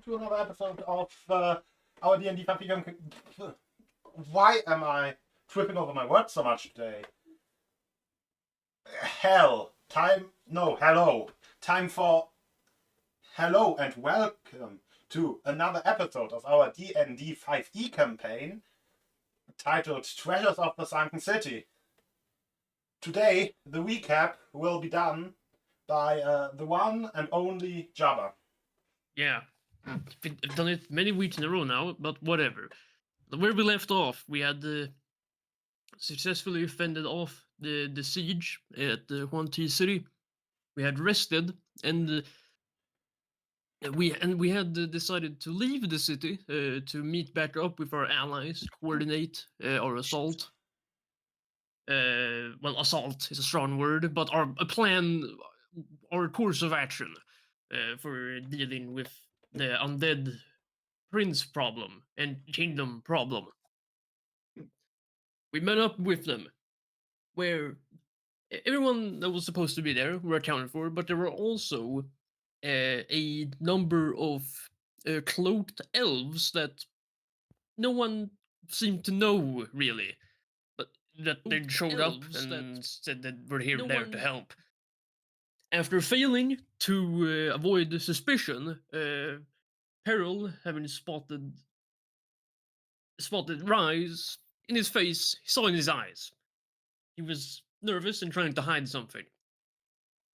to another episode of our D&D 5 Why am I tripping over my words so much today? Hello. Time for hello and welcome to another episode of our D&D 5e campaign titled Treasures of the Sunken City. Today, the recap will be done by the one and only Jabba. Yeah, I've done it many weeks in a row now, but whatever. Where we left off, we had successfully fended off the siege at the Huanti city. We had rested, and we had decided to leave the city to meet back up with our allies, coordinate our assault. Well, assault is a strong word, but a plan, our course of action for dealing with the undead prince problem and kingdom problem. We met up with them, where everyone that was supposed to be there were accounted for, but there were also a number of cloaked elves that no one seemed to know really, but that they showed up and said that we're there to help. After failing to avoid suspicion, Peril, having spotted Rise in his face, he saw in his eyes. He was nervous and trying to hide something,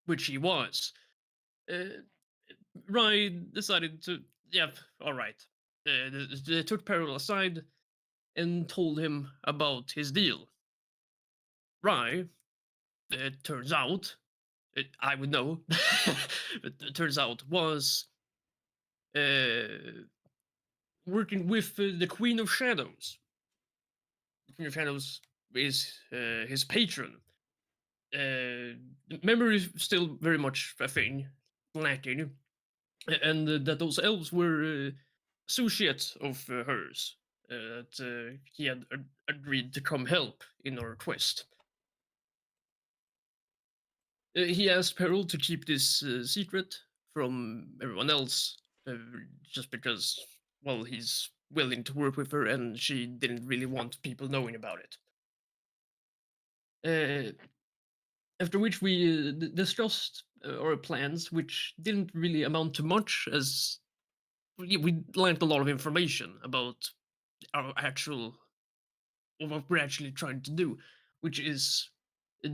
which he was. Rye decided to, all right. They took Peril aside and told him about his deal. Rye, it turns out, I would know, but it turns out was working with the Queen of Shadows. The Queen of Shadows is his patron. Memory is still very much a thing, lacking, and that those elves were associates of hers. That he had agreed to come help in our quest. He asked Peril to keep this secret from everyone else, just because, well, he's willing to work with her, and she didn't really want people knowing about it. After which we discussed our plans, which didn't really amount to much, as we learned a lot of information about our what we're actually trying to do, which is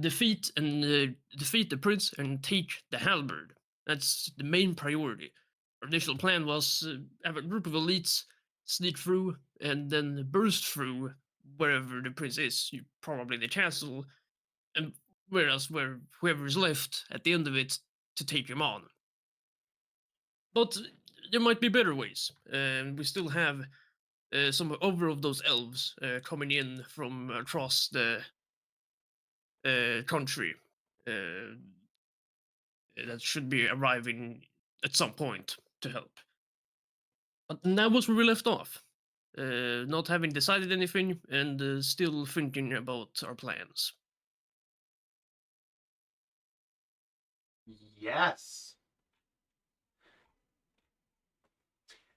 defeat the prince and take the halberd. That's the main priority. Our initial plan was have a group of elites sneak through and then burst through wherever the prince is, probably the castle, and where whoever is left at the end of it to take him on. But there might be better ways, and we still have some other of those elves coming in from across the country that should be arriving at some point to help. But that was where we left off, not having decided anything and still thinking about our plans. Yes.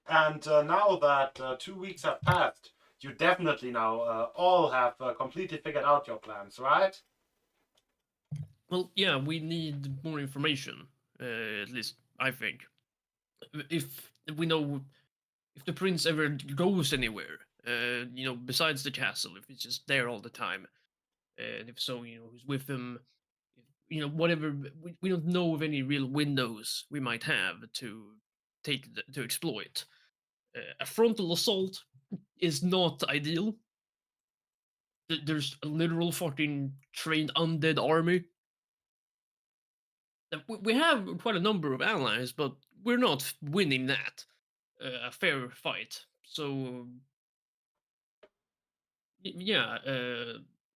And now that 2 weeks have passed, you definitely now all have completely figured out your plans, right? Well, yeah, we need more information. At least I think. If we know if the prince ever goes anywhere, besides the castle, if he's just there all the time, and if so, who's with him, whatever. We don't know of any real windows we might have to to exploit. A frontal assault is not ideal. There's a literal fucking trained undead army. We have quite a number of allies, but we're not winning that a fair fight. So yeah,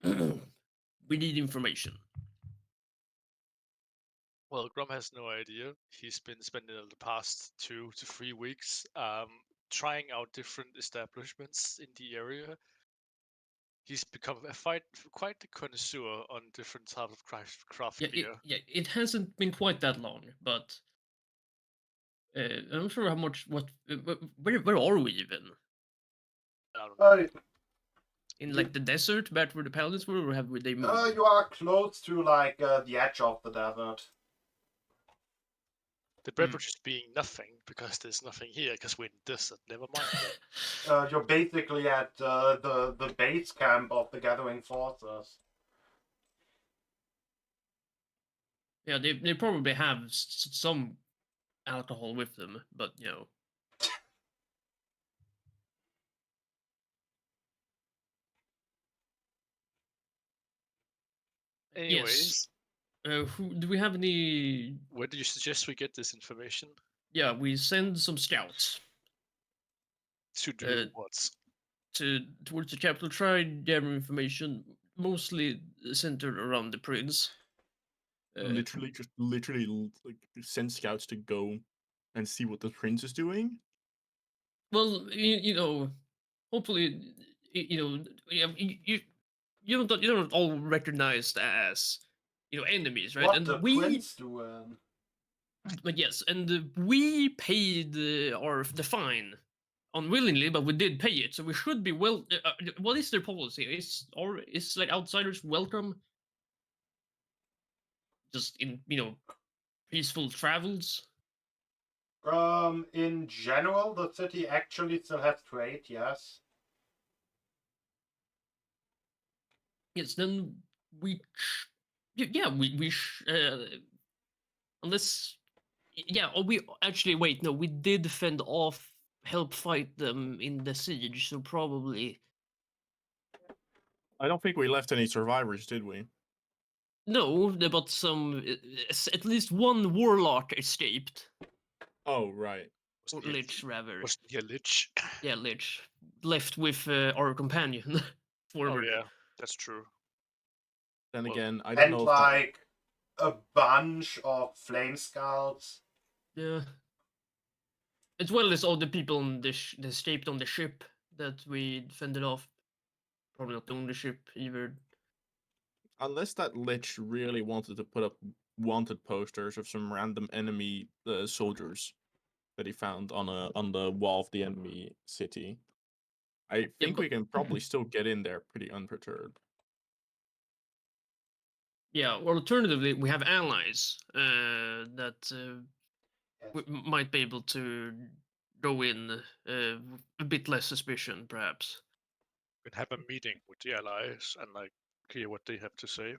we need information. Well, Grum has no idea. He's been spending the past 2 to 3 weeks trying out different establishments in the area. He's become quite the connoisseur on different types of craft gear. It hasn't been quite that long, but I'm not sure how much. Where are we even? I don't know. In You- like the desert, back where the paladins were, or have they moved? you are close to like the edge of the desert. The bread was just being nothing because there's nothing here because we're in the desert. Never mind. You're basically at the base camp of the gathering forces. Yeah, they probably have some alcohol with them, but you know. Anyways, Who do we have any? where do you suggest we get this information? Yeah, we send some scouts To do what? towards the capital, try and gather information, mostly centered around the prince. Literally like send scouts to go and see what the prince is doing. Well, you know, hopefully, you know, you don't all recognized as enemies, right? What And the prince doing? but yes, and we paid the fine unwillingly, but we did pay it, so we should be well. What is their policy? Is like outsiders welcome? Just in peaceful travels. In general, the city actually still has trade, yes. Yes, then unless we actually wait. No, we did fend off, help fight them in the siege, so probably I don't think we left any survivors, did we? no. But at least one warlock escaped. Oh, right. Or Lich, rather. Was he a lich? Yeah, Lich. Left with our companion. Oh Forward. yeah, that's true. Then Well, again, I don't And know if like a bunch of flame scouts. Yeah. As well as all the people on that escaped on the ship that we fended off. Probably not on the ship either. unless that lich really wanted to put up wanted posters of some random enemy soldiers that he found on the wall of the enemy city, I think we can probably still get in there pretty unperturbed. Yeah, or alternatively, we have allies that Yes. might be able to go in with a bit less suspicion, perhaps. we can have a meeting with the allies and like hear what they have to say.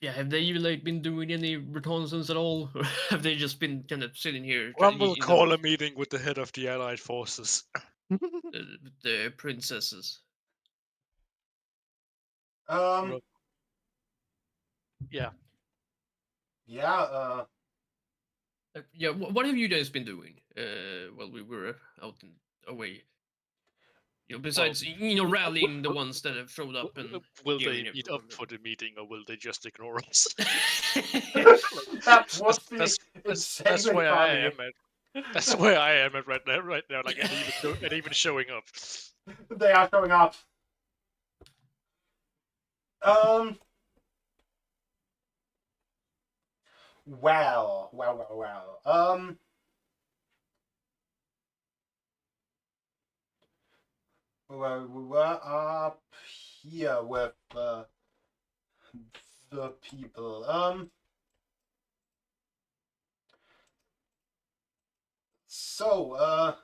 Yeah, have they like been doing any reconnaissance at all, or have they just been kind of sitting here? We'll call a meeting with the head of the allied forces. The princesses. Yeah. Yeah, Yeah, what have you guys been doing while we were out and away? Besides rallying the ones that have showed up and will they gearing meet up everyone. for the meeting or will they just ignore us? that would be that's insanely where I funny. am at. That's where I am at right now. Like, and even showing up. They are showing up. Well. Well, we were up here with the people. So,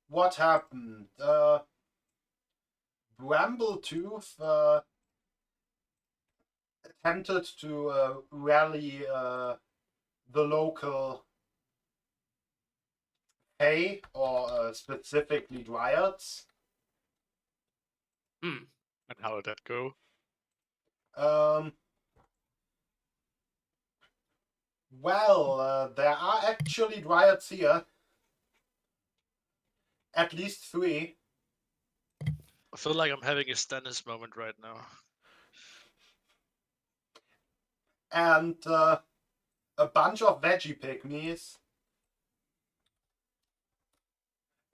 what happened? Brambletooth attempted to rally the local Fae, or specifically Dryads. And how did that go? Well, there are actually Dryads here. At least 3. I feel like I'm having a Stannis moment right now. And a bunch of veggie pygmies.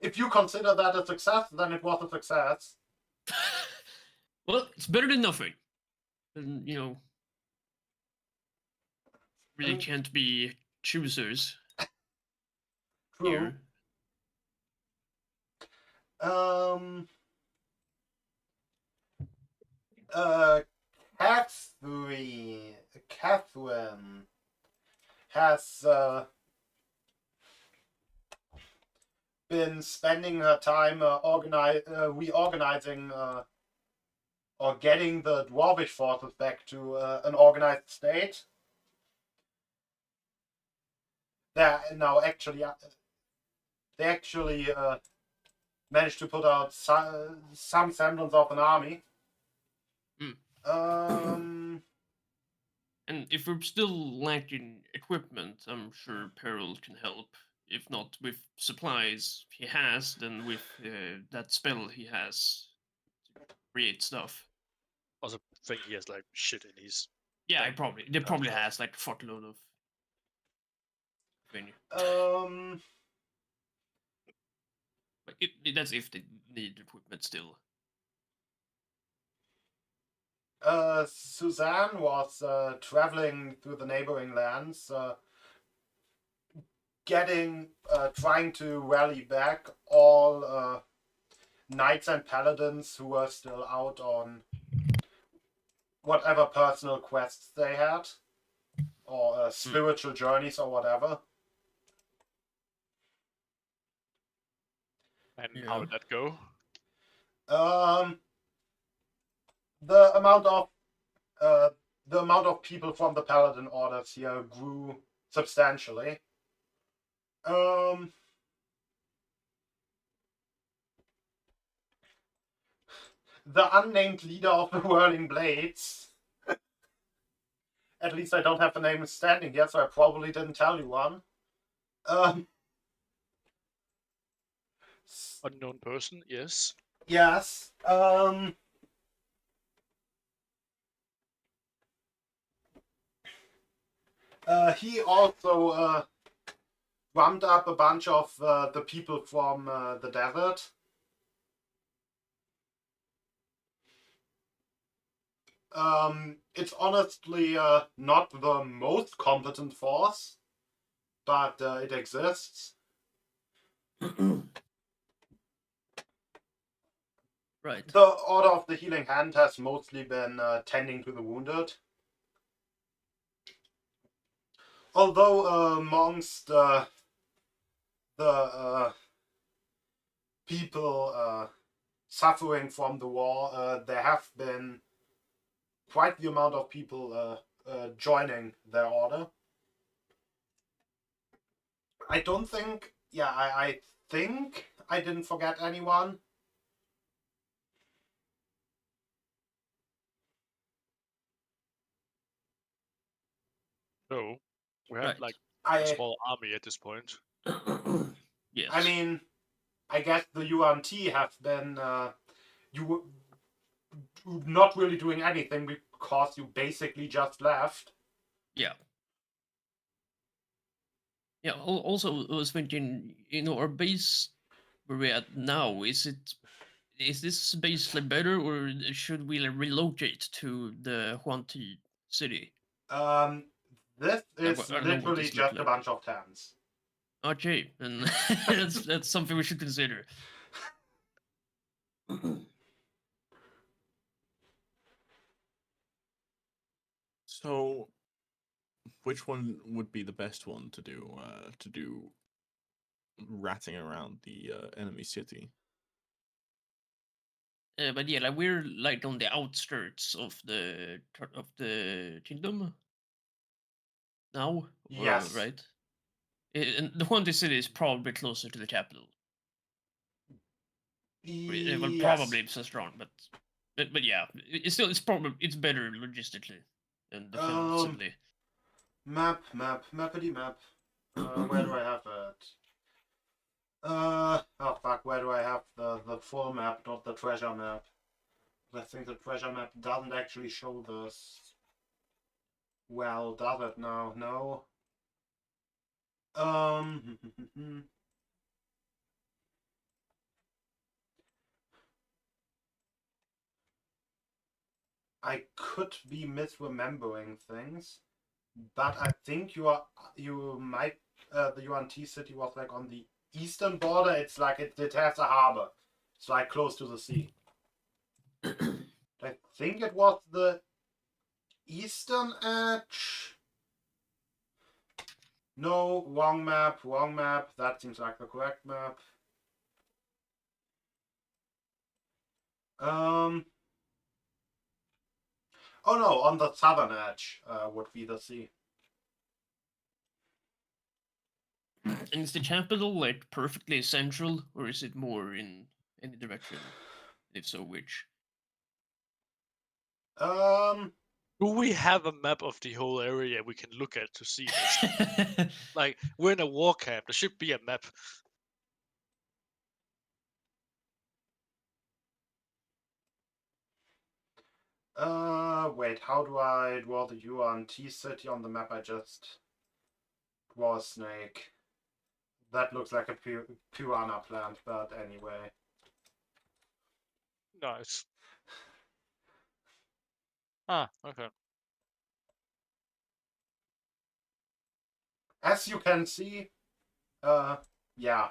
If you consider that a success, then it was a success. Well, it's better than nothing. And, really can't be choosers True. here. Catherine has been spending her time reorganizing or getting the dwarvish forces back to an organized state. They actually managed to put out some semblance of an army. And if we're still lacking equipment, I'm sure Peril can help. If not with supplies he has, then with that spell he has to create stuff. Also, think he has like shit in his. Yeah, Back- they probably backpack. has like a fuckload of venue. But that's if they need equipment still. Suzanne was traveling through the neighboring lands, trying to rally back all knights and paladins who were still out on whatever personal quests they had, or spiritual journeys or whatever. And Yeah. how did that go? The amount of people from the paladin orders here grew substantially. The unnamed leader of the Whirling Blades. At least I don't have the name standing here, so I probably didn't tell you one. Unknown person, yes. Yes. He also rounded up a bunch of the people from the desert. It's honestly not the most competent force, but it exists. Right. The Order of the Healing Hand has mostly been tending to the wounded. Although amongst the people suffering from the war, there have been quite the amount of people joining their order. I don't think, I think I didn't forget anyone. So we have Right. like a I small army at this point. Yes. I mean, I guess the UNT have been not really doing anything because you basically just left. Yeah. Yeah. Also, I was thinking, our base where we're at now, is this base like better, or should we like relocate to the Huanti city? This Like, is I don't know what literally this look just a like. bunch of tents. Okay, and that's something we should consider. So, which one would be the best one to do ratting around the enemy city? But yeah, like we're like on the outskirts of the kingdom now, Yes. right? And the Huanti city is probably closer to the capital. Well, Yes. probably it's so strong, but yeah, it's probably it's better logistically than defensively. Mappity map. Where do I have it? Oh fuck, where do I have the full map, not the treasure map? I think the treasure map doesn't actually show this. Well, does it now? No. I could be misremembering things. but I think you might the UNT city was like on the eastern border. It's like it has a harbor. It's like close to the sea. I think it was the eastern edge. No, wrong map, wrong map. That seems like the correct map. Oh no, on the southern edge would be the sea. And is the capital like perfectly central, or is it more in any direction? If so, which? Do we have a map of the whole area we can look at to see this? Like, we're in a war camp. There should be a map. Wait, how do I draw the UNT city on the map I just draw a snake? That looks like a piranha plant, but anyway. Nice. Ah, okay. As you can see, yeah.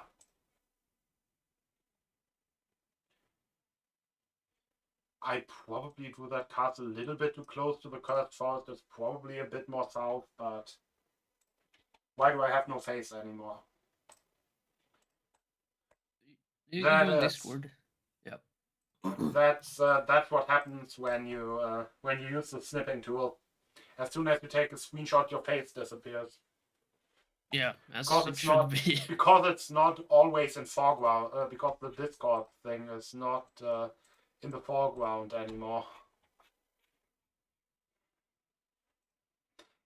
I probably drew that card a little bit too close to the cursed forest. It's probably a bit more south, but why do I have no face anymore? You That on is- Discord. Yep. That's what happens when you use the snipping tool. As soon as you take a screenshot, your face disappears. Yeah, as Because it it's should not be. because it's not always in foreground. Because the Discord thing is not in the foreground anymore.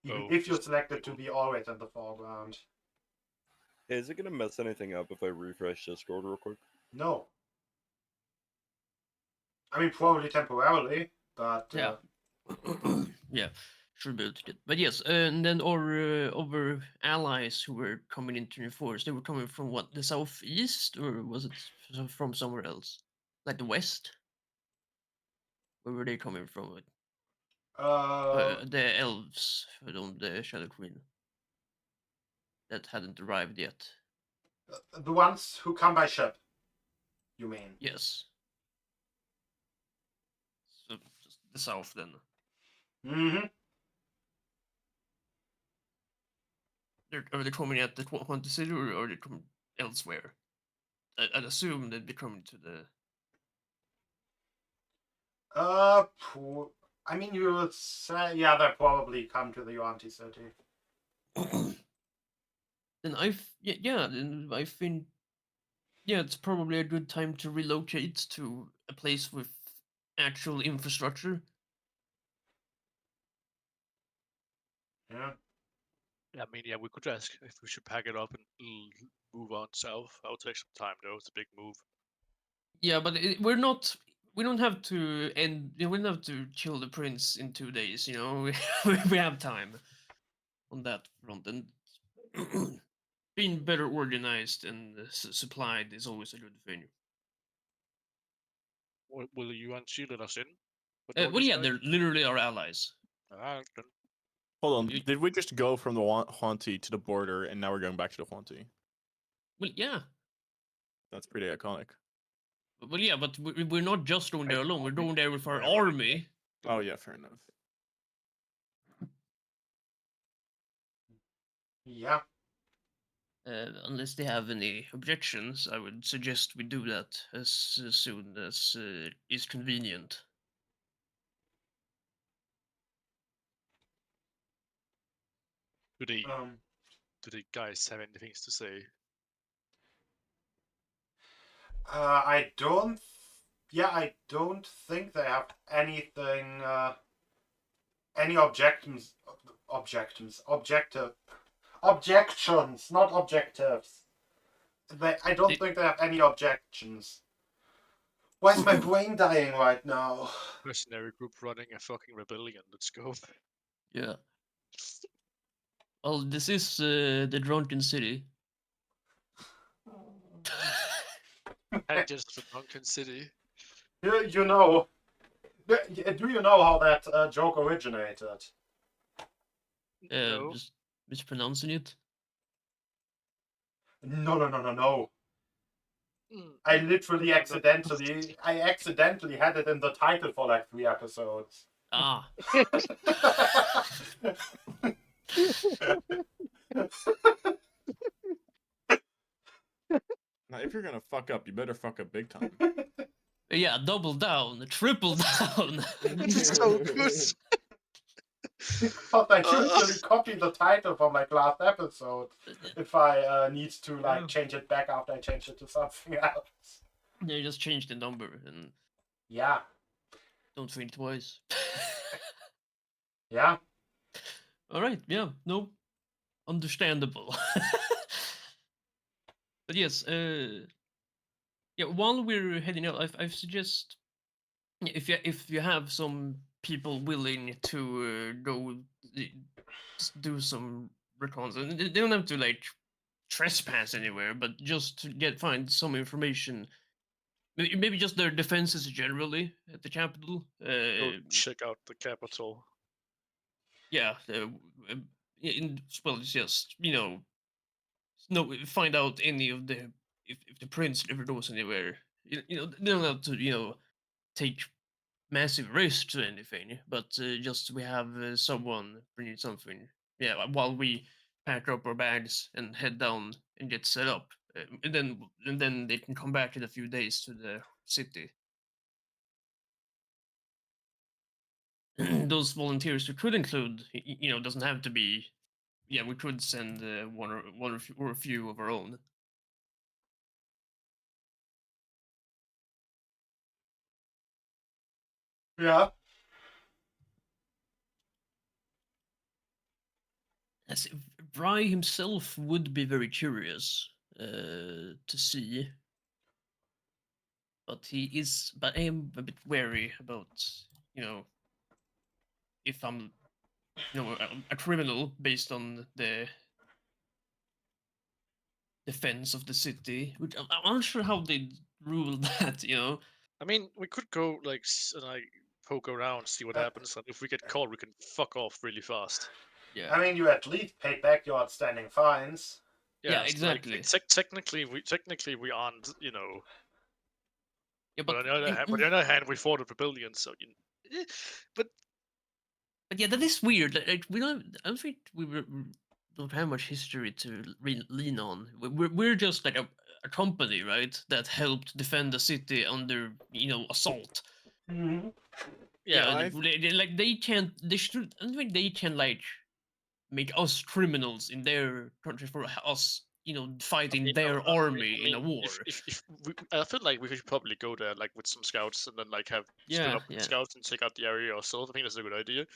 Even Oh, if you just select it to be always in the foreground. Hey, is it gonna mess anything up if I refresh Discord real quick? No. I mean, probably temporarily, but Yeah. Yeah, should be able to get. But yes, and then our allies who were coming into the force, they were coming from what, the southeast, or was it from somewhere else, like the west? Where were they coming from? The elves on the Shadow Queen that hadn't arrived yet. the ones who come by ship, you mean? Yes. So just the south then. Mm-hmm. Are they coming at the Haunted City, or are they coming elsewhere? I'd assume they'd be coming to the. I mean, you would say, yeah, they probably come to the Yuan-Ti city. Then then I think, yeah, it's probably a good time to relocate to a place with actual infrastructure. Yeah. I mean, yeah, we could ask if we should pack it up and move on south. That'll take some time, though. It's a big move. Yeah, but we're not. We don't have to end. We don't have to kill the prince in 2 days. You know, we have time on that front, and being better organized and supplied is always a good thing. Will you and she let us in? With all Well, these yeah, guys? they're literally our allies. Then Hold on, You- did we just go from the Haunty to the border, and now we're going back to the Haunty? Well, yeah. That's pretty iconic. Well, yeah, but we're not just going there alone. We're going there with our Yeah, well, army. Oh yeah, fair enough. Yeah. Unless they have any objections, I would suggest we do that as soon as is convenient. do the guys have anything to say? I don't. Yeah, I don't think they have anything. Any objections? Objections, not objectives. I don't think they have any objections. Why is my brain dying right now? Mercenary group running a fucking rebellion. Let's go. Yeah. Well, this is the drunken city. And just the Sunken city. You know. Do you know how that joke originated? No. Just mispronouncing it. No. Mm, I mm, literally no. accidentally had it in the title for like 3 episodes. Ah. Now, if you're gonna fuck up, you better fuck up big time. Yeah, double down, triple down. It's so good. Because I usually copy the title from like last episode if I need to like Yeah. change it back after I change it to something else. Yeah, just change the number and Yeah, don't think twice. yeah. All right, yeah, no, understandable. But yes, yeah. While we're heading out, I suggest if you have some people willing to go do some recons, and they don't have to like trespass anywhere, but just to find some information. Maybe just their defenses generally at the capital. Go check out the capital. Yeah, well, it's just find out any of the if the prince ever goes anywhere. They don't have to take massive risks or anything, but just we have someone bringing something. Yeah, while we pack up our bags and head down and get set up, and then they can come back in a few days to the city. Those volunteers we could include, doesn't have to be. Yeah, we could send one or a few of our own. Yeah. As Bry himself would be very curious to see, but I am a bit wary about, if I'm, a criminal based on the defense of the city. Which I'm not sure how they rule that. I mean, we could go like poke around, see what happens, and if we get caught, we can fuck off really fast. Yeah. I mean, you at least paid back your outstanding fines. Yeah, it's exactly. technically we aren't, Yeah, but on the other hand, we fought a rebellion, so but yeah, that is weird. Like we don't. I don't think we don't have much history to lean on. We're just like a company, right? That helped defend the city under assault. Mm-hmm. yeah, like they can't. They should. I don't think they can like make us criminals in their country for us. Fighting their army in a war. If I feel like we should probably go there like with some scouts and then like have split up with scouts and check out the area ourselves. I think that's a good idea.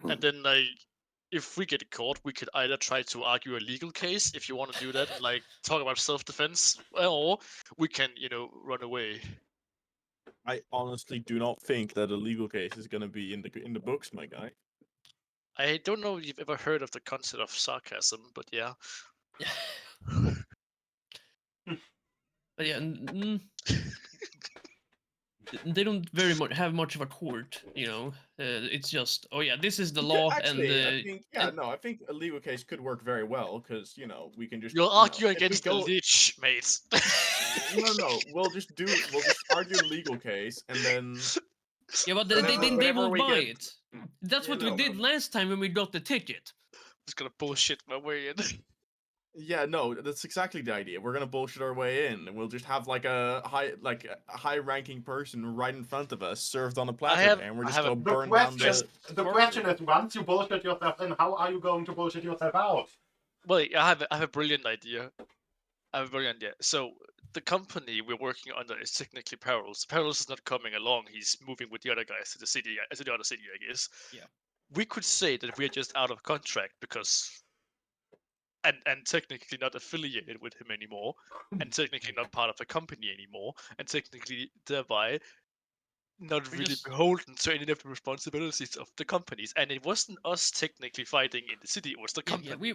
And then like if we get caught, we could either try to argue a legal case if you want to do that, and like talk about self-defense, or we can run away. I honestly do not think that a legal case is gonna be in the books, my guy. I don't know if you've ever heard of the concept of sarcasm, but yeah. But yeah, they don't very much have much of a court. It's just this is the law. Actually, I think a legal case could work very well because we can just. You'll argue if we against the lich, mate. No, we'll just argue a legal case and then. Yeah, but they won't buy it. That's what we did no. last time when we got the ticket. Just gonna bullshit my way in. Yeah, no, that's exactly the idea. We're gonna bullshit our way in, and we'll just have like a high-ranking person right in front of us, served on a platter, and we're just gonna burn down the. The question is, once you bullshit yourself in, how are you going to bullshit yourself out? Well, I have a brilliant idea. So the company we're working under is technically Perils. Perils is not coming along. He's moving with the other guys to the city, to the other city, I guess. Yeah. We could say that we're just out of contract because. And technically not affiliated with him anymore, and technically not part of the company anymore, and technically thereby not really beholden to any of the responsibilities of the companies. And it wasn't us technically fighting in the city; it was the company. We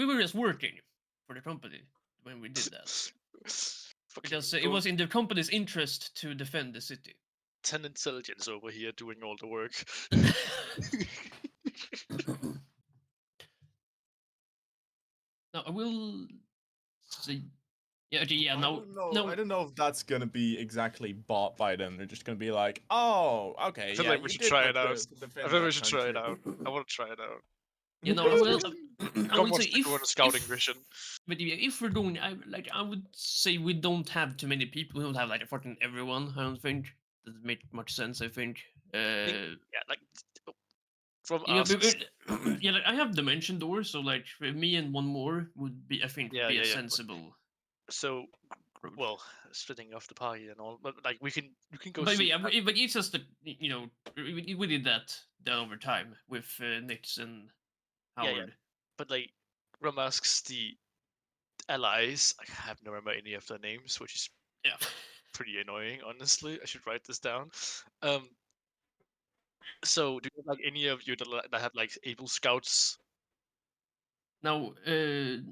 were just working for the company when we did that. Because it was in the company's interest to defend the city. 10 intelligence over here doing all the work. Now I will say, yeah, okay, yeah. I Now, don't know. no, I don't know if that's gonna be exactly bought by them. They're just gonna be like, "Oh, I okay, feel yeah, like we you should did try look it out. good to I defend think we that should try it country." out. I want to try it out. you know, I will. I Come would wants say to go on a scouting mission. But yeah, if we're doing, I would say we don't have too many people. We don't have like fucking everyone. I don't think doesn't make much sense. I think. Yeah, like from Yeah, us. yeah, like, I have dimension doors, so like me and one more would be, I think, would Yeah, be yeah, a yeah. sensible So, approach. well, splitting off the party and all, but like we can go But see. yeah, but it's just that we did that over time with Nix and Yeah, Howard. yeah. But like Ramasks, the allies, I have no remember any of their names, which is Yeah. pretty annoying, honestly. I should write this down. So do you have like any of you that have like able scouts? Now,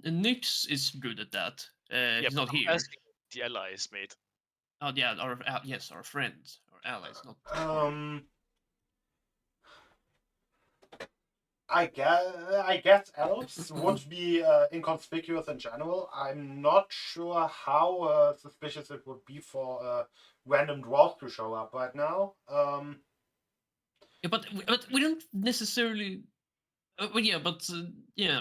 Nix is good at that. Yeah, He's but not I'm here. asking the allies, mate. Oh yeah, yes, our friends, our allies, not. I guess elves would be inconspicuous in general. I'm not sure how suspicious it would be for random dwarves to show up right now. Yeah, but we don't necessarily. Well, yeah, but yeah,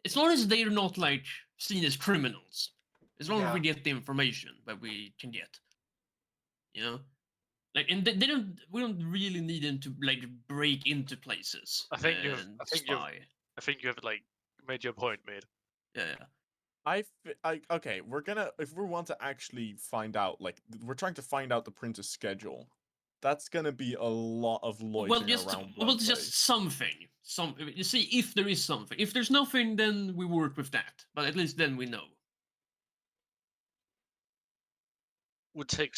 as long as they're not like seen as criminals, as long as we Yeah. get the information that we can get, you know, like, and they don't. We don't really need them to like break into places I think you've, and I think you've, spy. I think you have like made your point, mate. Yeah. Okay, we're gonna if we want to actually find out, like, we're trying to find out the prince's schedule. That's gonna be a lot of loitering around one place. Just something. You see, if there is something. If there's nothing, then we work with that. But at least then we know. We'll take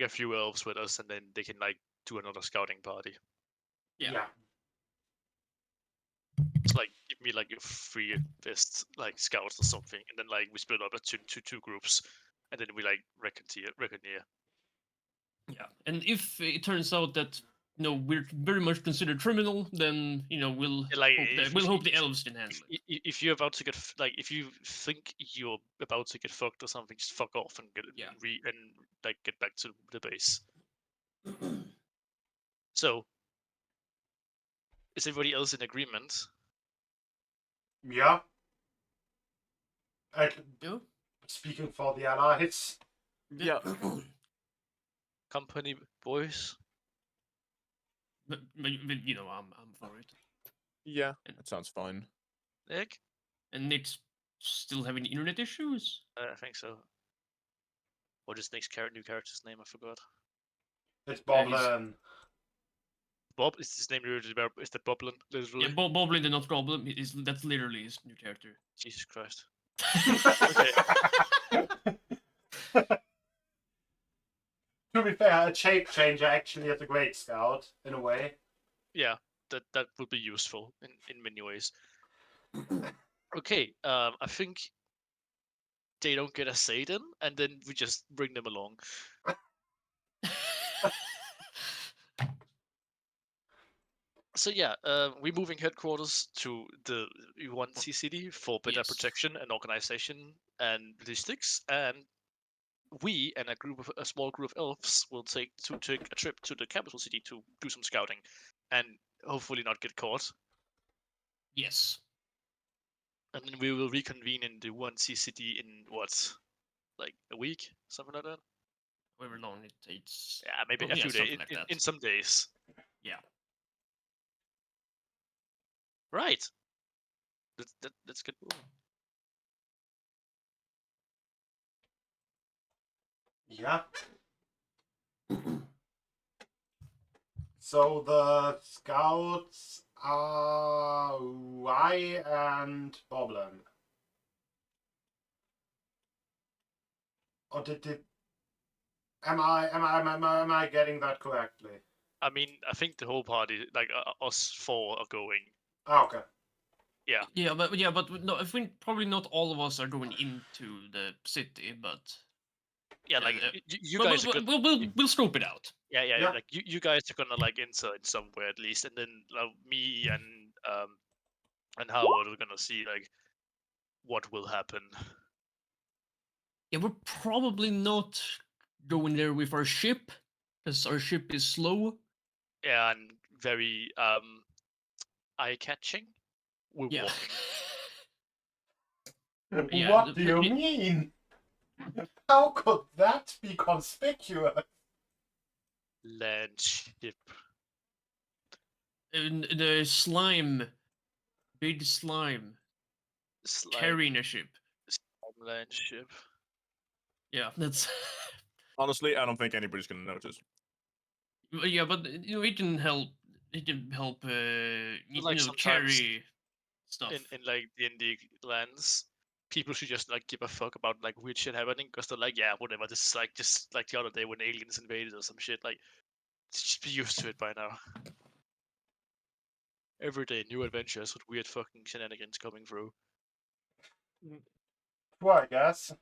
a few elves with us, and then they can like do another scouting party. Yeah. It's like give me like your three best like scouts or something, and then like we split up into two groups, and then we like reckon here. Yeah, and if it turns out that we're very much considered criminal, then we'll Yeah, like, hope the elves can handle it. If you're about to get like if you think you're about to get fucked or something, just fuck off and get like get back to the base. So, is everybody else in agreement? Yeah. Yeah. Speaking for the allies. Yeah. Company boys. But I'm for it. Yeah, that sounds fine. Nick? And Nick's still having internet issues? I think so. What is Nick's new character's name? I forgot. It's Yeah, he's- Boblin. Bob is his name literally? Is the Boblin literally? Yeah, Boblin the Not Problem that's literally his new character. Jesus Christ. To be fair, a shape changer actually is a great scout in a way. Yeah, that would be useful in many ways. Okay, I think they don't get a say then, and then we just bring them along. So yeah, we're moving headquarters to the U1C city for better Yes. protection and organization and logistics, and we and a small group of elves will take a trip to the capital city to do some scouting, and hopefully not get caught. Yes. And then we will reconvene in the 1C city in what, like a week, something like that. However long it takes. Yeah, maybe Well, a yeah, few days. something like that. In some days. Yeah. Right. Let's get moving. Yeah. So the scouts are Rye and Boblin. Or am I getting that correctly? I mean, I think the whole party, like us four, are going. Oh, okay. Yeah. Yeah, but no, I think probably not all of us are going into the city, but Yeah, like Yeah, you Well, guys are good. we'll scope it out. Yeah, Yeah. like you guys are gonna like enter in somewhere at least, and then me and Howard are gonna see like what will happen. Yeah, we're probably not going there with our ship, because our ship is slow. Yeah, and very eye catching. We're Yeah. walking. Yeah, What do you mean? How could that be conspicuous? Land ship. The slime, big slime, Slime, carrying a ship. slime land ship. Yeah, that's. Honestly, I don't think anybody's gonna notice. Yeah, but it can help. It can help. Like sometimes carry stuff. in like D&D lands, people should just like give a fuck about like weird shit happening because they're like, yeah, whatever. This is like just like the other day when aliens invaded or some shit. Like, just be used to it by now. Every day, new adventures with weird fucking shenanigans coming through. Well, I guess.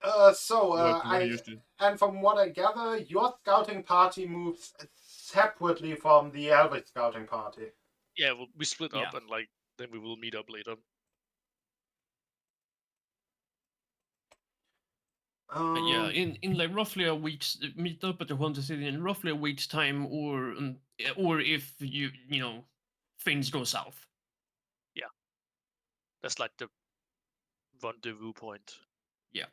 What are you used to? And from what I gather, your scouting party moves separately from the Elvish scouting party. Yeah, well, we split up Yeah. and like then we will meet up later. Yeah, in like roughly a week's meet up at the Haunted City in roughly a week's time, or if things go south. That's like the rendezvous point. Yeah.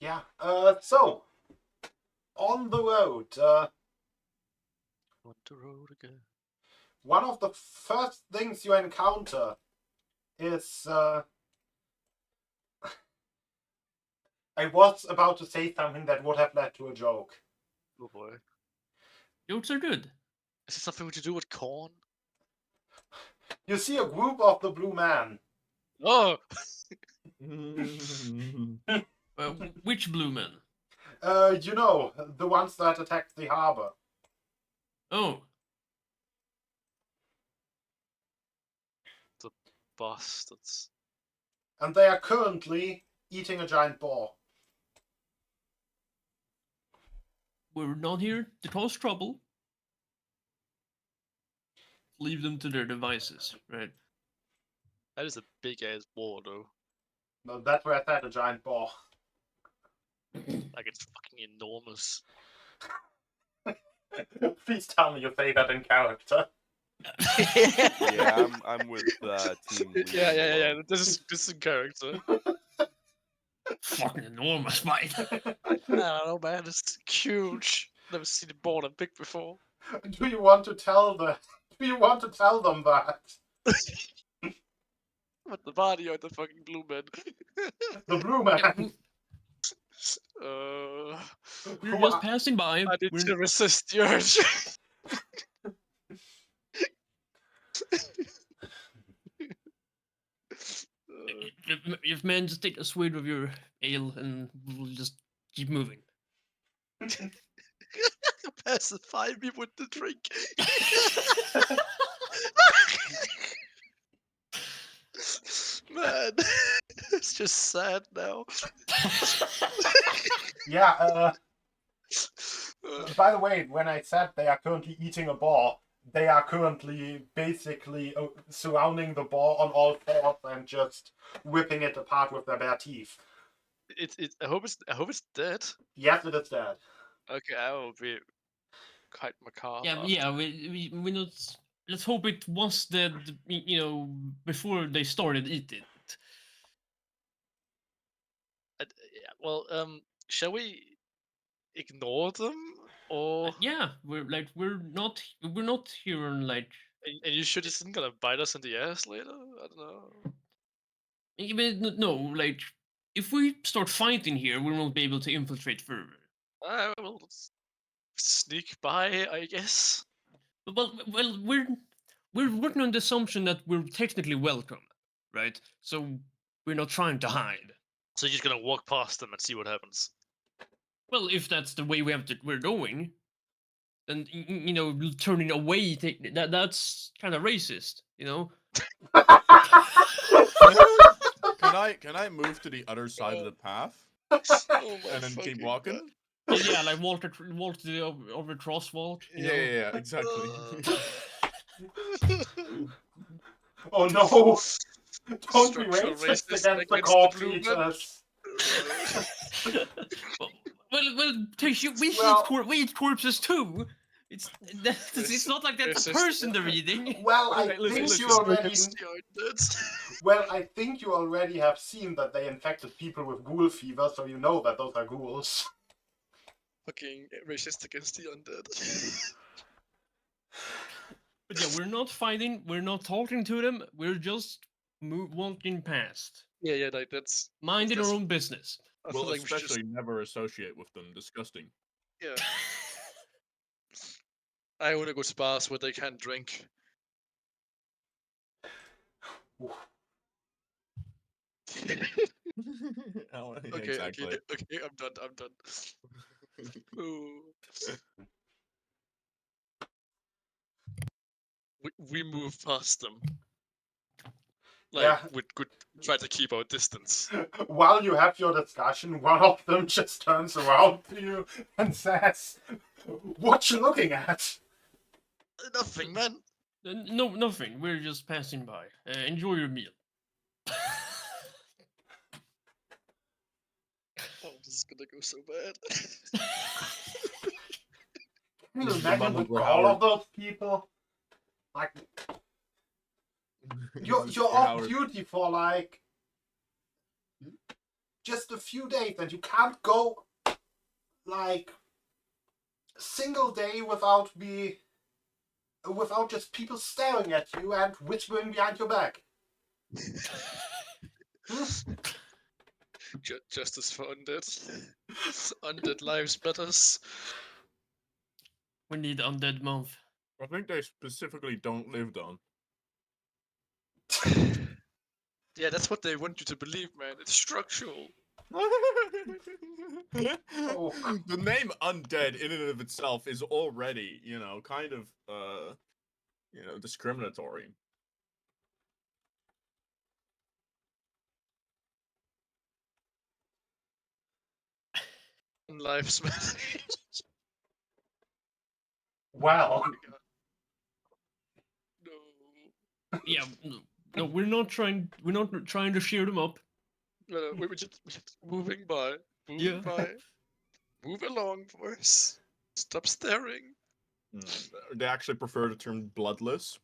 Yeah. So on the road, On the road again. one of the first things you encounter is I was about to say something that would have led to a joke. Oh boy. Jokes are good. Is it something to do with corn? You see a group of the Blue Man. Oh! Which blue men? The ones that attacked the harbor. Oh, The bastards. And they are currently eating a giant boar. we're not here to cause trouble. Leave them to their devices, right? That is a big ass boar though. No, that's where I said a giant boar. Like it's fucking enormous. Please tell me you say that in character. Yeah, I'm with team. leave Yeah, them yeah. alone. This is in character. Fucking enormous, mate. I don't know, man. It's huge. Never seen a boar that big before. Do you want to tell them? Do you want to tell them that? With the body or the fucking blue man. The Blue Man. We're Who just are- passing by. I need We're- to resist the urge. if man, just take a swig of your ale and we'll just keep moving. Pacify me with the drink. Man, it's just sad now. Yeah, by the way, when I said they are currently eating a boar, they are currently basically surrounding the boar on all fours and just ripping it apart with their bare teeth. I hope it's dead. Yes, it is dead. Okay, I will be quite macabre. Yeah, after. yeah. We not. Let's hope it was dead. Before they started eating it. Yeah, well, shall we ignore them or? Yeah, we're not here on like. And you sure this isn't gonna bite us in the ass later? I don't know. Even no, like if we start fighting here, we won't be able to infiltrate further. Well, let's sneak by, I guess. Well, we're working on the assumption that we're technically welcome, right? So we're not trying to hide. So you're just gonna walk past them and see what happens. Well, if that's the way we're going. and turning away, that's kind of racist, Can I move to the other side of the path Oh my and then keep fucking walking? God. Yeah, like Walter over crosswalk, Yeah, exactly. Oh no! Don't be Structural racist racist against the against the corpse blue man. eaters. well, we Well- we eat corpses too. It's not like that's a Racist, person they're eating. Well, I Okay, listen, think listen. you already. Against the undead. Well, I think you already have seen that they infected people with ghoul fever, so you know that those are ghouls. Fucking racist against the undead. But yeah, we're not fighting. We're not talking to them. We're just walking past, yeah, like that's minding our that's- own business. I feel We'll like we should especially never associate with them. Disgusting. yeah. I wanna go to bars where they can't drink. Oh, yeah, Okay, exactly. okay, I'm done. Ooh. We move past them. Like, Yeah. we'd try to keep our distance. While you have your discussion, one of them just turns around to you and says, "What you looking at?" Nothing, man. No, nothing. We're just passing by. Enjoy your meal. Oh, this is gonna go so bad. Can you This is the imagine moment the where gall of Howard- those people? Like, you're This is where off Howard- duty for like just a few days, and you can't go like a single day without just people staring at you and whispering behind your back. Justice for undead. Undead lives matters. We need undead month. I think they specifically don't live down. Yeah, that's what they want you to believe, man. It's structural. Oh. The name undead in and of itself is already, kind of discriminatory. Lives matter. Well, No. Yeah, no, we're not trying. We're not trying to cheer them up. No, we're just moving by. Moving Yeah. by. Move along, boys. Stop staring. They actually prefer the term bloodless.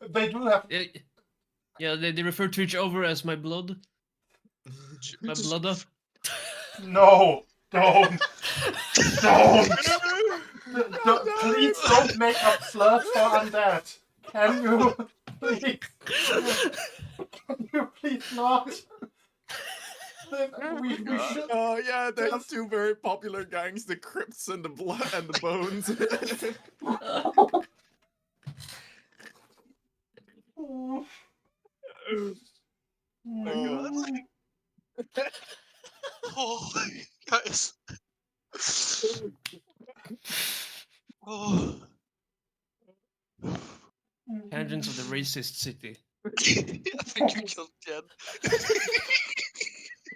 they do have. Yeah, they refer to each other as my blood. My blood. No, don't. Please don't make up slurs for undead. Can you? Please. Can you please not? We should. Oh yeah, they have two very popular gangs: the Crips and the Blood and the Bones. Oh my god. Oh, guys. Oh. Tangents of the racist city. I think you killed Jen.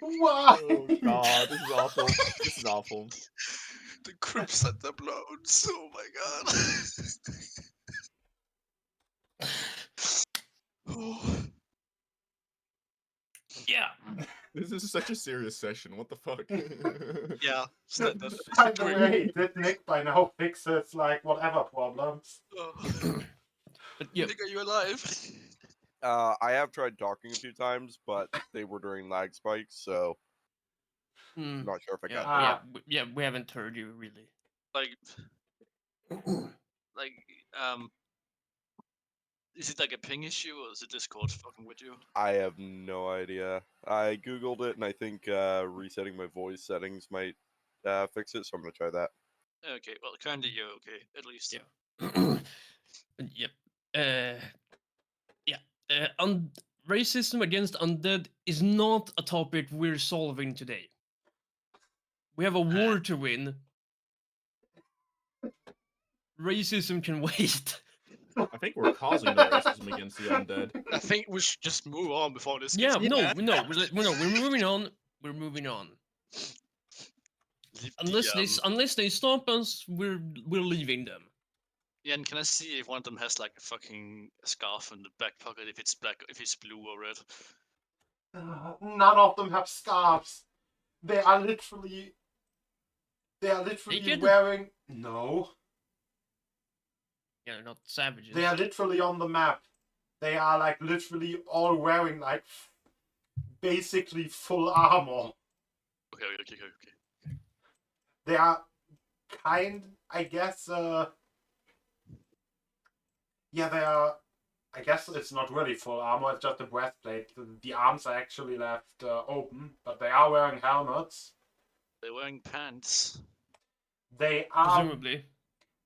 Why? Oh god, this is awful. This is awful. The Crips and the Bloods. Oh my god. Oh. Yeah. This is such a serious session. What the fuck? Yeah. That's By the way, did Nick by now fix his like whatever problems? Oh. But yeah. Nick, are you alive? I have tried talking a few times, but they were during lag spikes, so Hmm. I'm not sure if I Yeah, got yeah, we haven't heard you really. Like, is it like a ping issue or is it Discord fucking with you? I have no idea. I googled it, and I think resetting my voice settings might fix it, so I'm gonna try that. Okay, well, kinda you're okay, at least. Yeah. Yep. Yeah. Racism against undead is not a topic we're solving today. We have a war to win. Racism can wait. I think we're causing the racism against the undead. I think we should just move on before this Yeah, gets. we're moving on. We're moving on. Leave Unless they stop us, we're leaving them. Jan, can I see if one of them has like a fucking scarf in the back pocket? If it's black, if it's blue or red. None of them have scarves. They are literally Naked? wearing. No. Yeah, they're not savages. They are literally on the map. They are like literally all wearing like basically full armor. Okay. They are I guess, yeah, they are, I guess it's not really full armor, it's just a breastplate. The arms are actually left open, but they are wearing helmets. They're wearing pants. They are Presumably.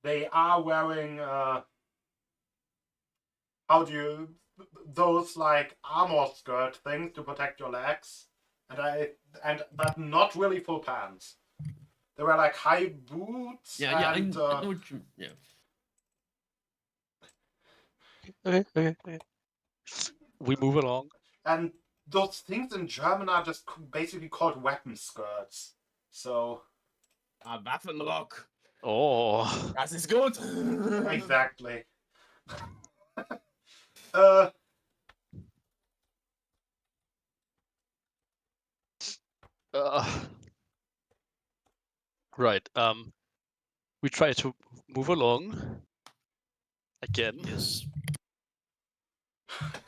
They are wearing how do you those like armor skirt things to protect your legs, but not really full pants. They were like high boots. Yeah, I and know what you. Yeah. Okay. We move along. and those things in German are just basically called weapon skirts. So Waffenrock. Oh. Das ist gut. exactly. Right. We try to move along. Again. Yes.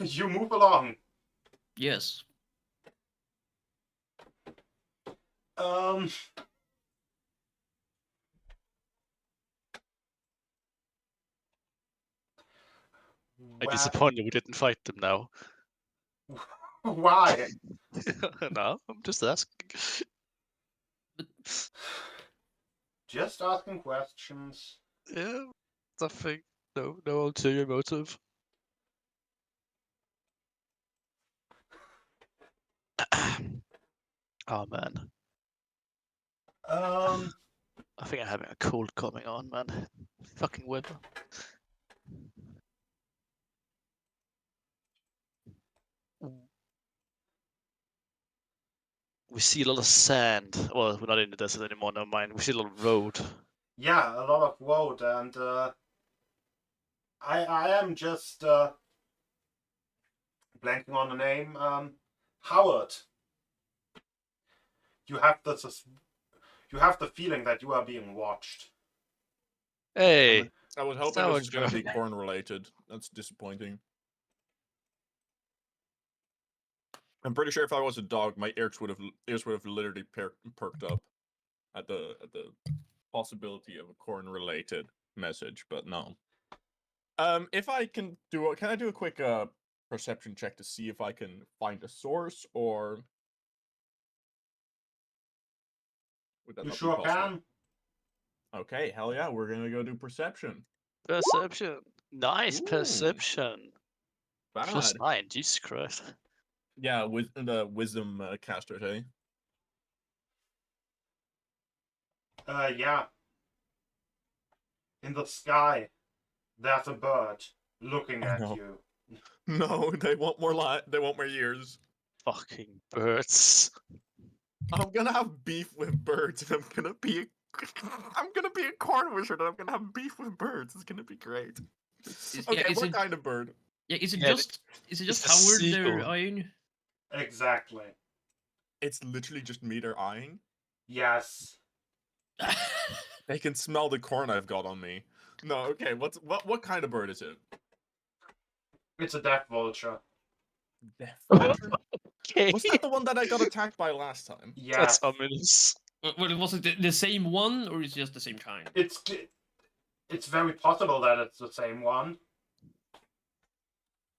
You move along. Yes. I'm disappointed we didn't fight them now. Why? No, I'm just asking. Just asking questions. Yeah, nothing. No ulterior motive. Oh man, I think I'm having a cold coming on, man. Fucking weather. We see a lot of sand. Well, we're not in the desert anymore, never mind. We see a lot of road. Yeah, a lot of road, and I am just blanking on the name. Howard. You have the feeling that you are being watched. Hey, I was hoping So this was going to be good. corn related. That's disappointing. I'm pretty sure if I was a dog, my ears would have literally perked up at the possibility of a corn related message, but no. If I can do I do a quick perception check to see if I can find a source, or would that You not be sure possible? can. Okay, hell yeah, we're gonna go do perception. perception. Nice Ooh. perception. Bad. +9, Jesus Christ. Yeah, with the wisdom casters, eh? Yeah. In the sky, there's a bird looking at No. you. No, they want more they want more years. Fucking birds. I'm gonna have beef with birds, and I'm gonna be a corn wizard, and I'm gonna have beef with birds. It's gonna be great. Okay, what kind of bird? Yeah, is it Yeah, just it's a Howard they're seagull. eyeing? Exactly. It's literally just me they're eyeing. Yes. They can smell the corn I've got on me. No, okay, what kind of bird is it? It's a death vulture. Death vulture? Okay. Was that the one that I got attacked by last time? Yes. That's ominous. Well, was it the same one, or is it just the same kind? It's very possible that it's the same one.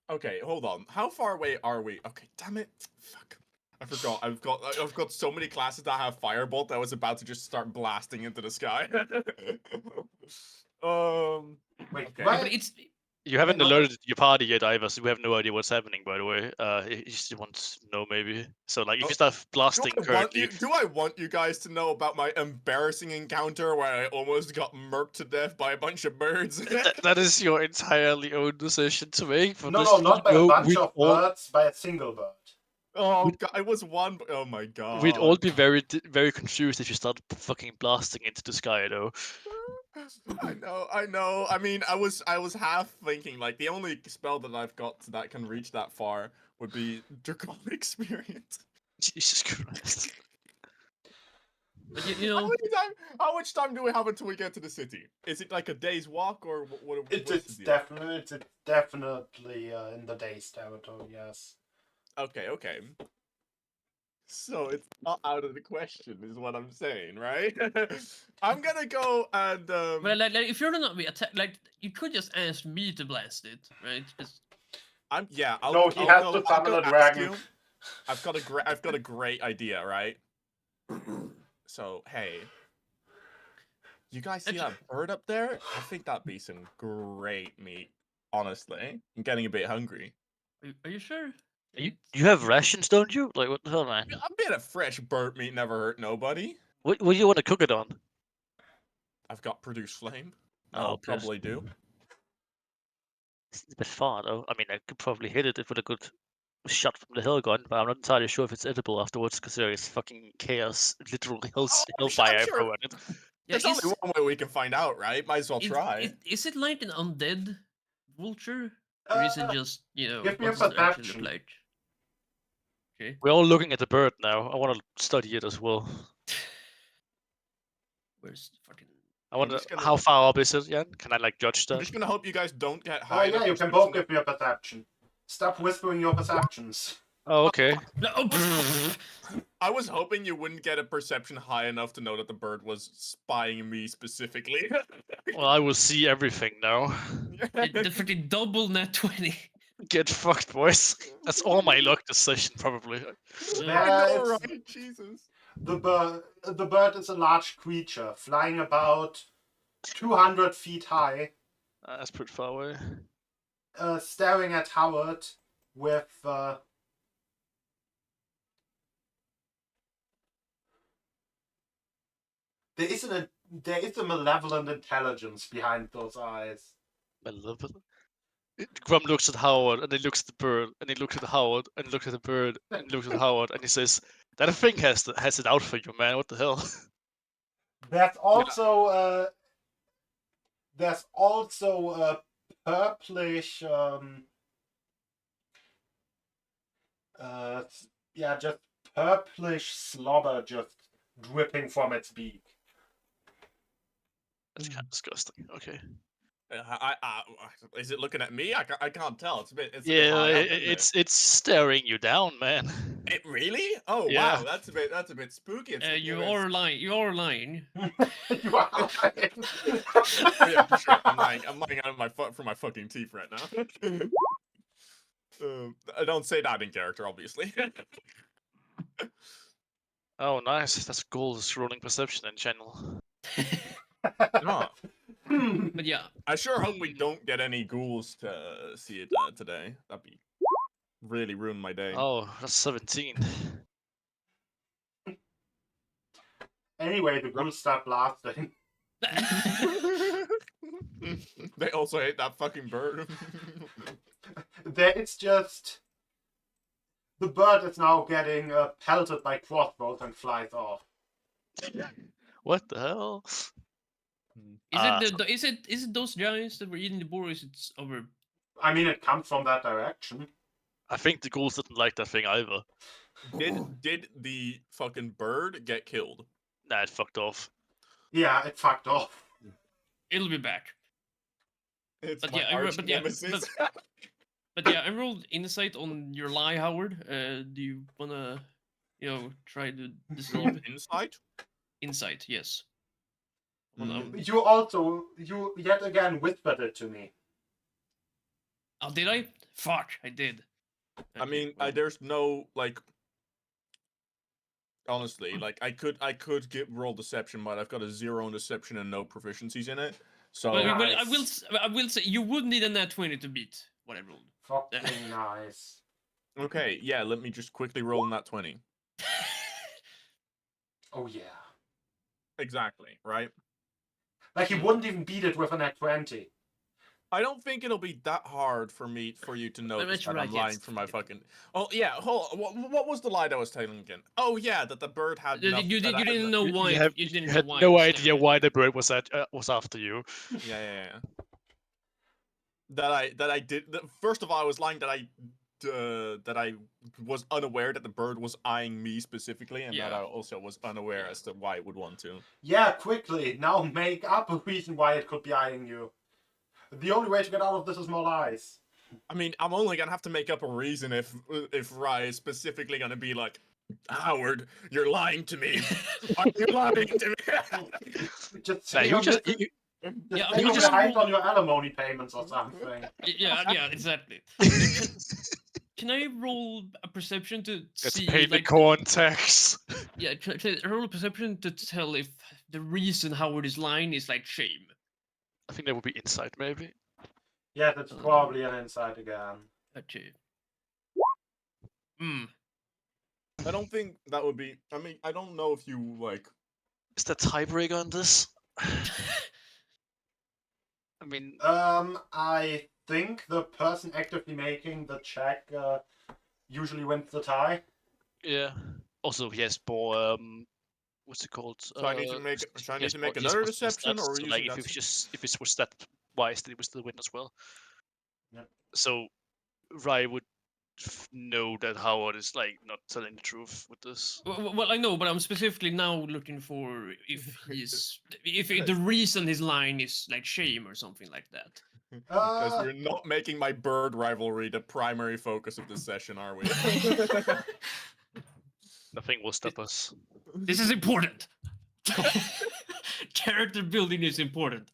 Okay, hold on. How far away are we? Okay, damn it. Fuck. I forgot. I've got so many classes that have firebolt that I was about to just start blasting into the sky. Wait, Okay. what? Yeah, but You haven't no. alerted your party yet either, so we have no idea what's happening. By the way, he just wants to know maybe. So like, if Oh, you start blasting currently, Do I want you guys to know about my embarrassing encounter where I almost got murked to death by a bunch of birds? that is your entirely own decision to make. For No, this, not by a bunch we'd of all birds, by a single bird. Oh god, it was one. Oh my god. we'd all be very confused if you start fucking blasting into the sky, though. I know. I mean, I was half thinking like the only spell that I've got that can reach that far would be Draconic Experience. Jesus Christ. But you know, How much time do we have until we get to the city? Is it like a day's walk or what? It's the deal? definitely in the day's territory. Yes. Okay. So it's not out of the question, is what I'm saying, right? I'm gonna go and well, like if you're not be attacked, like you could just ask me to blast it, right? Just I'll He has go, to I'll summon go a ask dragon. you. I've got a great idea, right? So hey, you guys see that bird up there? I think that'd be some great meat. Honestly, I'm getting a bit hungry. are you sure? You have rations, don't you? Like, what the hell, man? A bit of fresh bird meat never hurt nobody. What do you want to cook it on? I've got produce flame. Oh, I'll okay. probably do. It's a bit far, though. I mean, I could probably hit it with a good shot from the hill gun, but I'm not entirely sure if it's edible afterwards because there is fucking chaos, literally hellfire I'm sure. everywhere. Yeah, There's only one way we can find out, right? Might as well try. Is it like an undead vulture, or is it just give me a what does it actually perception. look like? Okay. We're all looking at the bird now. I want to study it as well. Where's the fucking? I wonder just gonna- how far up is it, Jan? Can I like judge I'm that? just gonna hope you guys don't get Oh high. yeah, you can both give me a perception. Stop whispering your perceptions. Oh, okay. No, oh, I was hoping you wouldn't get a perception high enough to know that the bird was spying me specifically. Well, I will see everything now. the fucking double net 20. Get fucked, boys. That's all my luck this session, probably. I Yeah, know, it's- right? Jesus. The bird is a large creature, flying about 200 feet high, That's pretty far away. staring at Howard with there is a malevolent intelligence behind those eyes. Malevolent. Grum looks at Howard, and he looks at the bird, and he looks at Howard, and he looks at the bird, and he looks at Howard, and he says, "That thing has it out for you, man. What the hell?" There's also a purplish just purplish slobber just dripping from its beak. That's kind of disgusting. Okay. Is it looking at me? I can't tell. It's a bit. It's a bit Yeah, high up, isn't it? it's staring you down, man. It really? Oh Yeah. wow, that's a bit spooky. It's looking You a bit- are lying. You are lying. You are lying. Oh, yeah, for sure. I'm lying out of from my fucking teeth right now. I don't say that in character, obviously. Oh, nice. That's Gold's rolling perception in channel. No, But yeah, I sure hope we don't get any ghouls to see it today. That'd be really ruin my day. Oh, that's 17. Anyway, the ghouls start blasting. They also hate that fucking bird. There is just the bird is now getting pelted by crossbows and flies off. What the hell? is it those giants that were eating the boar? Or is it over? I mean, it comes from that direction. I think the ghouls didn't like that thing either. Did the fucking bird get killed? Nah, it fucked off. Yeah, it fucked off. It'll be back. It's But my yeah, arch but yeah, nemesis. But yeah, I rolled insight on your lie, Howard. Do you wanna, try to deceive? Insight? Insight, yes. You yet again whispered it to me. Oh, did I? Fuck, I did. I mean, there's no like. Honestly, like I could roll deception, but I've got a 0 in deception and no proficiencies in it. So Nice. I will say you would need a nat 20 to beat what I rolled. Fucking nice. okay, yeah. Let me just quickly roll in that 20. Oh yeah. Exactly, right? Like he wouldn't even beat it with a nat 20. I don't think it'll be that hard for you to notice actually that I'm right, yeah, lying it's for my 20. fucking. Oh yeah, hold. What was the lie that I was telling again? Oh yeah, that the bird had enough. You that I had didn't enough- know You, why. you, have, You you didn't know had why. no it was idea there. why the bird was after you. Yeah. That I did. First of all, I was lying that I was unaware that the bird was eyeing me specifically, and that Yeah. I also was unaware Yeah. as to why it would want to. Yeah, quickly. Now make up a reason why it could be eyeing you. The only way to get out of this is more lies. I mean, I'm only gonna have to make up a reason if Rai is specifically gonna be like, Howard, you're lying to me. Are you lying to me? Just Nah, say you you're just missing- you, Yeah, say you you're just behind roll- on your alimony payments or something. Yeah, exactly. Can I roll a perception to it's see paid the like corn tax. yeah, can I roll a perception to tell if the reason Howard is lying is like shame? I think that would be insight, maybe. Yeah, that's probably an insight again. Okay. Hmm. I don't think that would be. I mean, I don't know if you like. Is there tiebreaker on this? I mean, I think the person actively making the check usually wins the tie. yeah. Also, he has more. What's it called? So I need to make. So I he need has to more- make he has another more deception, stats, or are we so using like that? if it was that wise, then it would still win as well. Yep. So Rai would know that Howard is like not telling the truth with this. Well, I know, but I'm specifically now looking for if the reason he's lying is like shame or something like that. Because we're not making my bird rivalry the primary focus of this session, are we? Nothing will stop us. This is important. Character building is important.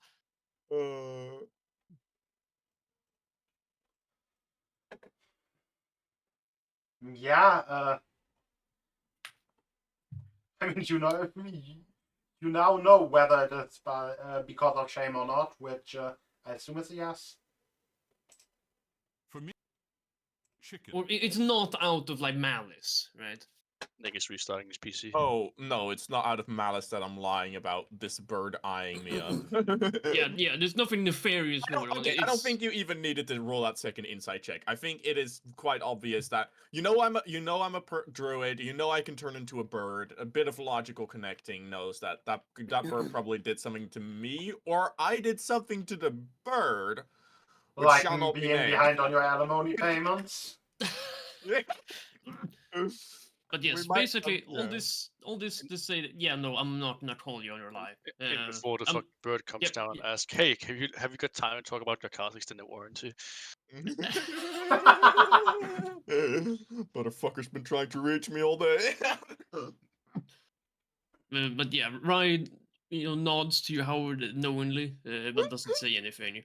Yeah, I mean, you now know whether it's because of shame or not, which I assume is a yes. For me, chicken. Or it's not out of like malice, right? Nick is restarting his PC. Oh no, it's not out of malice that I'm lying about this bird eyeing me up. Yeah. There's nothing nefarious going on. Okay, I don't think you even needed to roll that second insight check. I think it is quite obvious that I'm a druid. You know I can turn into a bird. A bit of logical connecting knows that bird probably did something to me, or I did something to the bird, which Like shall not be being named. behind on your alimony payments. But yes, might- basically all yeah. this to say that yeah, no, I'm not gonna call you on your lie. And before the I'm- fucking bird comes yep, down and yep. asks, "Hey, have you got time to talk about your car's extended warranty?" Motherfucker's been trying to reach me all day. But yeah, Ryan, nods to you, Howard, knowingly, but doesn't say anything.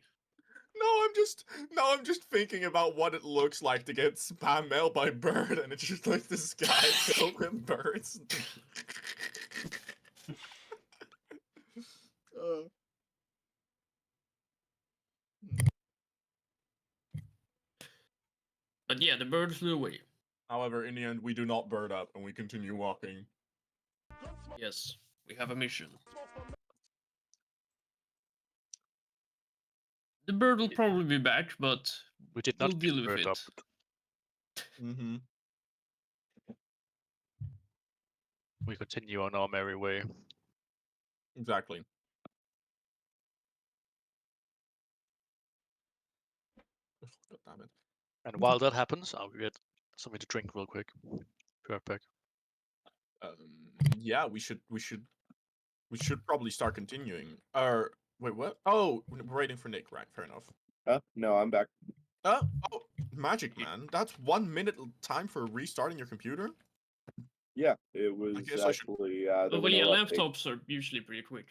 I'm just thinking about what it looks like to get spam mail by bird, and it's just like this guy filled with birds. But yeah, the bird flew away. However, in the end, we do not bird up, and we continue walking. Yes, we have a mission. The bird will probably be back, but We did we'll not deal get with bird it. up. Mm-hmm. We continue on our merry way. Exactly. God damn it. And while that happens, I'll get something to drink real quick. Be right back. Yeah, we should probably start continuing. Wait, what? Oh, we're waiting for Nick, right? Fair enough. No, I'm back. Oh, Magic Man, that's 1 minute time for restarting your computer? Yeah, it was guess I should- actually the Well, yeah, window update. laptops are usually pretty quick.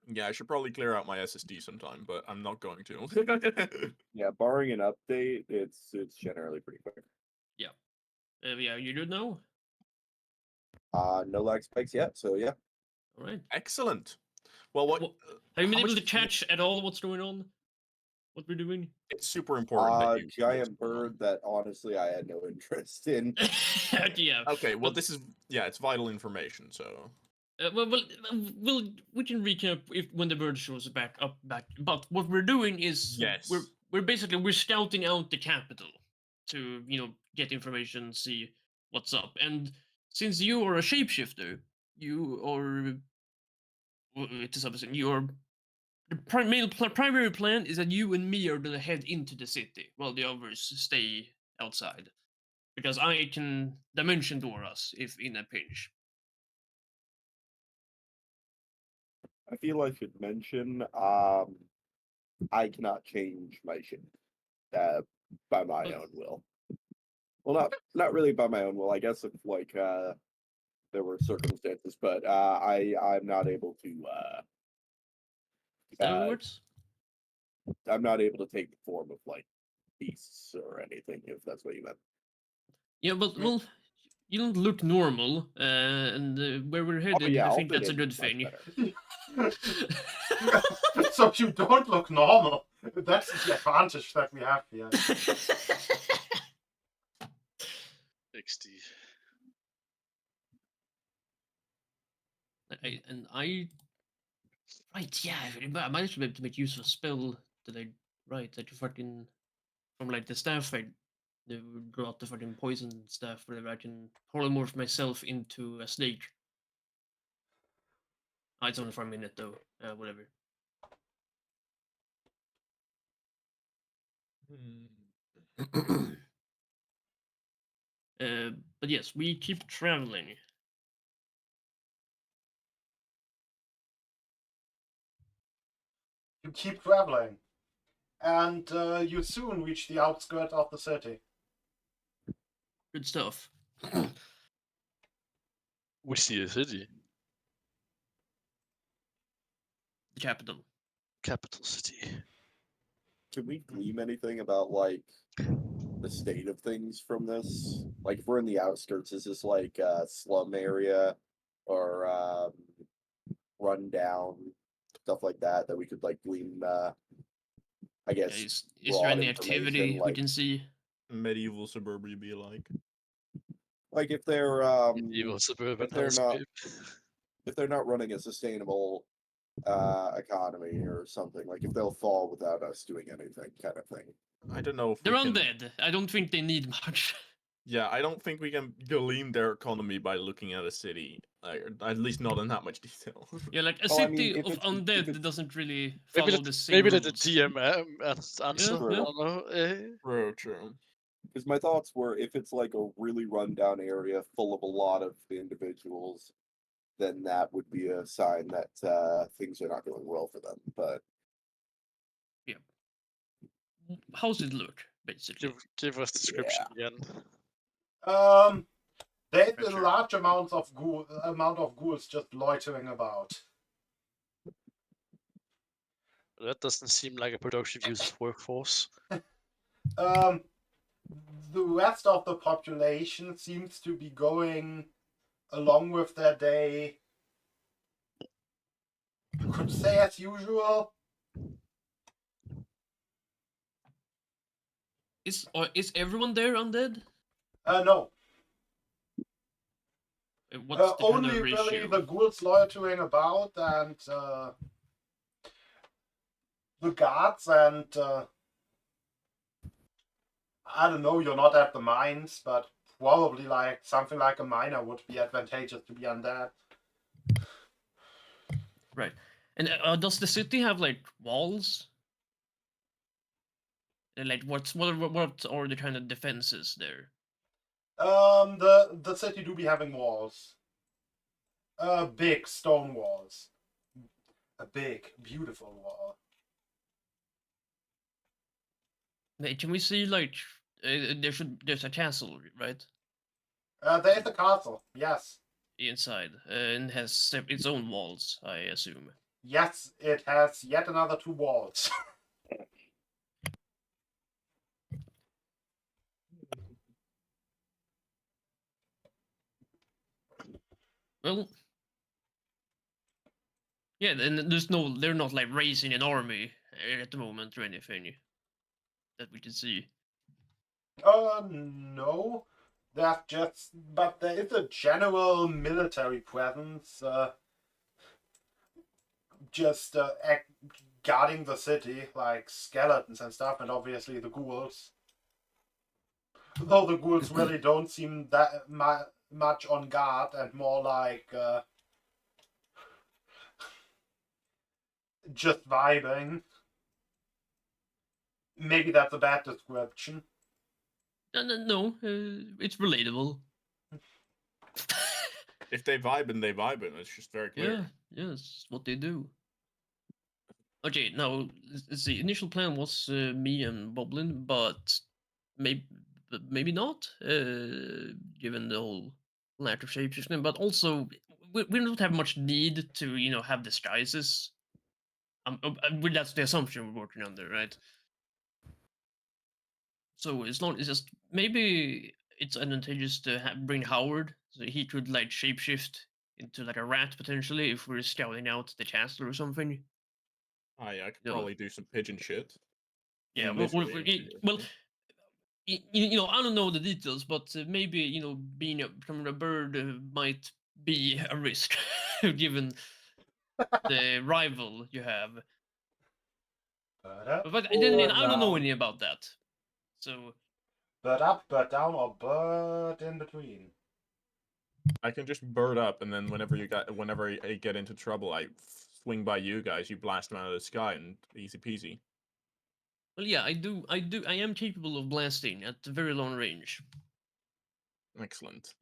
Yeah, I should probably clear out my SSD sometime, but I'm not going to. Yeah, barring an update, it's generally pretty quick. Yeah, you good now? No lag spikes yet, so yeah. All right. Excellent. Well, what? Have you been how able much to did you- catch at all what's going on? What we're doing? It's super important that you. know what's Giant going on. bird that honestly I had no interest in. Yeah. Okay, well, but- this is it's vital information. So we can recap if when the bird shows back. But what we're doing is Yes. we're scouting out the capital to get information, see what's up. And since you are a shapeshifter, you are to some extent you are the primary plan is that you and me are gonna head into the city while the others stay outside, because I can dimension door us if in a pinch. I feel I should mention, I cannot change my shape by my But- own will. Well, not really by my own will. I guess if like there were circumstances, but I'm not able to. Is that how it Uh, works? I'm not able to take the form of like beasts or anything. If that's what you meant. Yeah, but well, you don't look normal, and where we're headed, yeah, I I'll think fit that's a in good much thing. better. So you don't look normal. That's the advantage that we have here. XD. Right, yeah, I managed to be able to make use of a spell that that you fucking from like the staff I brought the fucking poison staff, whatever. I can polymorph myself into a snake. It's only for a minute though. Whatever. But yes, we keep traveling. You keep traveling, and you soon reach the outskirts of the city. Good stuff. We see a city, The capital. capital city. Can we glean anything about like the state of things from this? Like, if we're in the outskirts, is this like a slum area or run down stuff like that we could like glean? I guess Is there broad any information, activity we like can see? medieval suburbia be like. if they're Evil suburban if they're not hellscape. if they're not running a sustainable economy or something, like if they'll fall without us doing anything, kind of thing. I don't know if They're we can. undead. I don't think they need much. Yeah, I don't think we can glean their economy by looking at a city. At least not in that much detail. Yeah, like a Well, I city mean, if of it's- if undead it's- doesn't really Maybe follow let the same maybe rules. let the DM answer. Yeah, I yeah. don't know. True, true. Because my thoughts were, if it's like a really rundown area full of a lot of individuals, then that would be a sign that things are not going well for them. But How's it look, basically? Give us description again. There's a Sure. large amount of ghouls just loitering about. That doesn't seem like a productive use of workforce. The rest of the population seems to be going along with their day. You could say as usual. Is everyone there undead? No. What's the kind Only of really ratio? the ghouls loitering about and the guards and I don't know, you're not at the mines, but probably like something like a miner would be advantageous to be undead. Right. And does the city have like walls? And, like what are the kind of defenses there? The city do be having walls. Big stone walls. A big, beautiful wall. Can we see like there's a castle, right? There's a castle, yes. Inside, and has its own walls, I assume. Yes, it has yet another 2 walls. Well, Yeah, and they're not like raising an army at the moment or anything that we can see. No. But there is a general military presence, just guarding the city, like skeletons and stuff, and obviously the ghouls. Though the ghouls really don't seem that much on guard, and more like just vibing. Maybe that's a bad description. No, it's relatable. If they vibe and it's just very clear. Yeah, it's what they do. Okay, now the initial plan was me and Boblin, but maybe not, given the whole lack of shapeshifting. But also, we don't have much need to have disguises. That's the assumption we're working under, right? So it's just maybe it's advantageous to bring Howard, so he could like shapeshift into like a rat potentially if we're scouting out the castle or something. Oh yeah, I could No. probably do some pigeon shit. Yeah, Initially, well, I don't know the details, but maybe becoming a bird might be a risk, given the rival you have. But then I don't know any about that, so. Bird up, bird down, or bird in between. I can just bird up, and then whenever I get into trouble, I swing by you guys. You blast them out of the sky, and easy peasy. Well, yeah, I am capable of blasting at very long range. Excellent.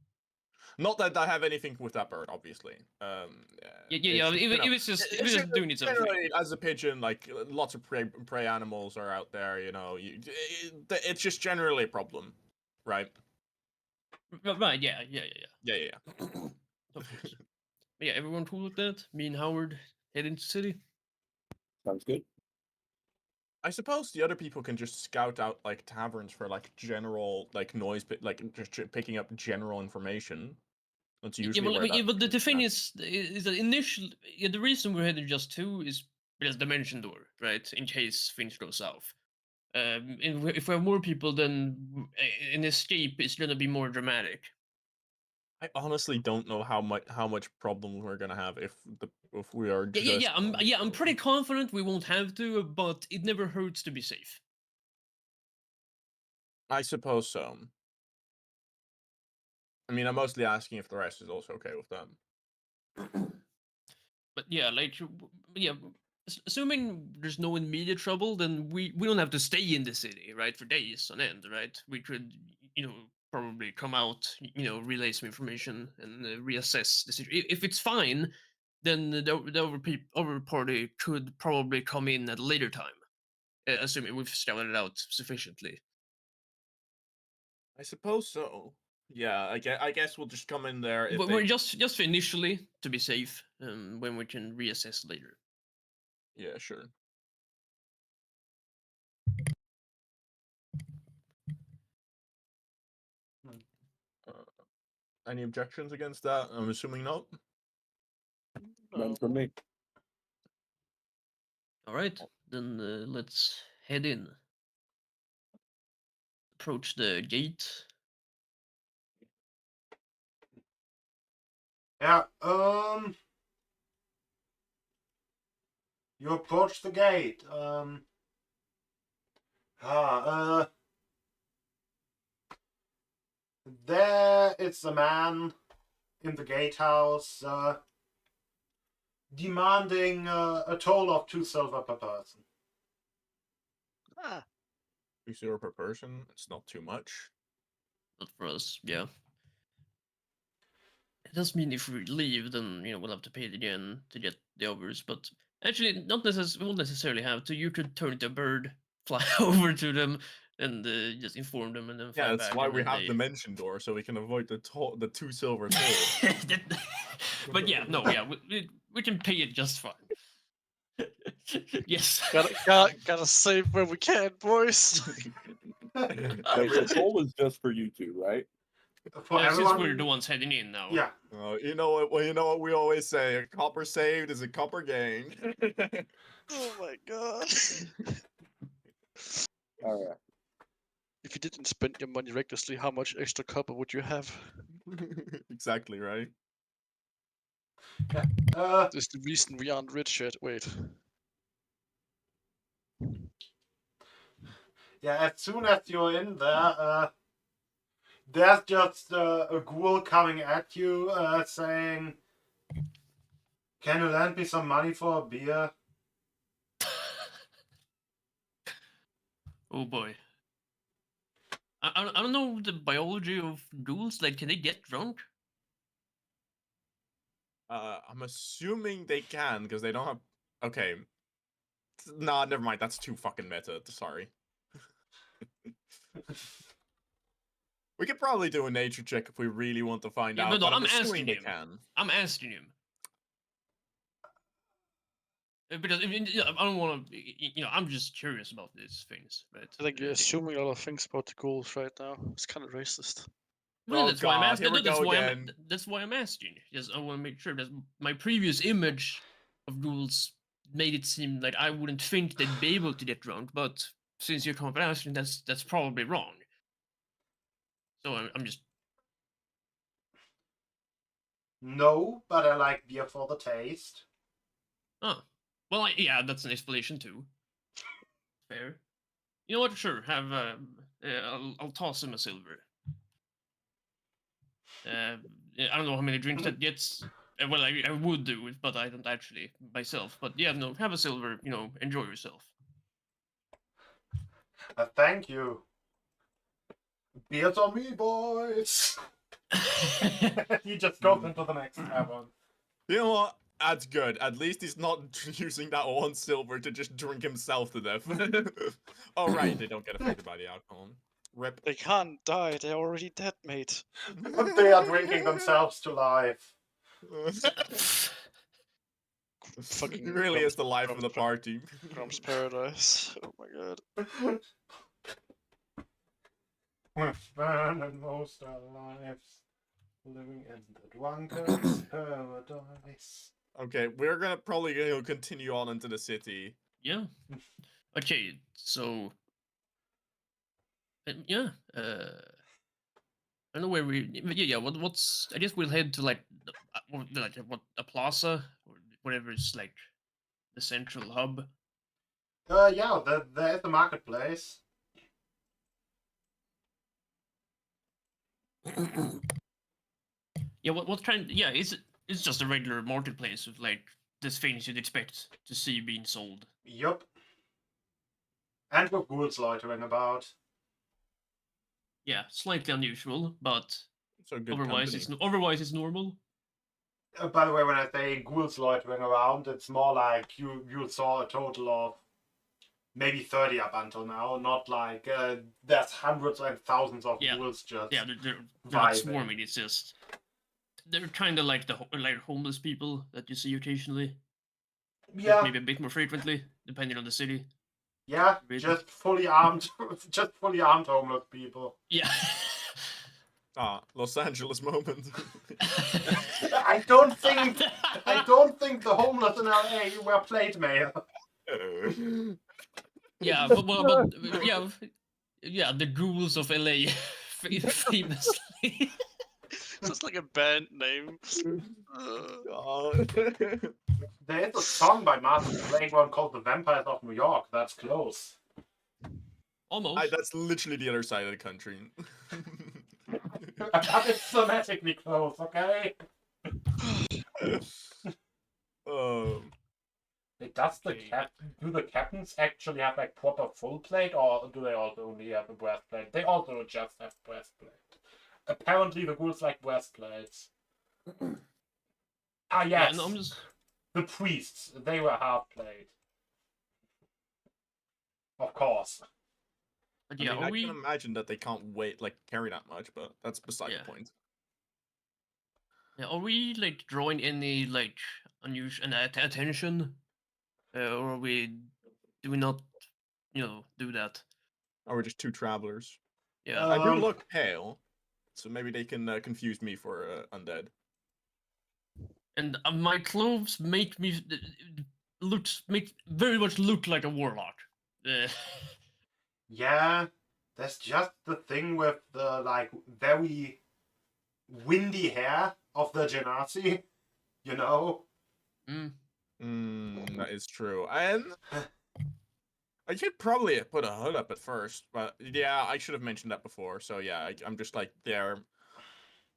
Not that I have anything with that bird, obviously. Yeah. If it's just doing its own thing. Generally, as a pigeon, like lots of prey animals are out there. It's just generally a problem, right? Right? Yeah. Yeah. Of course. But yeah, everyone cool with that? Me and Howard head into city. Sounds good. I suppose the other people can just scout out like taverns for like general like noise, like just picking up general information. That's usually But the thing is that the reason we're headed just two is because dimension door, right? In case things go south. If we have more people, then an escape is gonna be more dramatic. I honestly don't know how much problem we're gonna have if we are. I'm pretty confident we won't have to, but it never hurts to be safe. I suppose so. I mean, I'm mostly asking if the rest is also okay with them. But yeah, assuming there's no immediate trouble, then we don't have to stay in the city, right, for days on end, right? We could, probably come out, relay some information and reassess the situation. If it's fine, then the other party could probably come in at a later time, assuming we've scouted it out sufficiently. I suppose so. Yeah, I guess we'll just come in there. But we're just initially to be safe, when we can reassess later. Yeah, sure. Any objections against that? I'm assuming not. None from me. All right, then let's head in. Approach the gate. Yeah, you approach the gate. There it's a man in the gatehouse, demanding a toll of 2 silver per person. Ah, 2 silver per person. It's not too much. Not for us, yeah. It does mean if we leave, then we'll have to pay it again to get the others. But actually, we won't necessarily have to. You could turn into a bird, fly over to them, and just inform them, and then fly Yeah, back. that's why and we then have they... the mention door, so we can avoid the 2 silver toll. But yeah, no, yeah, we can pay it just fine. Yes. gotta save where we can, boys. Wait, the toll is just for you two, right? For Since everyone. we're the ones heading in now. Yeah. You know what? Well, you know what we always say: a copper saved is a copper gained. Oh my god. All right. If you didn't spend your money recklessly, how much extra copper would you have? Exactly right. This is the reason we aren't rich yet. Wait. Yeah, as soon as you're in there, there's just a ghoul coming at you, saying, "Can you lend me some money for a beer?" Oh boy. I don't know the biology of ghouls. Like, can they get drunk? I'm assuming they can because they don't have. Okay. Nah, never mind. That's too fucking meta. Sorry. We could probably do a nature check if we really want to find Yeah, out. but no, But I'm I'm assuming asking they him. can. I'm asking him. Because I mean, yeah, I don't want to. I'm just curious about these things. But I think you're assuming a lot of things about the ghouls right now. It's kind of racist. well, Oh, that's why I'm God, asking. here we That's go why again. That's why I'm asking. Yes, I want to make sure that my previous image of ghouls made it seem like I wouldn't think they'd be able to get drunk. But since you're kind of asking, that's probably wrong. So I'm just. No, but I like beer for the taste. Oh, well, yeah, that's an explanation too. Fair. You know what? Sure, have I'll toss him a silver. Yeah, I don't know how many drinks that gets. Well, I would do it, but I don't actually myself. But yeah, no, have a silver. Enjoy yourself. Thank you. Beers on me, boys. He just goes into the next tavern. You know what? That's good. At least he's not using that one silver to just drink himself to death. Oh, right. They don't get affected by the alcohol. Rip. They can't die. They're already dead, mate. They are drinking themselves to life. Fucking It really is the life of Grump's the party. Grump's paradise. Oh my god. We've spent most our lives living in the drunken's paradise. Okay, we're gonna probably continue on into the city. Yeah. Okay, so. Yeah. I don't know where we. Yeah. What's? I guess we'll head to like what a plaza or whatever is like the central hub. Yeah, there's the marketplace. Yeah. What kind? Yeah. It's just a regular marketplace with like these things you'd expect to see being sold. Yup. And with ghouls loitering about. Yeah, slightly unusual, but So good otherwise company. it's normal. By the way, when I say ghouls loitering around, it's more like you saw a total of maybe 30 up until now, not like there's hundreds and thousands of Yeah. ghouls just Yeah, they're not vibing. swarming. It's just they're kind of like the like homeless people that you see occasionally. Yeah, Maybe a bit more frequently, depending on the city. yeah, Really? just fully armed, just fully armed homeless people. Yeah. Los Angeles moment. I don't think the homeless in LA were plate mail. Yeah, but yeah, the ghouls of LA, famously. Sounds like a band name. There is a song by Martin Playground called "The Vampires of New York." That's close. Almost. That's literally the other side of the country. But it's thematically close, okay? Wait, do the captains actually have like proper full plate, or do they also only have a breastplate? They also just have breastplate. Apparently, the ghouls like breastplates. Ah, Yeah, yes. no, I'm just. The priests, they were half plate. Of course. But I yeah, mean, are I we? can imagine that they can't carry that much, but that's beside Yeah. the point. Yeah, are we like drawing any like unusual attention, or are we? Do we not, do that? Or we're just two travelers. Yeah. I do look pale. So maybe they can confuse me for undead. And my clothes make me make very much look like a warlock. Uh, Yeah, that's just the thing with the like very windy hair of the Genasi, you know? mm. That is true. And I should probably put a hood up at first, but yeah, I should have mentioned that before. So yeah, I'm just like there,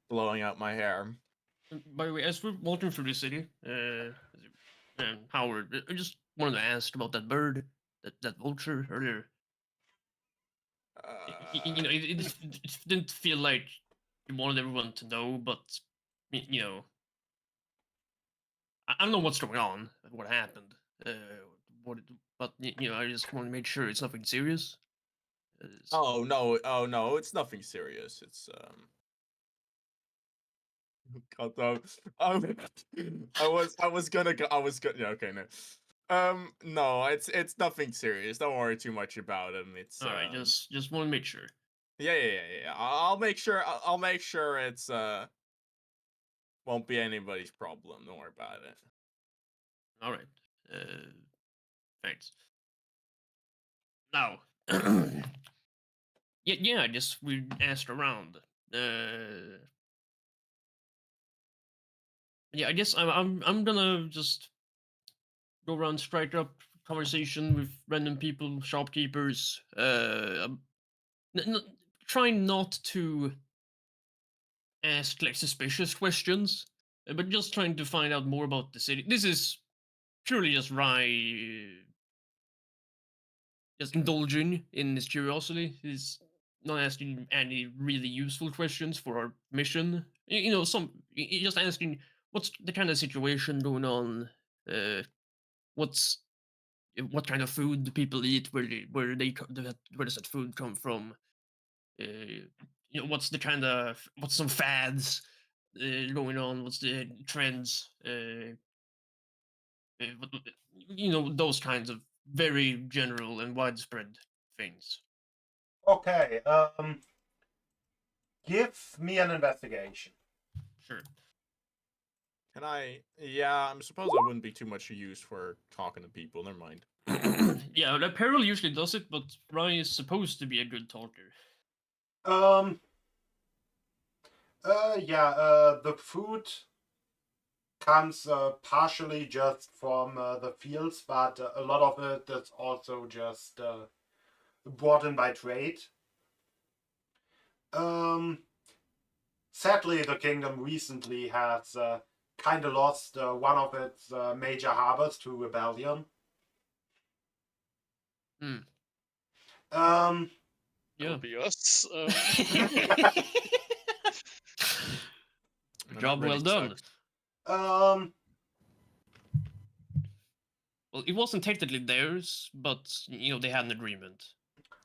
blowing out my hair. By the way, as we're walking through the city, and Howard, I just wanted to ask about that bird, that vulture earlier. You know, it didn't feel like you wanted everyone to know, but you know, I don't know what's going on, what happened, what, but you know, I just want to make sure it's nothing serious. Oh no, it's nothing serious. It's God, no. I was gonna go. Yeah, okay, no. No, it's nothing serious. Don't worry too much about him. It's All right, just want to make sure. yeah. I'll make sure. I'll make sure it's won't be anybody's problem. Don't worry about it. All right, thanks. Now, yeah, I just we asked around. Yeah, I guess I'm gonna just go around, strike up conversation with random people, shopkeepers. Trying not to ask like suspicious questions, but just trying to find out more about the city. This is purely just Rye, just indulging in his curiosity. He's not asking any really useful questions for our mission. You know, just asking what's the kind of situation going on. What's what kind of food do people eat? Where does that food come from? You know, what's the kind of what's some fads going on? What's the trends? You know, those kinds of very general and widespread things. Okay, give me an investigation. Sure. Can I? Yeah, I suppose I wouldn't be too much use for talking to people. Never mind. Yeah, the peril usually does it, but Ryan is supposed to be a good talker. The food comes partially just from the fields, but a lot of it is also just brought in by trade. Sadly, the kingdom recently has kind of lost one of its major harbors to rebellion. Hmm. Um, That Yeah. would be us. And that Job well really done. sucks. um, Well, it wasn't technically theirs, but you know they had an agreement.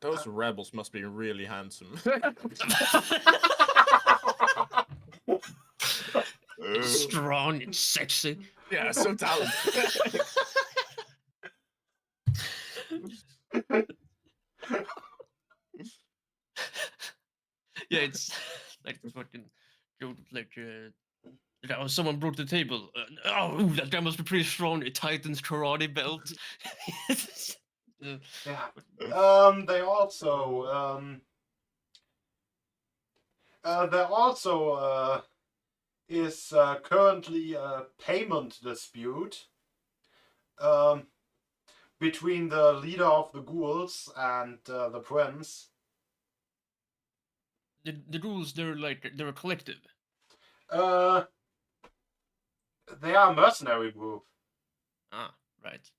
Those rebels must be really handsome. Strong and sexy. Yeah, so talented. Yeah, it's like fucking like someone broke the table. Ooh, that guy must be pretty strong. A Titan's karate belt. Uh, yeah. They also there also is currently a payment dispute um, between the leader of the ghouls and the prince. the ghouls, they're a collective. Uh, they are a mercenary group. Ah, right.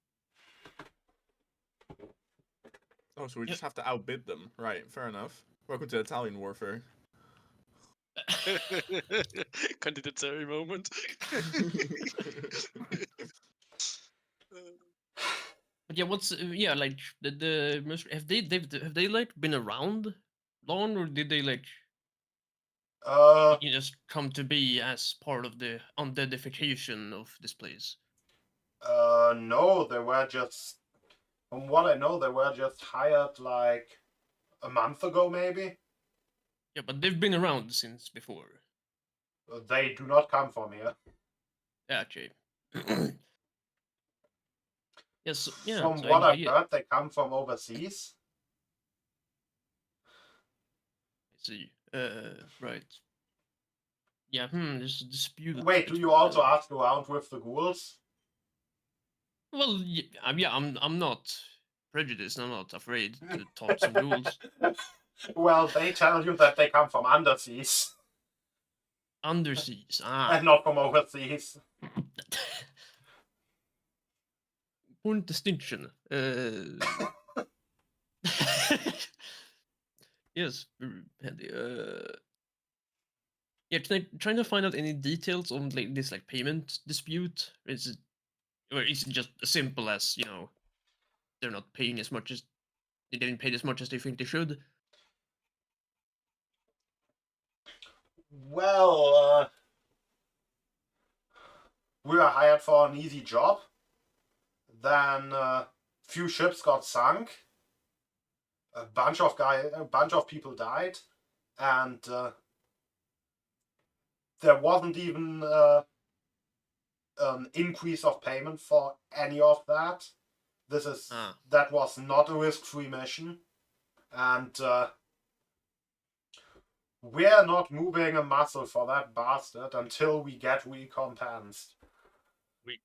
Oh, so we Yeah. just have to outbid them. Right, fair enough. Welcome to Italian warfare. Condensatory moment. But yeah, what's yeah like have they like been around long, or did they like Uh, you just come to be as part of the undeadification of this place? no, they were just, from what I know, they were just hired like a month ago, maybe. Yeah, but they've been around since before. They do not come from here. Actually. Yes, yeah. From So what I I've heard, they come from overseas. see. Right. Yeah, there's a dispute. Wait, do you between also them. ask around with the ghouls? Well, yeah, I'm not prejudiced. I'm not afraid to talk some ghouls. Well, they tell you that they come from underseas Underseas. and not from overseas. Important distinction. Yes, very handy. Yeah, trying to find out any details on like this like payment dispute. Or is it just as simple as they're not paying as much as they didn't pay as much as they think they should? Well, we were hired for an easy job. Then few ships got sunk. A bunch of people died, and there wasn't even an increase of payment for any of that. That was not a risk-free mission, and we're not moving a muscle for that bastard until we get recompensed. We're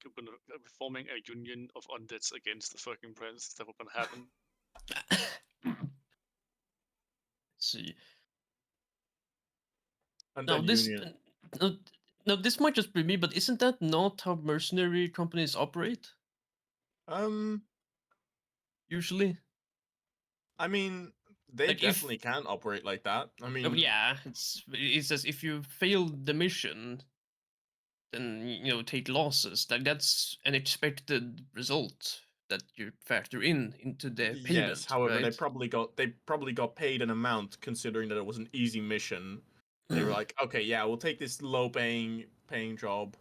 forming a union of undeads against the fucking prince. That would happen. See. And Now that this, union. now this might just be me, but isn't that not how mercenary companies operate usually? I mean, they Like, if- definitely can operate like that. I mean, Yeah, it's as if you fail the mission, then take losses. Like that's an expected result that you factor into the payment. yes. However, right? they probably got paid an amount considering that it was an easy mission. They were like, okay, yeah, we'll take this low paying job.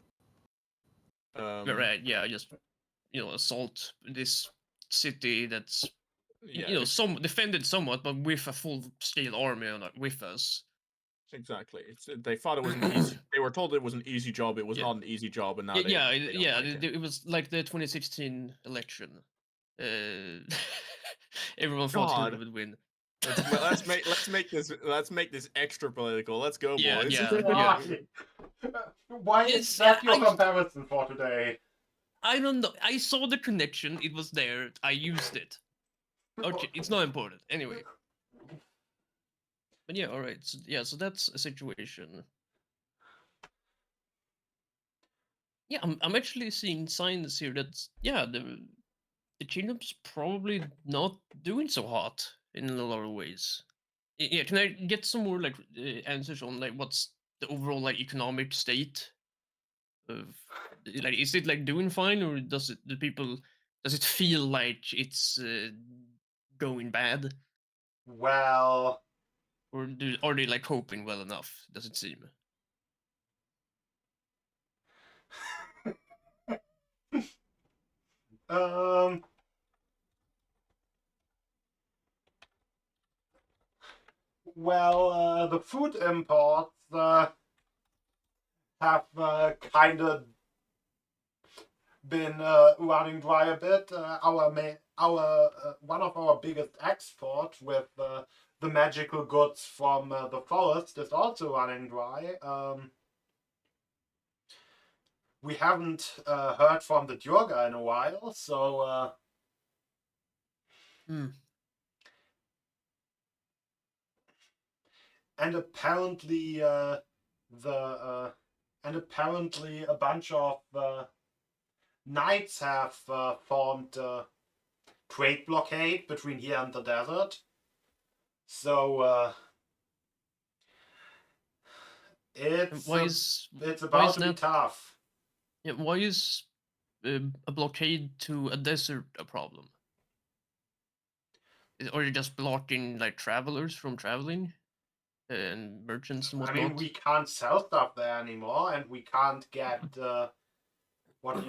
Right. Yeah. Just assault this city that's Yeah, some defended somewhat, but with a full scale army with us. exactly. They thought it was an easy. They were told it was an easy job. It was Yeah. not an easy job, and now Yeah, they don't like it. it was like the 2016 election. Everyone thought God. Hillary would win. Let's make this extra political. Let's go, Yeah, boys. yeah. Why is Yes, that your I- comparison for today? I don't know. I saw the connection. It was there. I used it. Okay, it's not important. Anyway. But yeah, all right. So that's a situation. Yeah, I'm actually seeing signs here that the kingdom's probably not doing so hot in a lot of ways. Yeah, can I get some more like answers on like what's the overall like economic state of like is it like doing fine or does it feel like it's going bad Well, or are they like coping well enough? Does it seem? well, the food imports have kind of been running dry a bit. One of our biggest exports with the magical goods from the forest is also running dry. We haven't heard from the Durga in a while, so and apparently a bunch of knights have formed a trade blockade between here and the desert. So it's about to be tough. Yeah, why is a blockade to a desert a problem? Or you just blocking like travelers from traveling and merchants and I whatnot? mean, we can't sell stuff there anymore, and we can't get what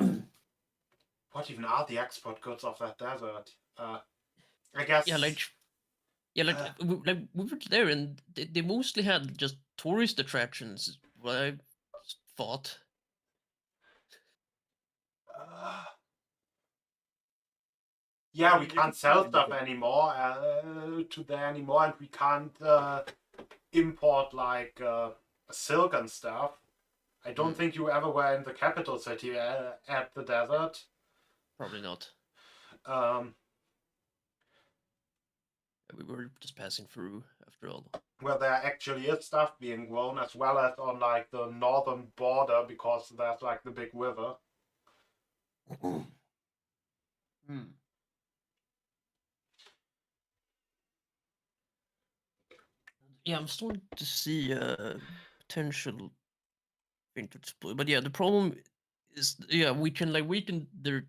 even are the export goods of that desert? I guess. Yeah, we were there, and they mostly had just tourist attractions. What I thought. Yeah, I we mean, you can't could sell find stuff the- anymore to there anymore, and we can't import like silk and stuff. I don't think you ever were in the capital city at the desert. Probably not. Um, We were just passing through, after all. where there actually is stuff being grown, as well as on like the northern border, because there's like the big river. Yeah, I'm starting to see a potential thing to explore. But yeah, the problem is, yeah, we can like weaken the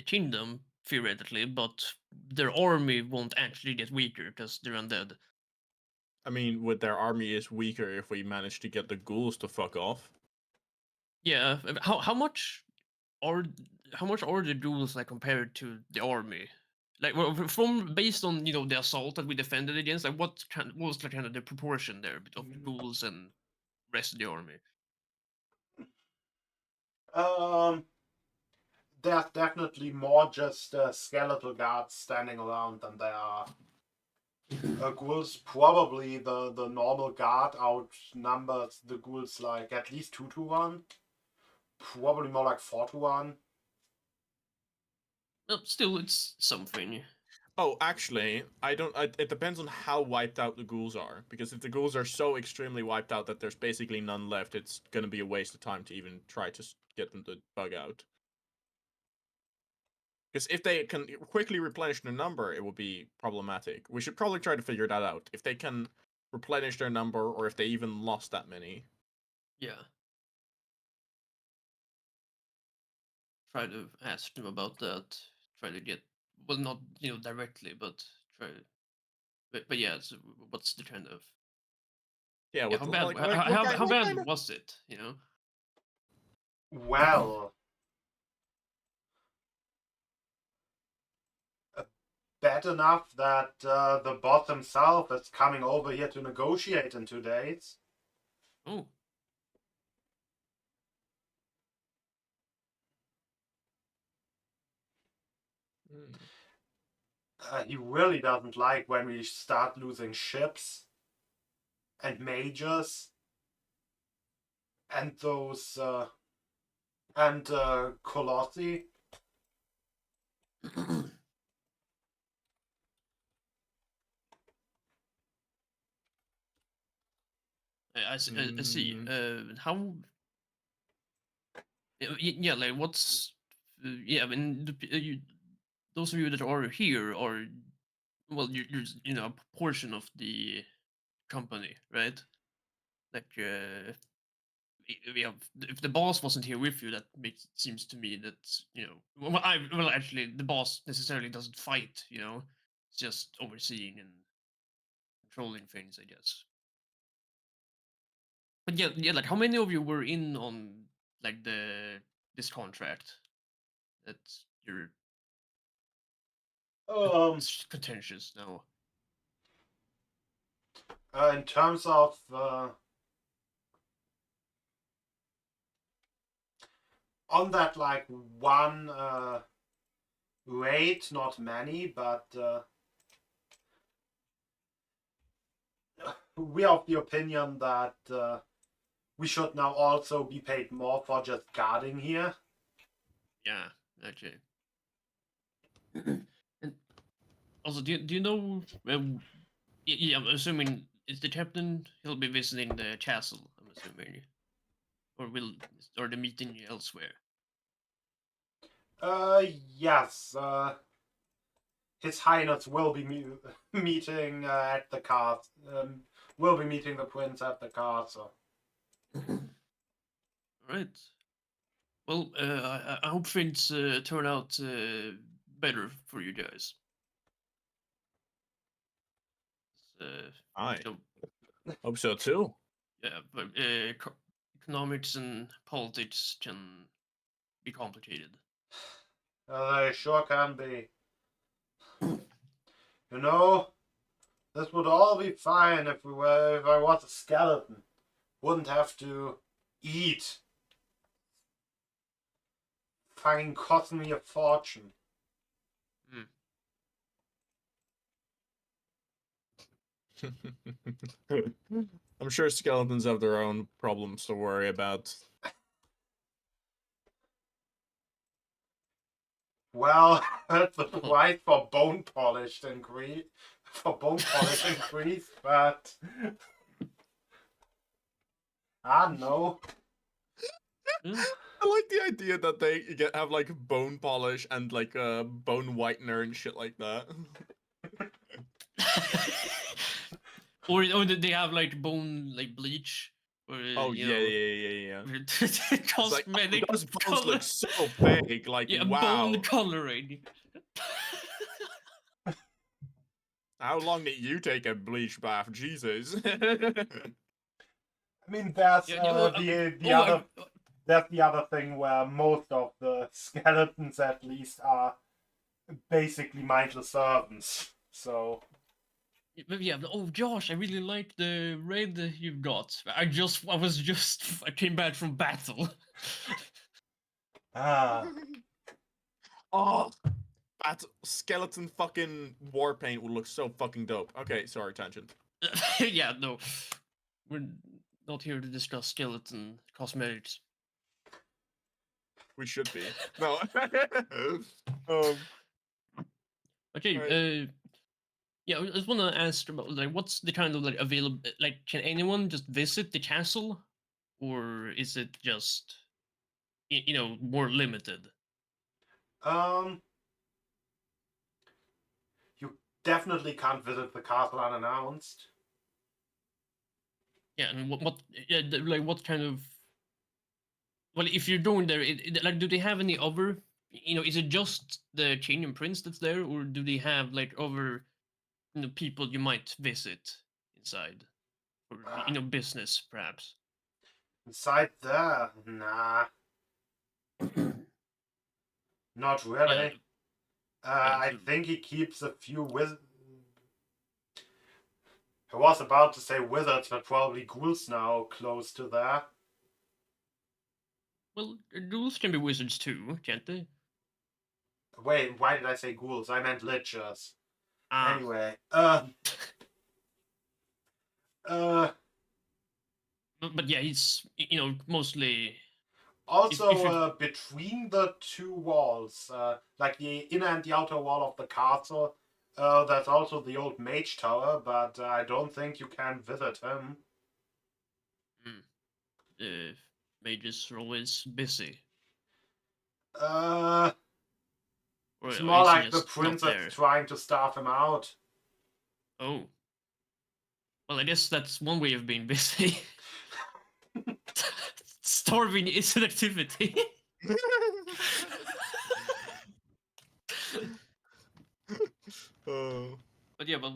kingdom theoretically, but their army won't actually get weaker because they're undead. I mean, would their army is weaker if we manage to get the ghouls to fuck off? Yeah, how much are the ghouls like compared to the army? Like, well, from based on the assault that we defended against, like what was the kind of the proportion there of the ghouls and rest of the army? There's definitely more just skeletal guards standing around than there are ghouls. Probably the normal guard outnumbers the ghouls like at least 2-1. Probably more like 4-1. Well, still, it's something. Oh, actually, I don't. It depends on how wiped out the ghouls are. Because if the ghouls are so extremely wiped out that there's basically none left, it's gonna be a waste of time to even try to get them to bug out. Because if they can quickly replenish their number, it will be problematic. We should probably try to figure that out. If they can replenish their number, or if they even lost that many. Yeah. Try to ask them about that. Try to get, well, not directly, but try. But yeah, so what's the kind of Yeah, yeah, what, how bad like, how what bad kind of... was it? Well, bad enough that the boss himself is coming over here to negotiate in 2 days. Oh, He really doesn't like when we start losing ships and majors and those and Colossi. I see. How? Yeah, like what's? Yeah, I mean, those of you that are here are, well, you're a portion of the company, right? Like, we have, if the boss wasn't here with you, that seems to me that well, actually, the boss necessarily doesn't fight. It's just overseeing and controlling things, I guess. But yeah, like how many of you were in on like this contract that you're it's contentious now? In terms of on that like one rate, not many, but we are of the opinion that we should now also be paid more for just guarding here. Yeah, okay. And also, do you know? Yeah, I'm assuming is the captain. He'll be visiting the castle. I'm assuming, or the meeting elsewhere. Yes. His Highness will be meeting at the castle. Will be meeting the prince at the castle. Right. Well, I hope things turn out better for you guys. I You know, hope so too. yeah, but economics and politics can be complicated. They sure can be. You know, This would all be fine if I was a skeleton. Wouldn't have to eat. Fucking cost me a fortune. I'm sure skeletons have their own problems to worry about. Well, the price for bone polish increased, but I don't know. I like the idea that they have like bone polish and like a bone whitener and shit like that. or they have like bone like bleach. Or, Oh you yeah, know, yeah. It's like, cosmetic oh, those bones color. look so big. Like Yeah, wow. bone coloring. How long did you take a bleach bath? Jesus. I mean, that's Yeah, oh, the other. That's the other thing where most of the skeletons, at least, are basically mindless servants. So. Yeah. Oh, Josh, I really like the red you've got. I came back from battle. Ah. Oh, that skeleton fucking war paint would look so fucking dope. Okay, sorry, tangent. Yeah, no, we're not here to discuss skeleton cosmetics. We should be. No. um. Okay. Right. Yeah, I just want to ask about like what's the kind of like available like can anyone just visit the castle, or is it just more limited? You definitely can't visit the castle unannounced. Yeah, and like what kind of well if you're going there, like do they have any other is it just the Kenyan prince that's there, or do they have like other people you might visit inside, or business perhaps? Inside there, nah, not really. I So- think he keeps a few wizards. I was about to say wizards, but probably ghouls now close to there. well, ghouls can be wizards too, can't they? Wait, why did I say ghouls? I meant lichers. Ah. Anyway, But yeah, he's mostly. also, if you between the two walls, like the inner and the outer wall of the castle, there's also the old mage tower, but I don't think you can visit him. mages are always busy, Uh, or it's or more is he like the just not princess there? trying to starve him out. Oh, well, I guess that's one way of being busy. Starving is an activity. Oh. But yeah, but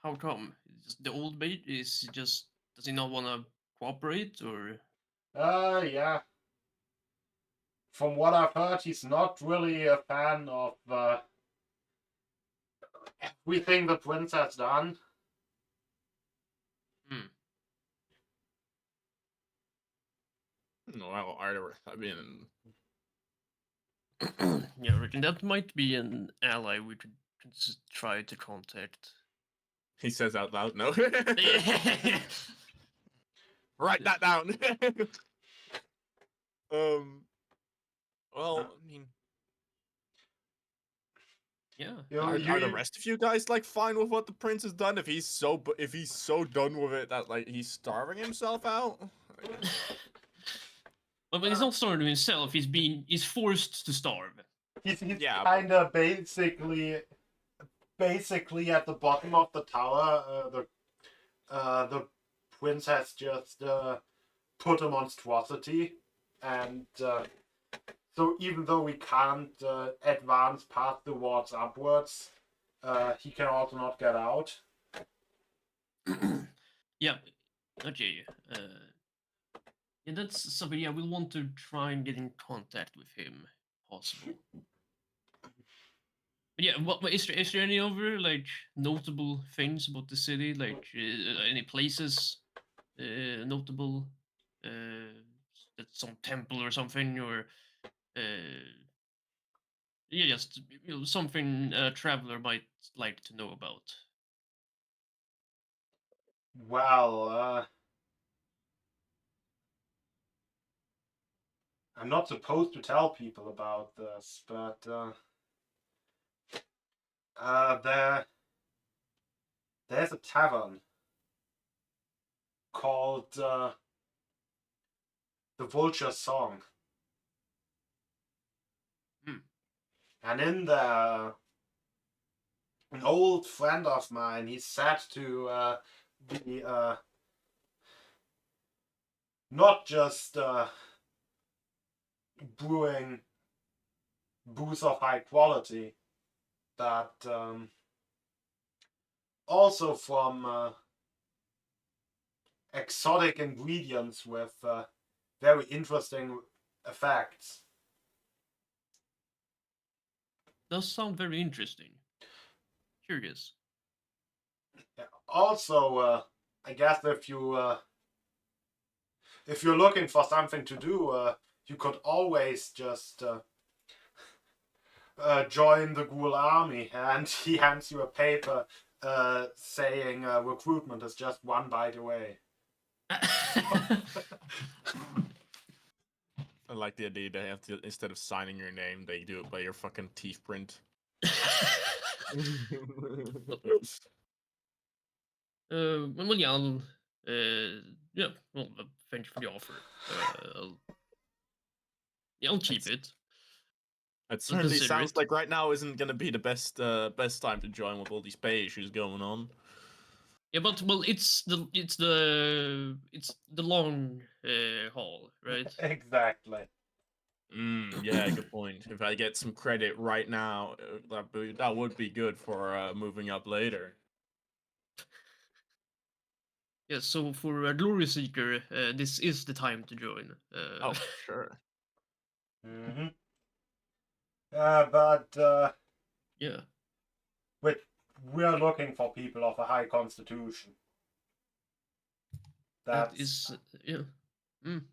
how come? Just the old mage is just does he not want to cooperate, or? Yeah. From what I've heard, he's not really a fan of everything the prince has done. Well, I mean, Yeah, I reckon that might be an ally we could try to contact. he says out loud, no. Write that down. Well, I mean, Yeah. are the rest of you guys like fine with what the prince has done? If he's so done with it that like he's starving himself out. But he's not starving himself. He's forced to starve. He's Yeah, kind of basically at the bottom of the tower. The prince has just put a monstrosity, and so even though we can't advance past the wards upwards, he can also not get out. Yeah. Okay. Yeah, that's something. Yeah, we'll want to try and get in contact with him, possible. Yeah, what is there any other like notable things about the city? Like any places notable? That's some temple or something, or yeah, just something a traveler might like to know about. Well, I'm not supposed to tell people about this, but there's a tavern called the Vulture Song, and in there, an old friend of mine, he's said to be not just brewing booze of high quality, but also from exotic ingredients with very interesting effects. Does sound very interesting. Curious. Also, I guess if you're looking for something to do, you could always just join the Ghoul army, and he hands you a paper saying recruitment is just one bite away. I like the idea they have to, instead of signing your name, they do it by your fucking teeth print. Well, yeah, yeah. Well, thank you for the offer. I'll keep it. It certainly consider sounds it. like right now isn't gonna be the best time to join with all these pay issues going on. Yeah, but well, it's the long haul, right? Exactly. Yeah, good point. If I get some credit right now, that would be good for moving up later. Yeah, so for a glory seeker, this is the time to join. Oh, sure. Mm-hmm. But Yeah, we're looking for people of a high constitution. that That's is yeah. Mm.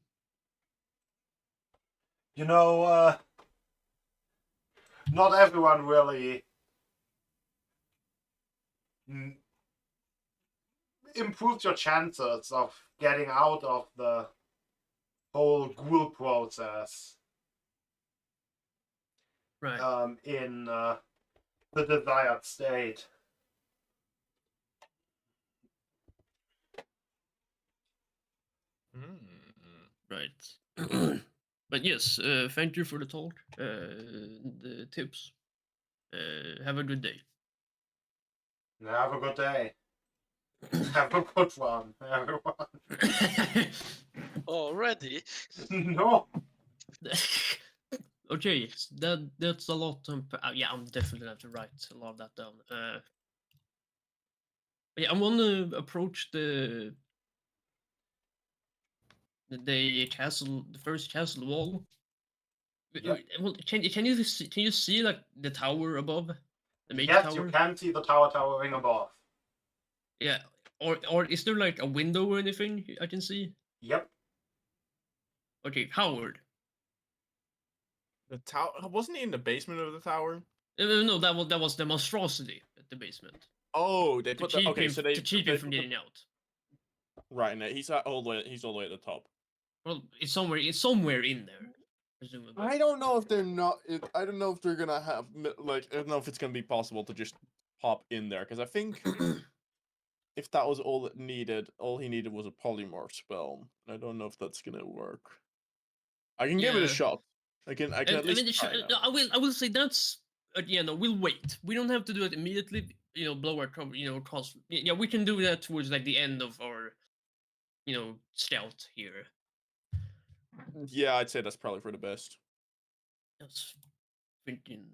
you know, not everyone really improves your chances of getting out of the whole ghoul process Right. in the desired state. Right. But yes, thank you for the talk, the tips. Have a good day. Have a good day. Have a good one, everyone. Already? No. Okay, that's a lot. Yeah, I'm definitely have to write a lot of that down. Yeah, I want to approach the castle, the first castle wall. Yep. Well, can you see like the tower above, the mage Yes, tower? you can see the tower towering above. Yeah, or is there like a window or anything I can see? Yep. Okay, Howard. The tower wasn't he in the basement of the tower? No, that was the monstrosity at the basement Oh, they to put the keep okay. him So they to keep they him from put the, getting out. right. No, he's all the way. He's all the way at the top. Well, it's somewhere in there, presumably. I don't know if they're not. I don't know if they're gonna have like. I don't know if it's gonna be possible to just hop in there because I think if that was all it needed, all he needed was a polymorph spell. I don't know if that's gonna work. I can give it a Yeah. shot. I can at I least mean, try it no, out. I will say that's yeah. No, we'll wait. We don't have to do it immediately. Blow our cover. Cause yeah, we can do that towards like the end of our scout here. Yeah, I'd say that's probably for the best. That's thinking.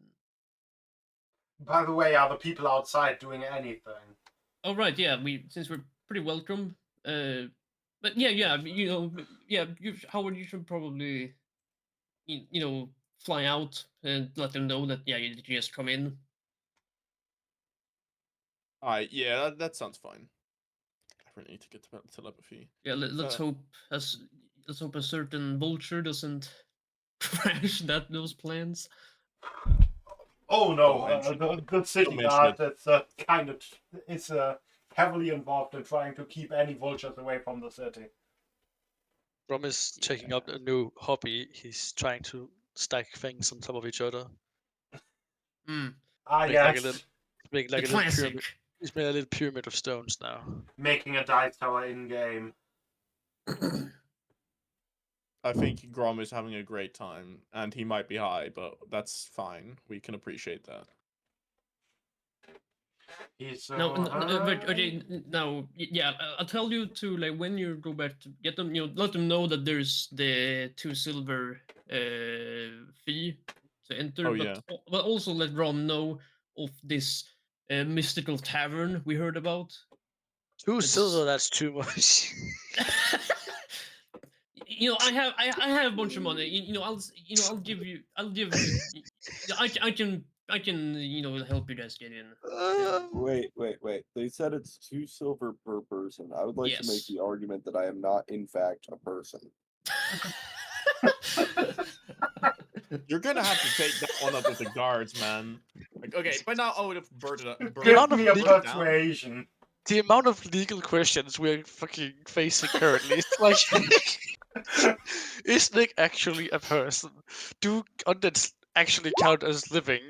By the way, are the people outside doing anything? Oh right, yeah. Since we're pretty welcome. But yeah. Howard, you should probably fly out and let them know that you just come in. Alright, yeah, that sounds fine. I really need to get to telepathy. Yeah, let's Uh, hope a certain vulture doesn't crash those plans. Oh no, Don't mention the city don't mention guard it. that's is heavily involved in trying to keep any vultures away from the city. Rom is taking up a new hobby. He's trying to stack things on top of each other. Mm, Ah, Make like a yes, little, make the like a little classic. pyramid. He's made a little pyramid of stones now. making a dice tower in game. I think Grom is having a great time, and he might be high, but that's fine. We can appreciate that. He's so No, but high. okay, yeah, I'll tell you to like when you go back to get them, let them know that there's the 2 silver fee to enter, Oh, yeah. but also let Rom know of this mystical tavern we heard about. 2 It's- silver, that's too much. I have a bunch of money. I'll give you. I can help you guys get in. Wait. They said it's 2 silver per person. I would like to make Yes. the argument that I am not, in fact, a person. You're gonna have to take that one up with the guards, man. Like, okay, but now I would have birded it. Give amount of me a legal persuasion. The amount of legal questions we're fucking facing currently is like, is Nick actually a person? Do undeads actually count as living?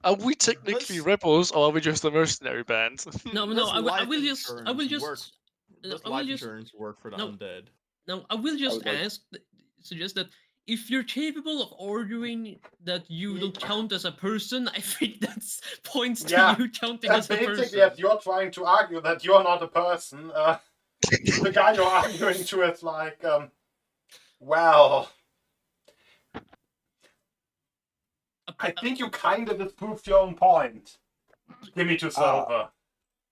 Are we technically Does- rebels, or are we just a mercenary band? No, Does I life will just insurance Does I will life just insurance work for the no. undead? Now, I will just would like- suggest that if you're capable of arguing that you don't count as a person, I think that's points Yeah, to you counting as a person. Basically, as you're trying to argue that you're not a person, the guy you're arguing to is like, well, I think you kind of disproved your own point. Give me 2 silver.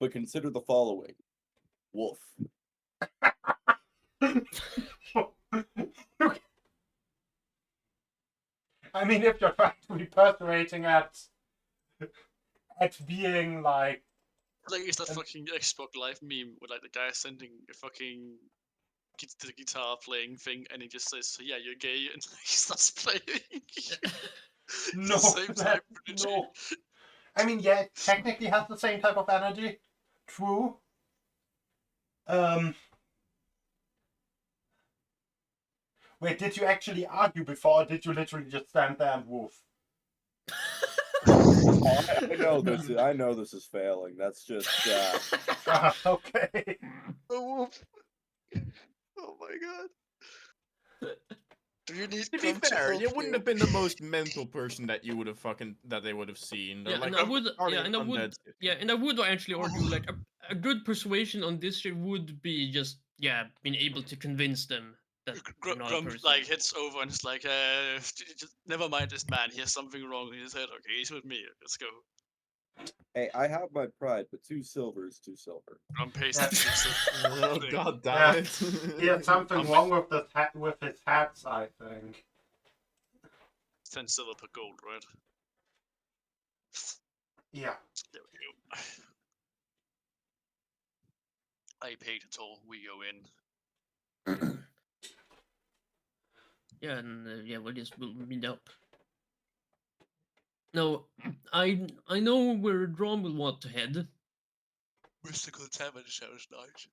But consider the following. Wolf. I mean, if you're trying to be persuading at being like, Like, it's that fucking Xbox Live meme with like the guy sending a fucking the guitar playing thing, and he just says, "So yeah, you're gay," and he starts playing. no, Same type that, of energy. no. I mean, yeah, it technically has the same type of energy. True. Wait, did you actually argue before, or did you literally just stand there and woof? I know this is failing. That's just Okay. Oh my god. Do you need To be Grum fair, help you wouldn't you? have been the most mental person that you would have that they would have seen. They're Yeah, like, and I "I'm would, starting yeah, and I an would, undead city." yeah, and I would actually argue like a good persuasion on this shit would be just being able to convince them that you're not a Grum person. like hits over and is like, just never mind this man. He has something wrong in his head. Okay, he's with me. Let's go. hey, I have my pride, but 2 silver is 2 silver. Grum pays Yeah. Oh thing. god damn Yeah. it! He had something wrong with with his hats, I think. 10 silver per gold, right? Yeah. There we go. I paid it all. We go in. Yeah, and we'll just we'll meet up. No, I know where Drum will want to head. Mystical tavern sounds nice.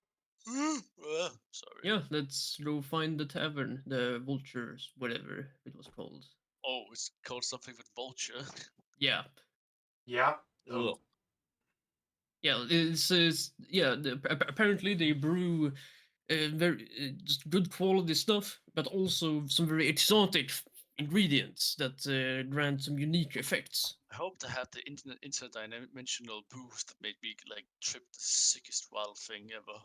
Sorry. Yeah, let's go find the tavern, the vultures, whatever it was called. Oh, it's called something with vulture. Yeah, Yeah. Ugh. yeah, it's apparently they brew very just good quality stuff, but also some very exotic ingredients that grant some unique effects. I hope they had the interdimensional boost that made me like trip the sickest wild thing ever.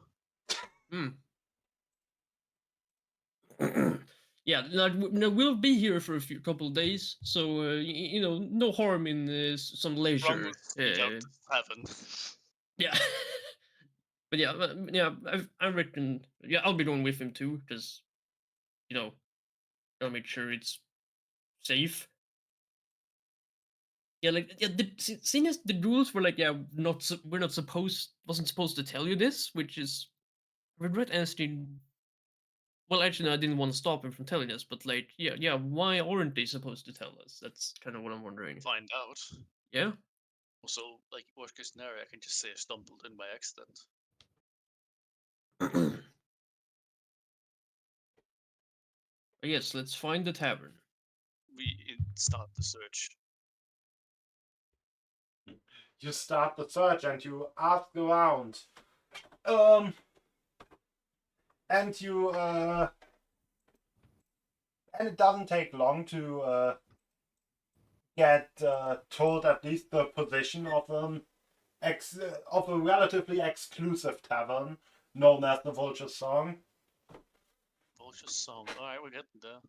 Yeah, like we'll be here for a couple of days, so no harm in some Rum leisure. will sneak out the tavern. Yeah, but I reckon I'll be going with him too, because gotta make sure it's safe. Yeah, like seeing as the rules were like, yeah, wasn't supposed to tell you this, which is regret asking. Well, actually, no, I didn't want to stop him from telling us, but like, yeah, why aren't they supposed to tell us? That's kind of what I'm wondering. Find out. Yeah. Also, like worst case scenario, I can just say I stumbled in by accident. Yes, let's find the tavern. We start the search. You start the search and you ask around. And you and it doesn't take long to get told at least the position of of a relatively exclusive tavern known as the Vulture's Song. Vulture's Song. Alright, we're getting there.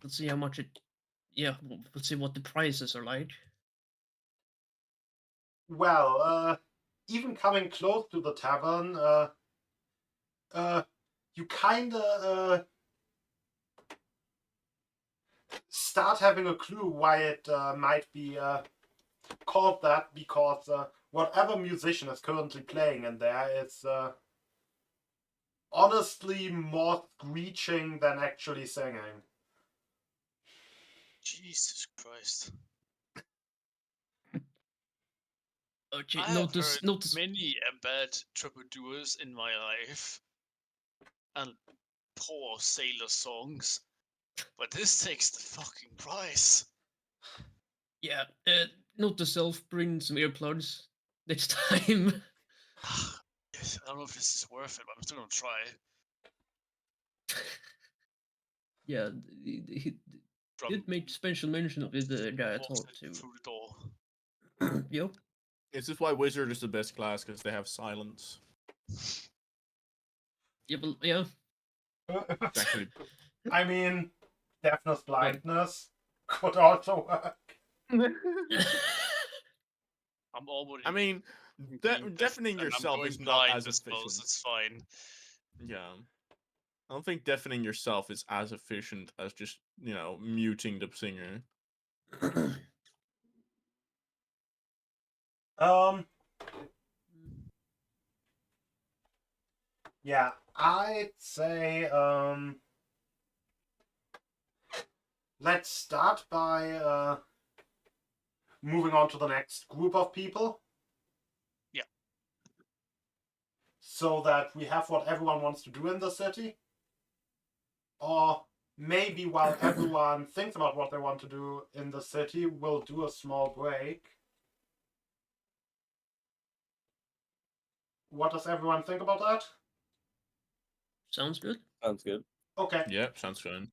Let's see how much it. Yeah, let's see what the prices are like. Well, even coming close to the tavern, you kinda start having a clue why it might be called that, because whatever musician is currently playing in there is honestly more screeching than actually singing. Jesus Christ. Okay, I have notice. heard many bad troubadours in my life. And poor sailor songs. But this takes the fucking price. Yeah, note to self, bring some earplugs next time. Yes, I don't know if this is worth it, but I'm still gonna try. Yeah, he From did make special mention of it, the guy I talked to. through the door. Yep. This is why wizard is the best class, because they have silence. Yeah, but yeah. It's actually, I mean, deafness, blindness could also work. I'm already. I mean, being deaf, deafening and I'm yourself going is not blind as as well, so efficient. it's fine. Yeah. I don't think deafening yourself is as efficient as just, muting the singer. Yeah, I'd say let's start by moving on to the next group of people. Yeah. So that we have what everyone wants to do in the city. Or maybe while everyone thinks about what they want to do in the city, we'll do a small break. What does everyone think about that? Sounds good. Sounds good. Okay. Yep, sounds fine.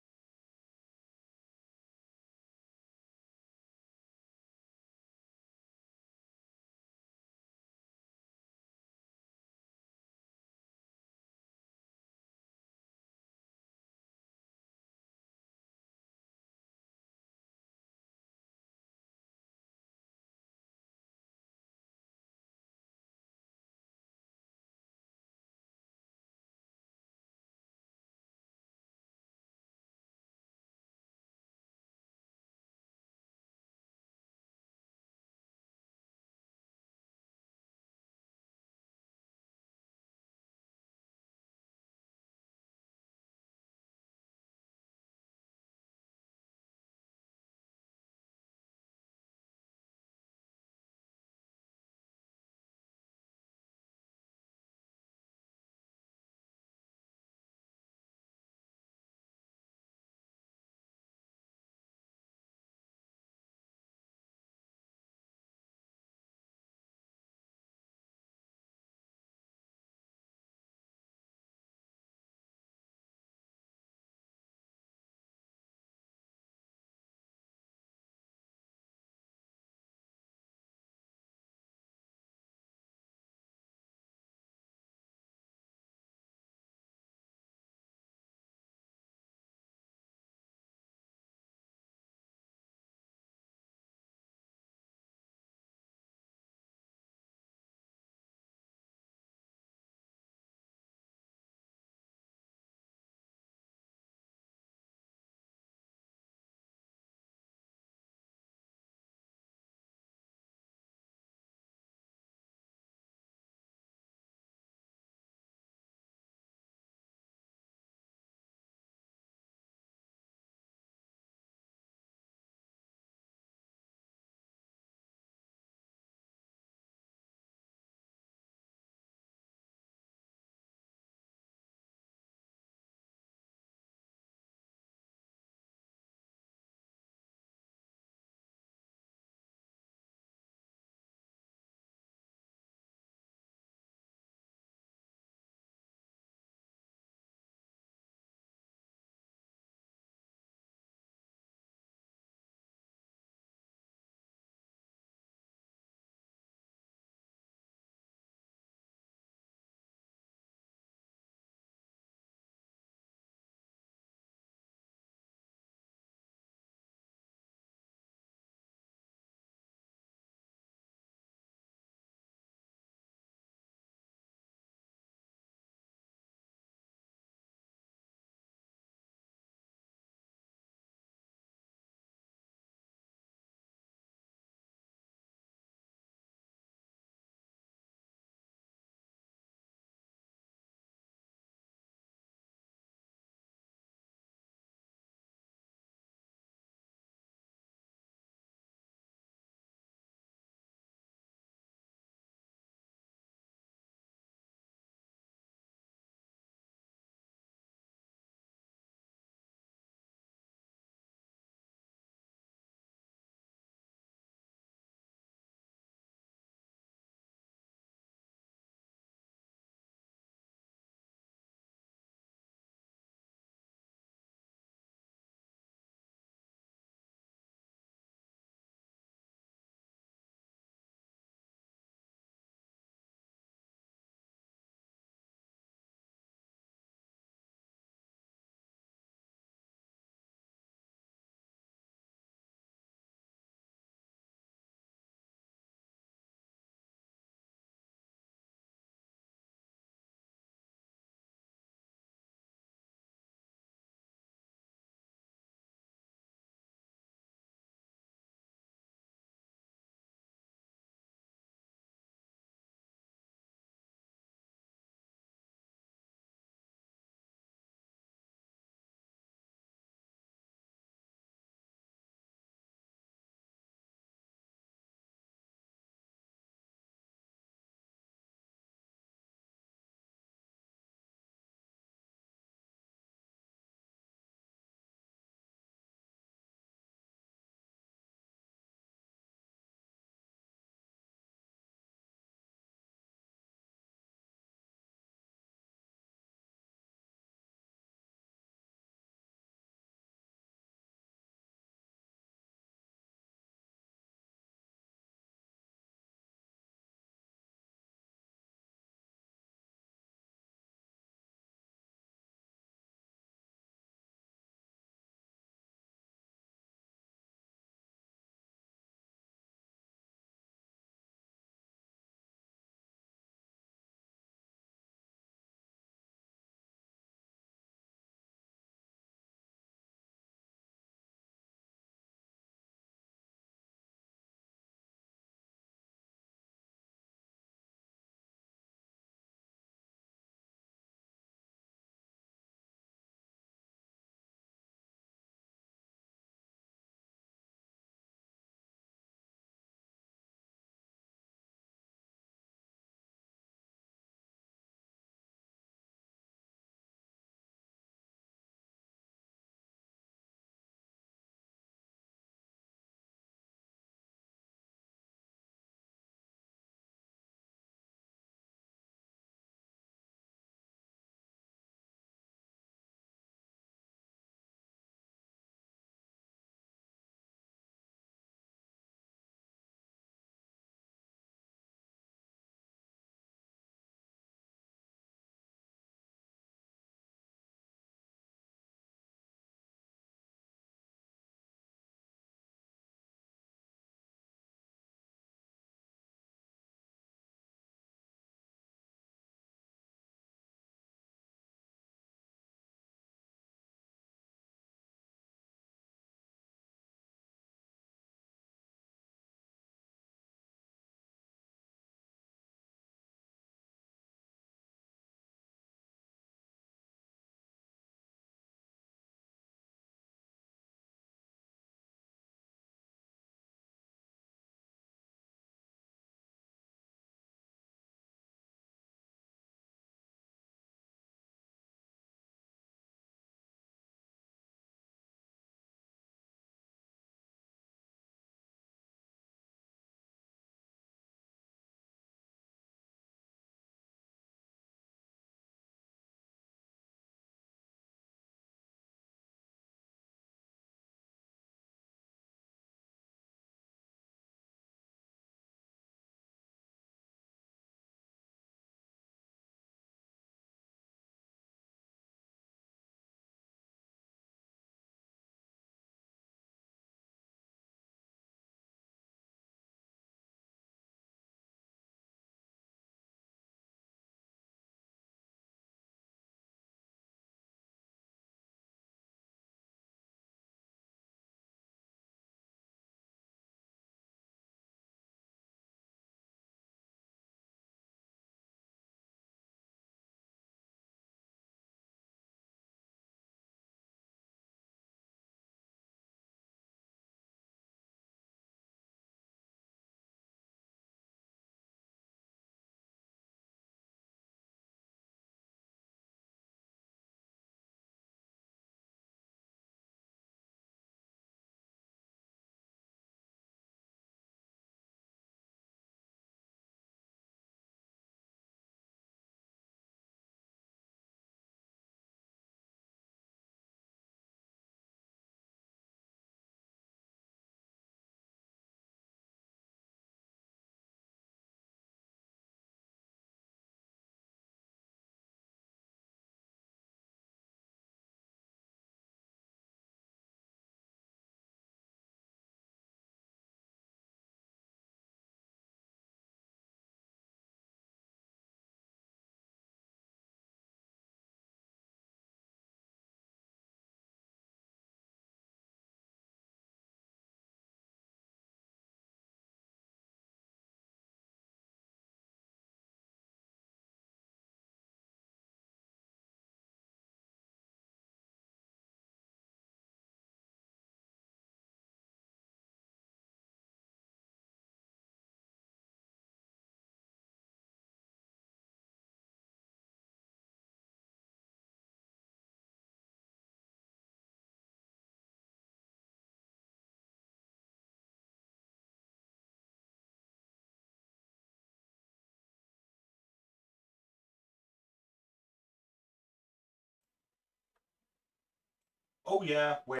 Oh yeah, wait.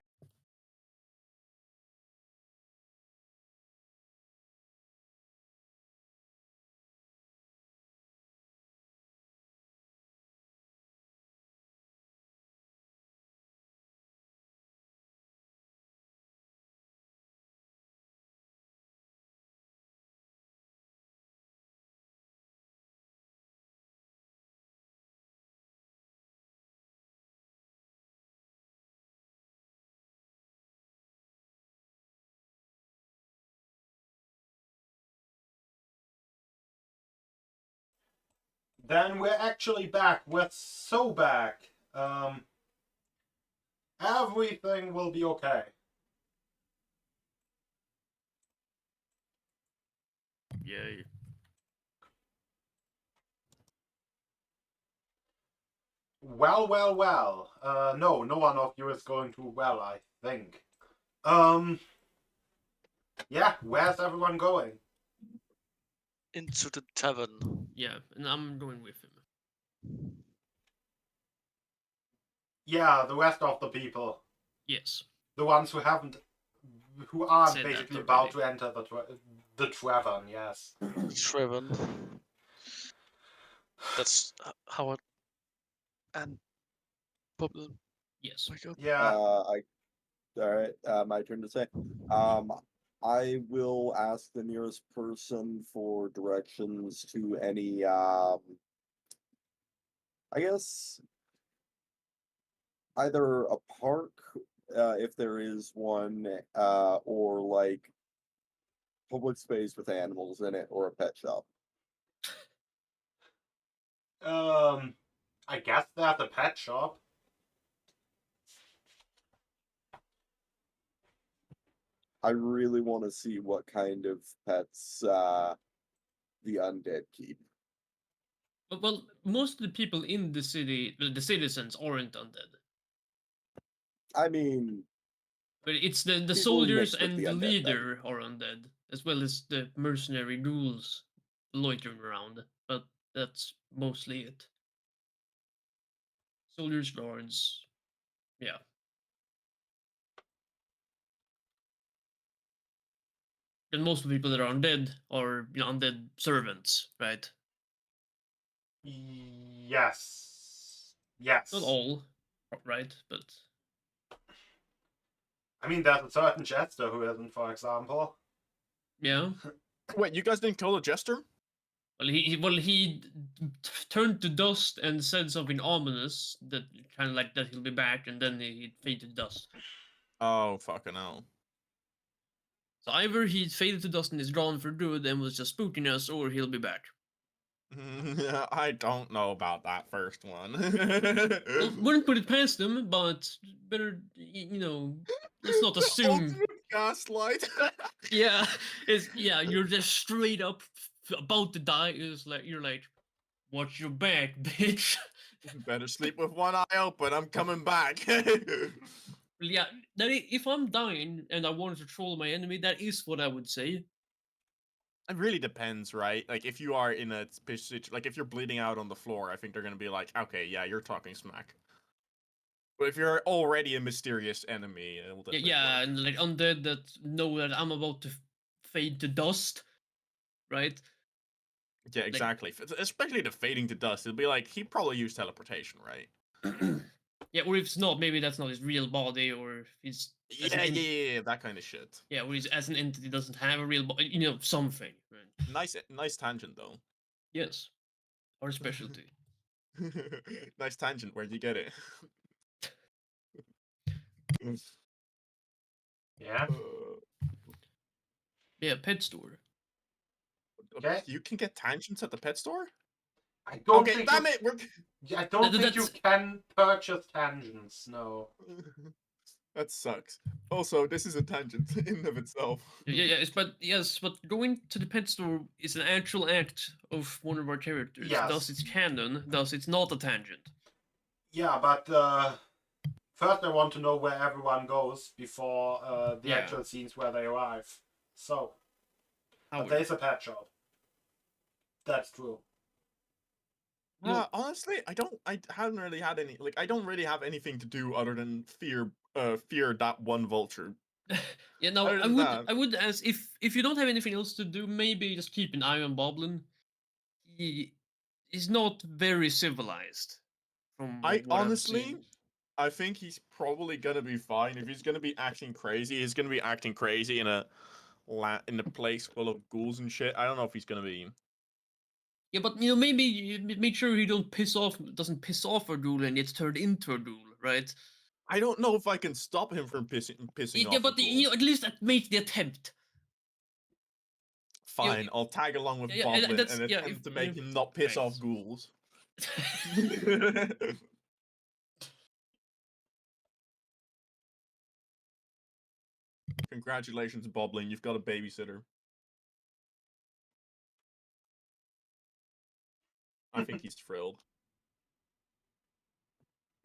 Then we're actually back. We're so back. Everything will be okay. Yay. Well, well, well. No, no one of you is going too well, I think. Yeah, where's everyone going? Into the tavern. Yeah, and I'm going with him. Yeah, the rest of the people. Yes. The ones who aren't Said that basically already. about to enter the tavern, yes. Treven. That's Howard and Bubble. Yes. Wake up. Yeah, All right. My turn to say. I will ask the nearest person for directions to any. I guess either a park, if there is one, or like public space with animals in it, or a pet shop. I guess there's a pet shop. I really want to see what kind of pets the undead keep. Well, most of the people in the city, the citizens, aren't undead. I mean, But it's the People soldiers mix with and the the undead, leader are undead, as well as the mercenary ghouls loitering around. But that's mostly it. Soldiers, guards, yeah. And most of the people that are undead are undead servants, right? Yes. Yes. Not all, right? But I mean, there's a certain jester who isn't, for example. yeah. Wait, you guys didn't kill the jester? Well, he turned to dust and said something ominous that kind of like that he'll be back, and then he faded to dust. Oh, fucking hell. So either he faded to dust and is gone for good and was just spooking us, or he'll be back. I don't know about that first one. Well, wouldn't put it past him, but better, let's not assume. Ultimate gaslight. Yeah, you're just straight up about to die. Is like you're like, watch your back, bitch. Better sleep with one eye open. I'm coming back. Yeah, if I'm dying and I want to troll my enemy, that is what I would say. It really depends, right? Like, if you are in a like, if you're bleeding out on the floor, I think they're gonna be like, okay, yeah, you're talking smack. But if you're already a mysterious enemy, it will definitely Yeah, work. and like undead that know that I'm about to fade to dust, right? Yeah, exactly. Especially the fading to dust. It'll be like, he probably used teleportation, right? Yeah, or if it's not, maybe that's not his real body, or if he's Yeah, that kind of shit. yeah, or he's as an entity doesn't have a real body, something. Right? Nice tangent, though. Yes, our specialty. Nice tangent. Where'd you get it? Yeah. Yeah, pet store. Okay. You can get tangents at the pet store? I don't Okay, think damn you, it! I don't think you That's- can purchase tangents, no. That sucks. Also, this is a tangent in and of itself. But going to the pet store is an actual act of one of our characters. Yes. Thus, it's canon. Thus, it's not a tangent. Yeah, but first I want to know where everyone goes before the Yeah. actual scenes where they arrive. So, but Howard. there's a pet shop. That's true. Honestly, I haven't really had any. Like, I don't really have anything to do other than fear that one vulture. Yeah, no, Other than that, I would ask if you don't have anything else to do, maybe just keep an eye on Boblin. He is not very civilized, from I what I've honestly, seen. I think he's probably gonna be fine. If he's gonna be acting crazy, he's gonna be acting crazy in a place full of ghouls and shit. I don't know if he's gonna be. Yeah, but maybe make sure he doesn't piss off a ghoul and gets turned into a ghoul, right? I don't know if I can stop him from pissing Yeah, off. but at least make the attempt. Fine, I'll tag along with yeah, Boblin that's- and yeah, attempt if- to make him not piss right. off ghouls. Congratulations, Boblin, you've got a babysitter. I think he's thrilled.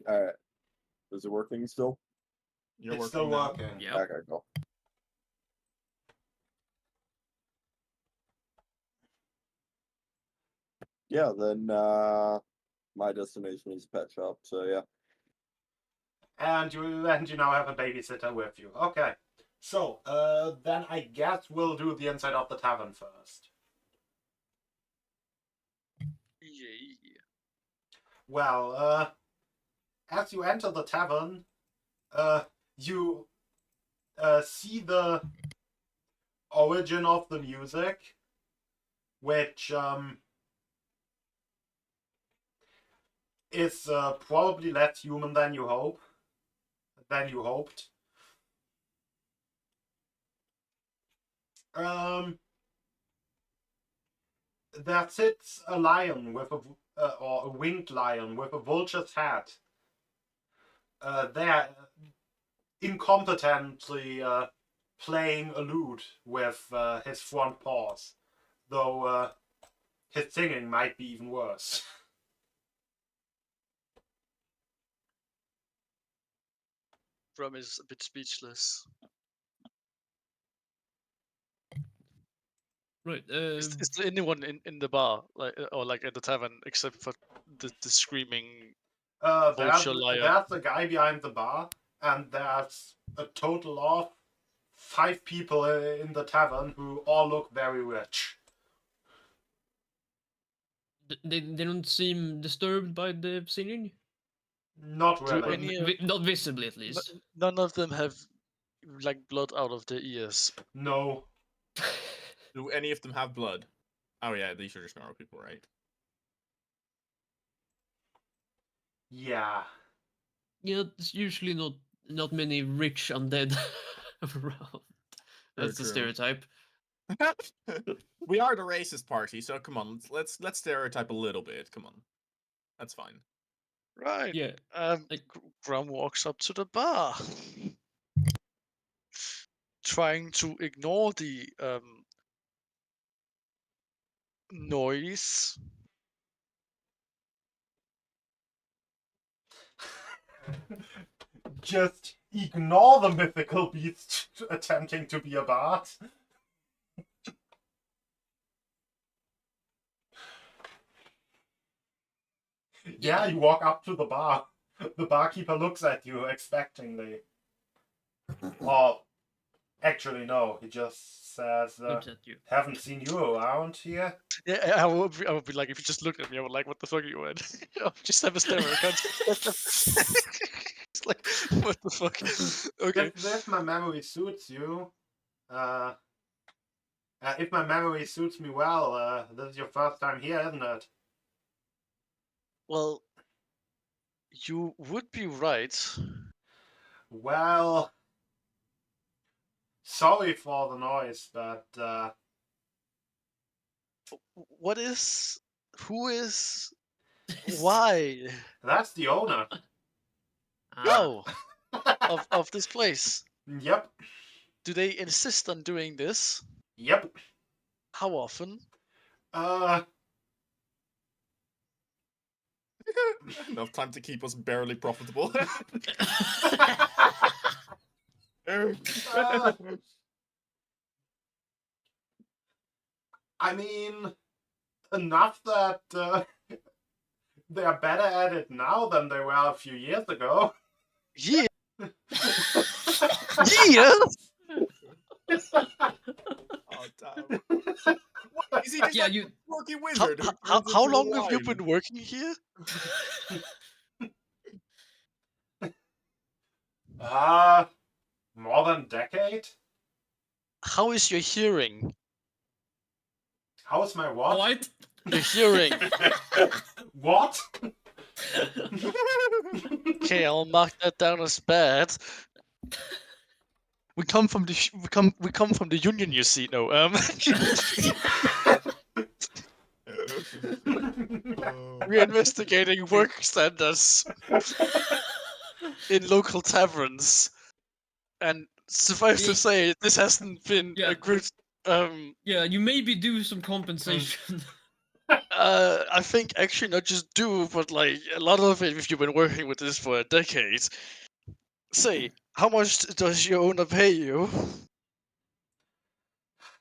Alright. Is it working still? You're It's working still now. working. Yeah. Okay, cool. Yeah, then my destination is pet shop, so yeah. And you now have a babysitter with you. Okay. So, then I guess we'll do the inside of the tavern first. Yeah. Well, as you enter the tavern, you see the origin of the music, which is probably less human than you hoped. There sits a lion with or a winged lion with a vulture's head. There, incompetently playing a lute with his front paws, though his singing might be even worse. Brum is a bit speechless. Right. Is there anyone in the bar, or like at the tavern, except for the screaming vulture lion? There's a guy behind the bar, and there's a total of 5 people in the tavern who all look very rich. They don't seem disturbed by the singing. Not Do really. any Not visibly, at least. none of them have like blood out of their ears? No. Do any of them have blood? Oh yeah, these are just normal people, right? Yeah. Yeah, it's usually not many rich undead around. That's the true. stereotype. We are the racist party, so come on, let's stereotype a little bit. Come on, that's fine. Right. Yeah. Grum walks up to the bar, trying to ignore the noise. Just ignore the mythical beast attempting to be a bard. Yeah, you walk up to the bar. The barkeeper looks at you expectingly. Or, actually, no, he just says, Looks at you. haven't seen you around here. Yeah, I would be like, if you just looked at me, I would like, what the fuck are you in? I would just have a stare. It's like, what the fuck? Okay. If my memory suits you, if my memory suits me well, this is your first time here, isn't it? Well, you would be right. Well, sorry for the noise, but What is? Who is? Why? that's the owner. Oh, of this place. Yep. Do they insist on doing this? Yep. How often? Enough time to keep us barely profitable. I mean, enough that They are better at it now than they were a few years ago. Yeah. Years? Oh, damn. What? Is he just Yeah, like you. a quirky How, wizard? who how, turns how into a long have you lion? been working here? More than a decade? How is your hearing? How's my what? What? Your hearing. What? Okay, I'll mark that down as bad. We come from the we come from the union, you see. No, we're investigating work standards in local taverns, and suffice to say, this hasn't been Yeah. a good. Yeah, you maybe do some compensation. I think actually not just do, but like a lot of it. If you've been working with this for a decade, say how much does your owner pay you?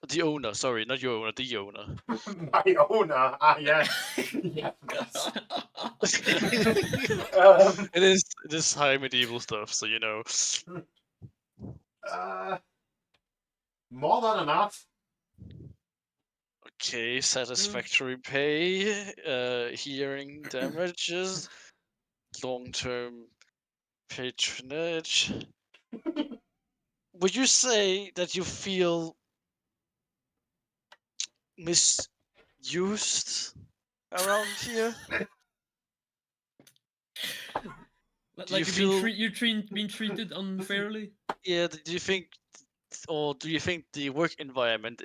The owner, sorry, not your owner, the owner. My owner. Ah, yes. Yes. It is high medieval stuff, so you know. More than enough. Okay, satisfactory pay, hearing damages, long-term patronage. Would you say that you feel misused around here? Do you Like feel- being treated unfairly? Yeah, do you think, or do you think the work environment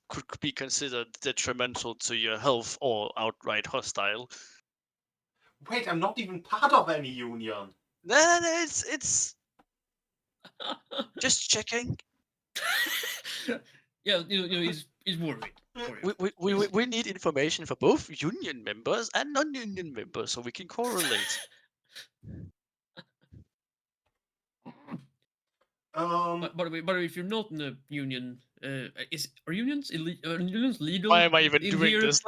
could be considered detrimental to your health or outright hostile? Wait, I'm not even part of any union. No, it's just checking. Yeah, he's worried. We need information for both union members and non-union members so we can correlate. But if you're not in a union, are unions legal? Why am I even in doing here? this?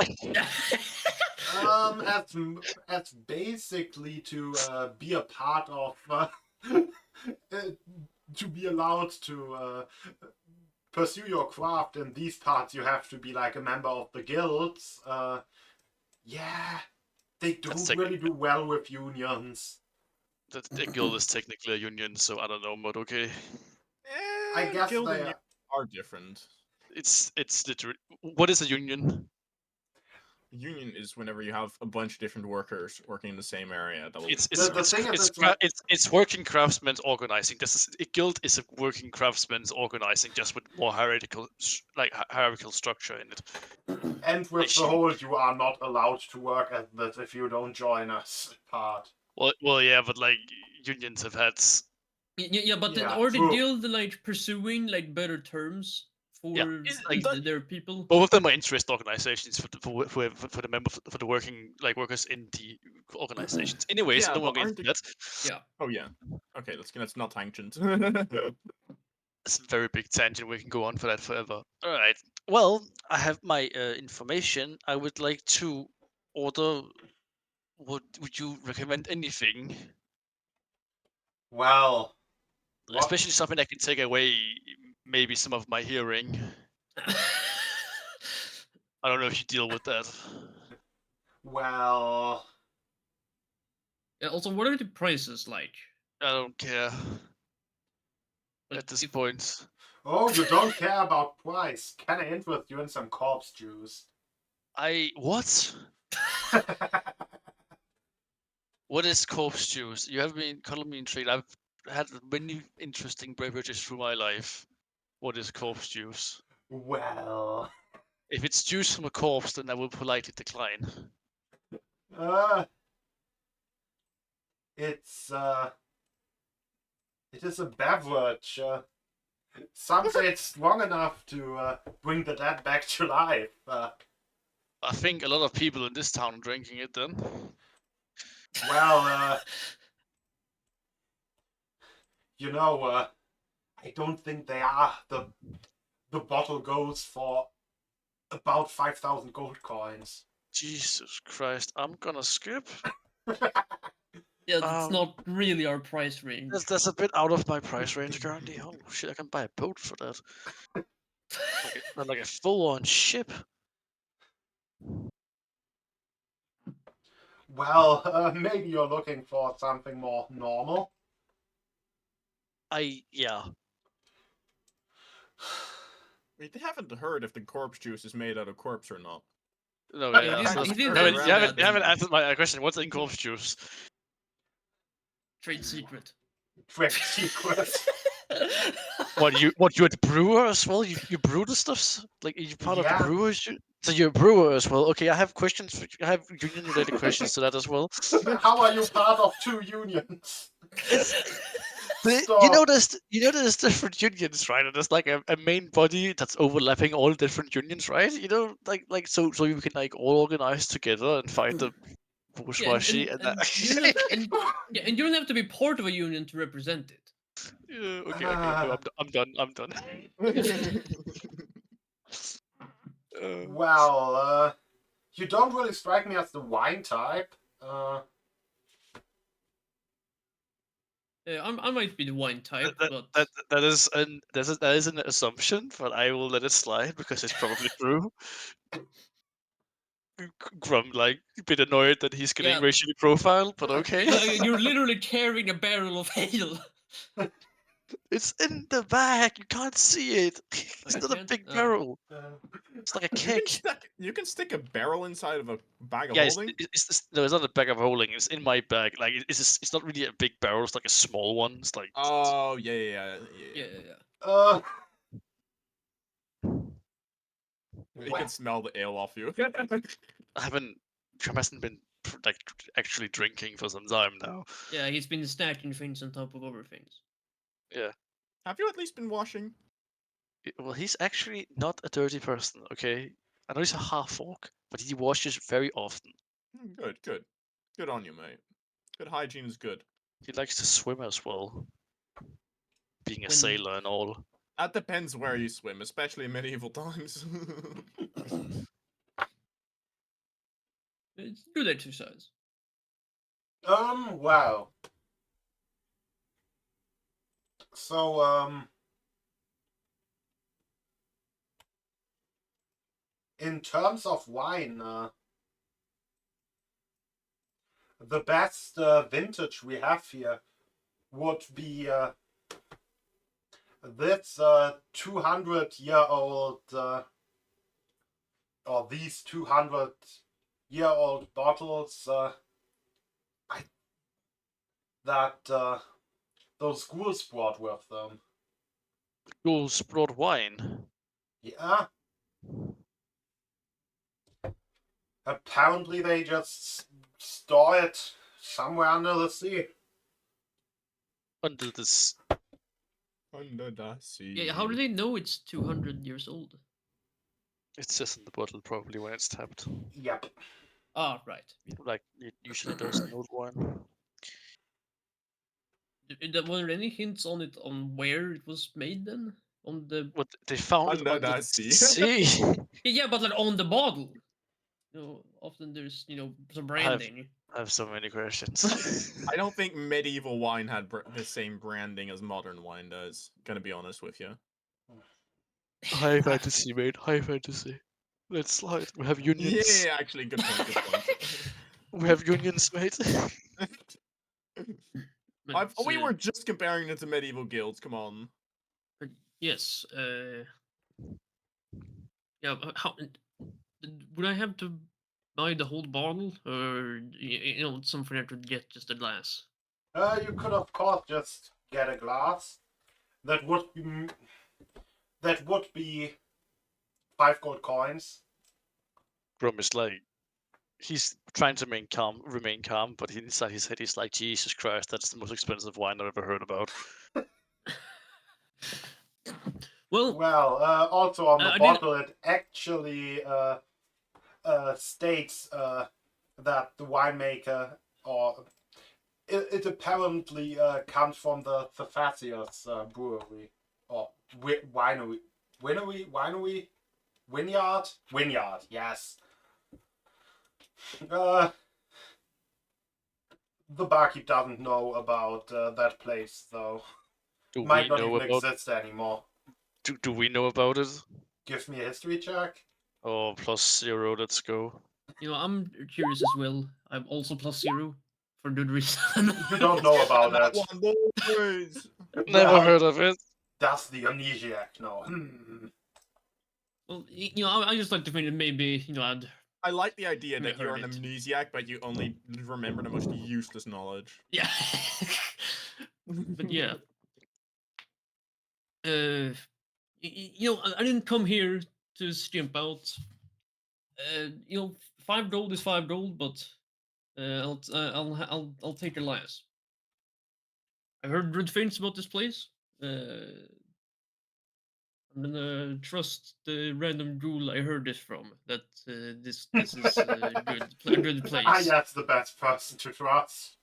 As basically to be a part of, to be allowed to pursue your craft in these parts, you have to be like a member of the guilds. Yeah, they don't really do well with unions. The guild is technically a union, so I don't know, but okay. I guess guild they and union are different. It's literally, what is a union? Union is whenever you have a bunch of different workers working in the same area. That will It's working craftsmen organizing. A guild is a working craftsmen organizing, just with more hierarchical structure in it. And with the whole "you are not allowed to work at this if you don't join us" part. Well, yeah, but like unions have had. Yeah, but are the guild like pursuing like better terms for their people? Both of them are interest organizations for the members for the workers in the organizations. Anyways, yeah, no one into that. Yeah. Oh yeah. Okay, let's not tangent. It's a very big tangent. We can go on for that forever. All right. Well, I have my information. I would like to order. Would you recommend anything? Well, especially something that can take away maybe some of my hearing. I don't know if you deal with that. Well. Yeah, also, what are the prices like? I don't care. At this point. Oh, you don't care about price. Can I interest you in some corpse juice? What? What is corpse juice? You have been calling me intrigued. I've had many interesting beverages through my life. What is corpse juice? Well. If it's juice from a corpse, then I will politely decline. It is a beverage. Some say it's strong enough to bring the dead back to life. I think a lot of people in this town are drinking it then. Well, you know, I don't think they are. The bottle goes for about 5,000 gold coins. Jesus Christ, I'm gonna skip. Yeah, that's Um, not really our price range. That's a bit out of my price range currently. Oh shit, I can buy a boat for that. Like a full-on ship. Well, maybe you're looking for something more normal. Yeah. We haven't heard if the corpse juice is made out of corpse or not. No, Yeah, yeah. he So didn't- he you didn't haven't, answer you haven't, that. you haven't answered my question. What's in corpse juice? Trade secret. Trade secret. What you're the brewer as well? You brew the stuffs? Like you're part of the Yeah. brewers? So you're a brewer as well. Okay, I have questions. I have union related questions to that as well. How are you part of 2 unions? It's Stop. you know there's different unions, right? And there's like a main body that's overlapping all different unions, right? You know, like so you can like all organize together and fight the bourgeoisie and that. And you don't have to be part of a union to represent it. Yeah, okay. No, I'm done. I'm done. Well, you don't really strike me as the wine type. I might be the wine type, but that is an assumption, but I will let it slide because it's probably true. Grum like a bit annoyed that he's getting Yeah. racially profiled, but okay. You're literally carrying a barrel of ale. It's in the bag. You can't see it. It's you not a can't? big Oh. barrel. It's like a keg. You can stick a barrel inside of a bag of Yeah, holding. no, it's not a bag of holding. It's in my bag. Like it's not really a big barrel. It's like a small one. It's like Oh yeah. Yeah. You can smell the ale off you. Trump hasn't been like actually drinking for some time now. Yeah, he's been stacking things on top of other things. Yeah. Have you at least been washing? Well, he's actually not a dirty person. Okay, I know he's a half orc, but he washes very often. Good on you, mate. Good hygiene is good. He likes to swim as well, being a When- sailor and all. That depends where you swim, especially in medieval times. It's good exercise. Well. So, in terms of wine, the best vintage we have here would be this 200-year-old or these 200-year-old bottles that those ghouls brought with them. Ghouls brought wine. Yeah. Apparently they just store it somewhere under the sea. Under this. Under the sea. Yeah, how do they know it's 200 years old? It says in the bottle probably when it's tapped. Yep. Ah, right. Yeah. Like it usually does in old wine. Were there any hints on it on where it was made then? On the What they found it Under under the the sea. sea. yeah, but like on the bottle. Often there's some branding. I have so many questions. I don't think medieval wine had the same branding as modern wine does. Gonna be honest with you. High fantasy, mate. High fantasy. Let's slide. We have unions. Yeah, actually, good point. Good point. We have unions, mate. But, We were just comparing it to medieval guilds. Come on. yes. Yeah. How would I have to buy the whole bottle, or something I could get just a glass? You could of course just get a glass. That would be 5 gold coins. Grum is like, he's trying to remain calm, but inside his head he's like, Jesus Christ, that's the most expensive wine I've ever heard about. Well, Also on the I bottle it actually states that the winemaker, or it apparently comes from the Thefasius brewery or winery, vineyard, yes. The barkeep doesn't know about that place, though. Do Might we not know even about? exist anymore. Do we know about it? Give me a history check. Oh, +0. Let's go. You know, I'm curious as well. I'm also +0 for good reason. You don't know about that that. one, boys. Never Well, heard of it. Does the amnesiac know? Well, you know, I just like to think that maybe, you know, I like the idea Yeah, that you're an heard it. amnesiac, but you only remember the most useless knowledge. yeah. But yeah. You know, I didn't come here to skimp out. You know, 5 gold is 5 gold, but I'll take your last. I heard good things about this place. I'm gonna trust the random ghoul I heard this from. That this is a good place. Ah, yes, the best person to trust.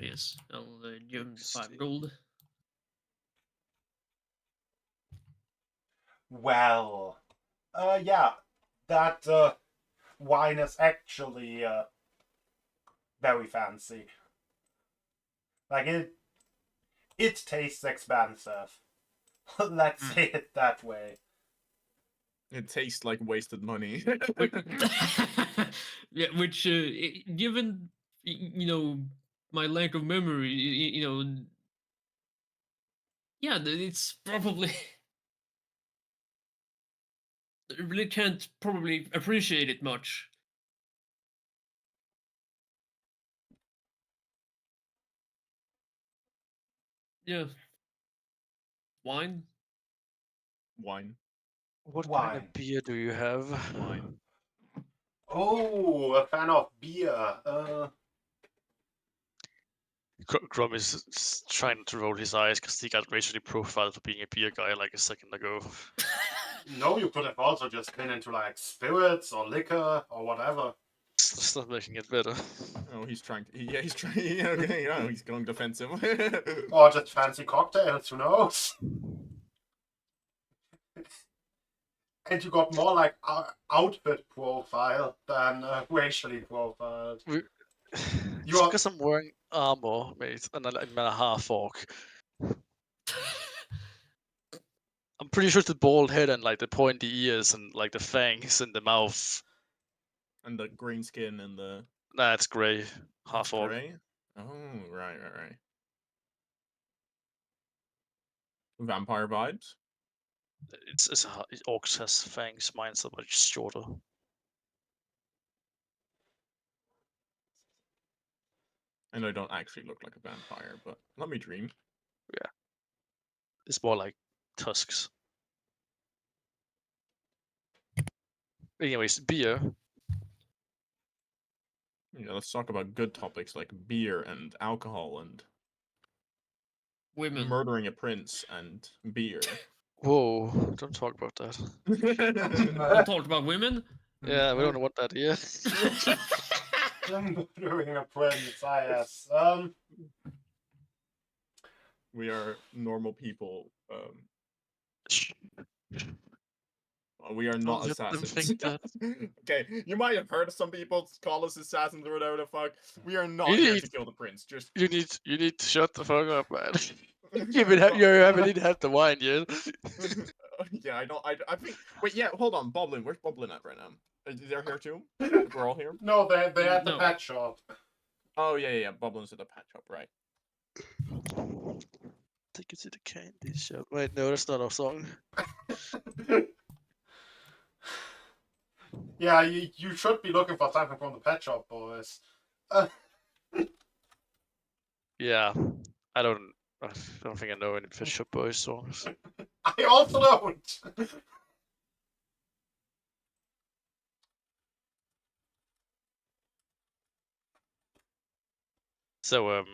Yes, I'll give him 5 See. gold. Well, yeah, that wine is actually very fancy. Like it tastes expensive. Let's say it that way. It tastes like wasted money. Yeah, which given you know my lack of memory, you know, yeah, it's probably I really can't probably appreciate it much. Yeah, wine. Wine. What Wine. kind of beer do you have? Wine. Oh, a fan of beer. Grum is trying to roll his eyes because he got racially profiled for being a beer guy like a second ago. No, you could have also just been into like spirits or liquor or whatever. It's not making it better. Oh, he's trying to. Yeah, he's trying. Okay, yeah, he's going defensive. Or just fancy cocktails, who knows? And you got more like outfit profile than racially profiled. It's because I'm wearing armor, mate, and I'm a half orc. I'm pretty sure it's the bald head and like the pointy ears and like the fangs in the mouth. And the green skin and the Nah, it's grey. Half orc. gray. Oh, right. Vampire vibes. Orcs has fangs, mine's are much shorter. I know I don't actually look like a vampire, but let me dream. It's more like tusks. Anyways, beer. Yeah, let's talk about good topics like beer and alcohol and Women. murdering a prince and beer. Whoa, don't talk about that. We'll talk about women. Yeah, we don't want that here. Murdering a prince, yes. We are normal people. We are not Don't let them assassins. think that. Okay, you might have heard some people call us assassins or whatever the fuck. We are not You here need- to kill the prince. Just You need to shut the fuck up, man. You haven't even had the wine yet. yeah, I think. Wait, yeah, hold on, Boblin. Where's Boblin at right now? Is they here too? We're all here. No, they're at the No. pet shop. Oh yeah. Boblin's at the pet shop, right? Take it to the candy shop. Wait, no, that's not our song. Yeah, you should be looking for something from the pet shop, boys. Yeah, I don't think I know any Fish Shop Boys songs. I also don't. So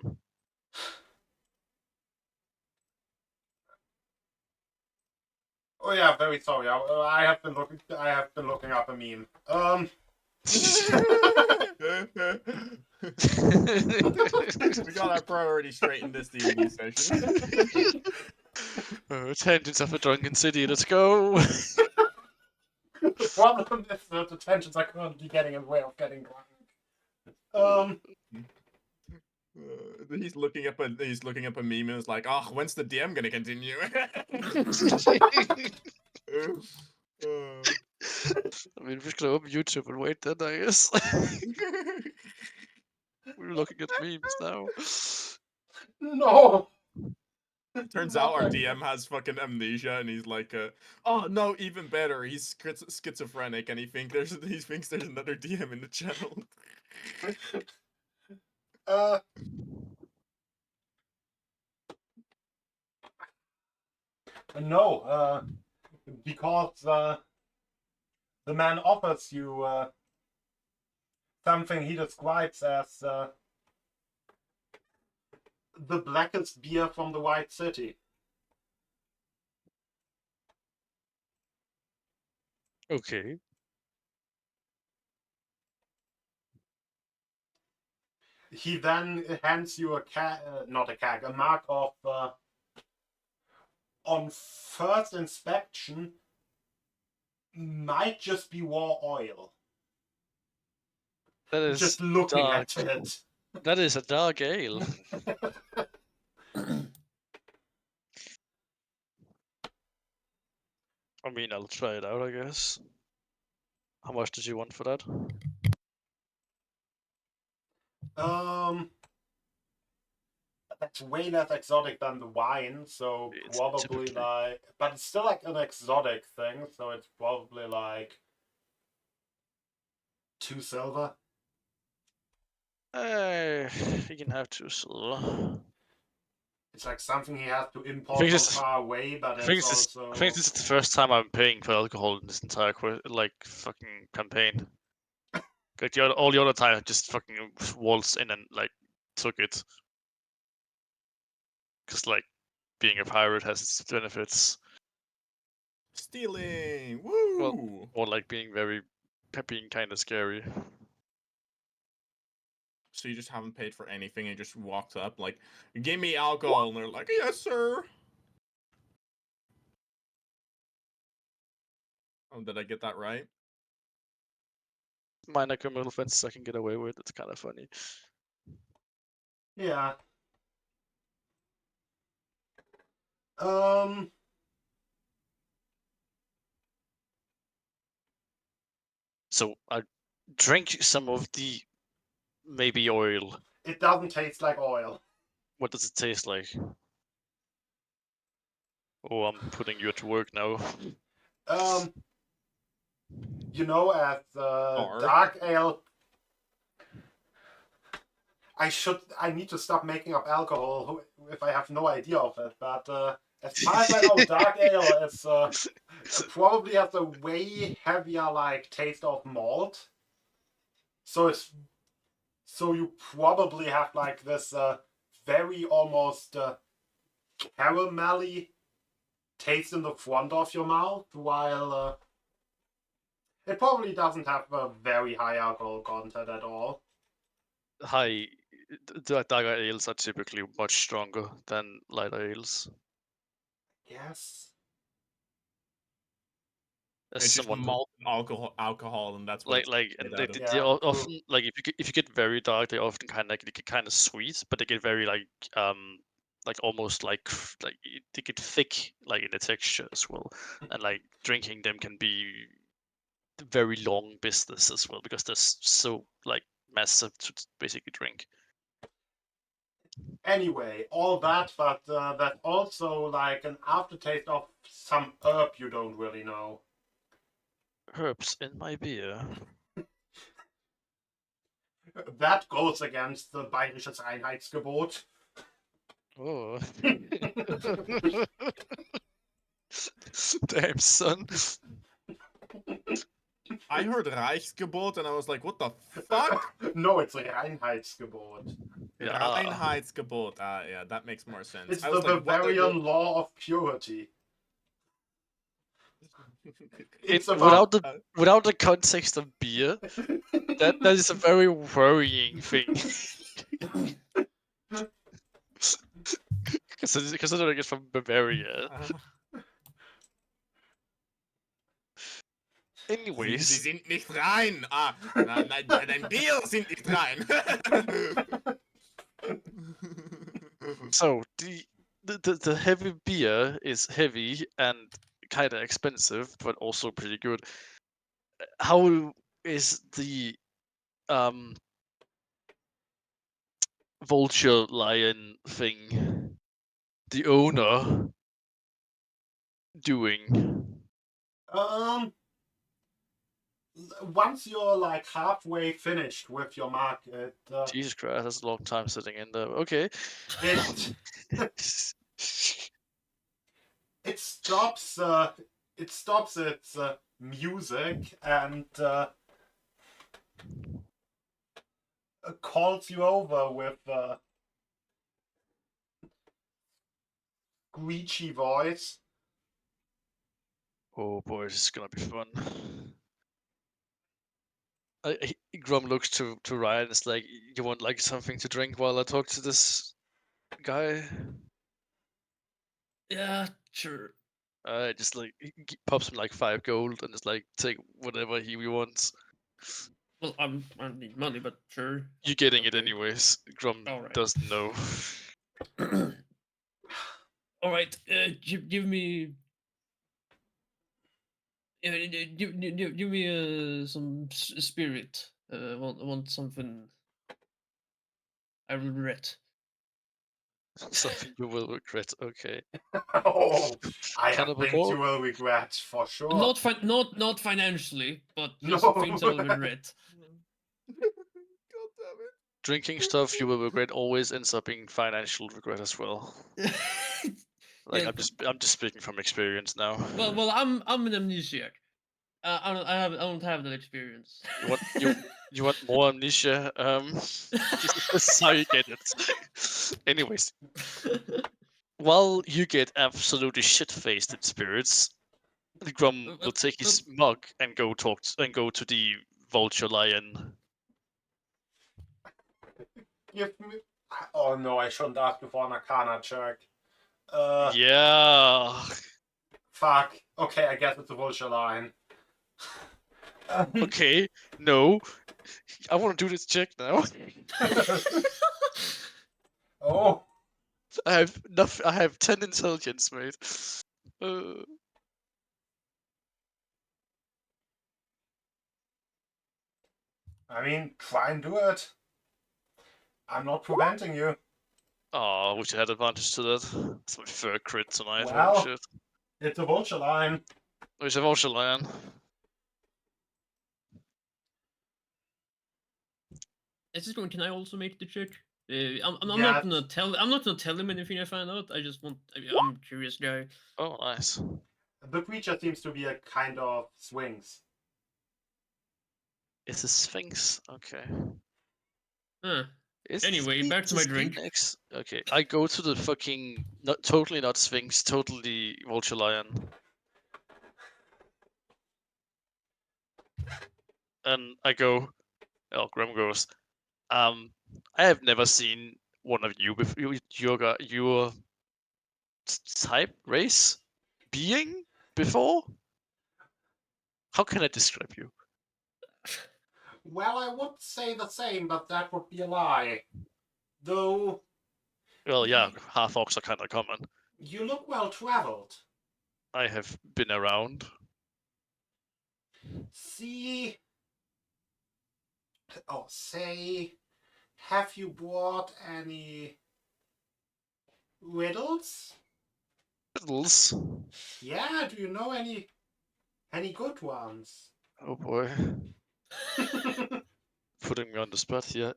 Oh yeah, very sorry. I have been looking up a meme. We got our priorities straight in this D&D session. Tangents of a drunken city. Let's go. problem is that the tensions are currently getting in the way of getting drunk. He's looking up a meme and is like, oh, when's the DM gonna continue? I mean, we could open YouTube and wait then, I guess. We're looking at memes now. No! Turns Not out our like DM has fucking amnesia, and he's like, oh no, even better, he's schizophrenic, and he thinks there's another DM in the channel. No, because the man offers you something he describes as the blackest beer from the White City. Okay. He then hands you a mark of on first inspection might just be raw oil. That is Just looking dark. at it. That is a dark ale. I mean, I'll try it out, I guess. How much did you want for that? That's way less exotic than the wine, so It's probably typically- like, but it's still like an exotic thing, so it's probably like 2 silver. You can have 2 silver. It's like something he has to import think from this- far away, but I think it's this also I think this is the first time I'm paying for alcohol in this entire fucking campaign. Like all the other time, I just fucking waltzed in and like took it. Cause like being a pirate has its benefits, Stealing! Woo! or like being kind of scary. So you just haven't paid for anything and just walked up like, give me alcohol, and they're like, yes, sir. Oh, did I get that right? Minor criminal offenses I can get away with. It's kind of funny. yeah. So I drink some of the maybe oil. It doesn't taste like oil. What does it taste like? Oh, I'm putting you to work now. You know, as dark ale. I need to stop making up alcohol if I have no idea of it. But as far as I know, dark ale is probably has a way heavier like taste of malt. So you probably have like this very almost caramelly taste in the front of your mouth, while it probably doesn't have a very high alcohol content at all. Darker ales are typically much stronger than lighter ales. Yes. As It's just someone who- malt alcohol, and that's what like it's like made and out of. they Yeah. often like if you get very dark, they often they get kind of sweet, but they get very like almost they get thick like in the texture as well, and like drinking them can be very long business as well because they're so like massive to basically drink. Anyway, all that, but that's also like an aftertaste of some herb you don't really know. Herbs in my beer. That goes against the bayerisches Einheitsgebot. Oh. Damn, son. I heard Reichsgebot, and I was like, what the fuck? No, it's a Reinheitsgebot. Yeah. Reinheitsgebot. Yeah, that makes more sense. It's I the was like, what the- Bavarian law of purity. It's Without about without the context of beer, that is a very worrying thing. Considering it's from Bavaria. Anyways, sind nicht rein. Ah, dein Bier sind nicht rein. so the heavy beer is heavy and kind of expensive, but also pretty good. How is the vulture lion thing, the owner, doing? Once you're like halfway finished with your market, Jesus Christ, that's a long time sitting in there. Okay. it it stops its music and calls you over with a screechy voice. Oh boy, this is gonna be fun. Grum looks to Ryan. It's like, you want like something to drink while I talk to this guy? Yeah, sure. Just like he pops him like 5 gold and just like take whatever he wants. Well, I need money, but sure. You're getting it Okay. anyways. Grum Alright. doesn't know. All right, give me. Give me some spirit. Want something. I regret. Something you will regret. Okay. Oh, I have Cannibal things you Corp? will regret for sure. Not financially, but just No. things I will regret. God damn it. Drinking stuff you will regret always ends up being financial regret as well. Like, Yeah, I'm just speaking from experience now. well, I'm an amnesiac. I don't have that experience. You want more amnesia? This is how you get it. Anyways, while you get absolutely shit-faced in spirits, the Grum will take his mug and go to the vulture lion. Give me. Oh no, I shouldn't ask you for an Arcana check. Yeah. Fuck. Okay, I guess it's a vulture line. Okay. No. I want to do this check now. Oh. I have 10 intelligence, mate. I mean, try and do it. I'm not preventing you. Oh, I wish I had advantage to that. It's my third crit tonight. Well. Oh shit. It's a vulture line. Where's the vulture lion? At this point, can I also make the check? I'm Yeah, not gonna tell. I'm not gonna tell him anything I find out. I just want. I'm a curious guy. Oh, nice. the creature seems to be a kind of sphinx. It's a sphinx. Okay. Huh. Is Anyway, back to my drink. Phoenix? Okay, I go to the fucking totally not sphinx, totally vulture lion, and I go. Oh, Grim goes. I have never seen one of you before. Your type, race, being before. How can I describe you? Well, I would say the same, but that would be a lie. Though. Well, yeah, half orcs are kind of common. You look well traveled. I have been around. See. Oh, say. Have you brought any riddles? Riddles. Yeah, do you know any good ones? Oh boy, putting me on the spot here.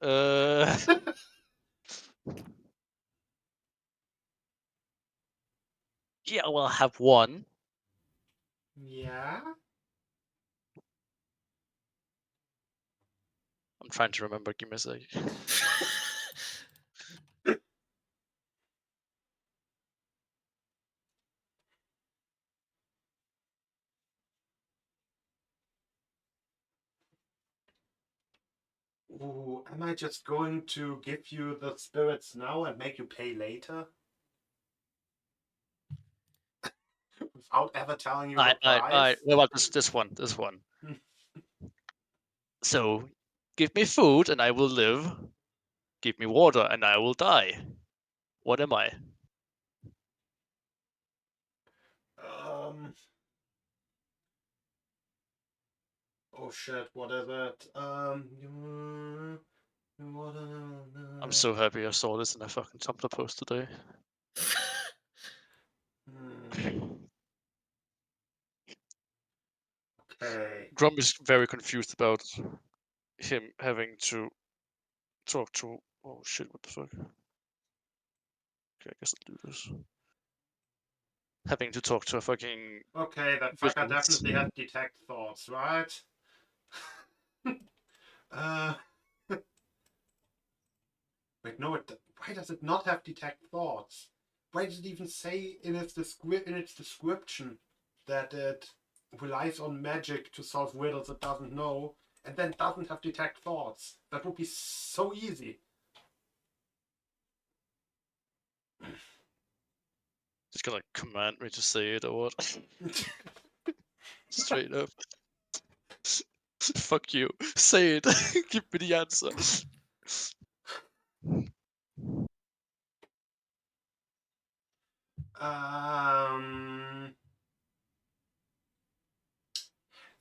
Yeah, well, I have one. Yeah. I'm trying to remember. Give me a sec. Ooh, am I just going to give you the spirits now and make you pay later? Without ever telling you the price? What about this one? This one. So, give me food and I will live. Give me water and I will die. What am I? Oh shit, what is it? I'm so happy I saw this in a fucking Tumblr post today. Okay. Grum is very confused about him having to talk to. Oh shit! What the fuck? Okay, I guess I'll do this. Having to talk to a fucking. Okay, that fucker Whistles. definitely has detect thoughts, right? Wait, no, why does it not have detect thoughts? Why does it even say in its description that it relies on magic to solve riddles it doesn't know, and then doesn't have detect thoughts? That would be so easy. Just gonna command me to say it or what? Straight up. Fuck you. Say it. Give me the answer.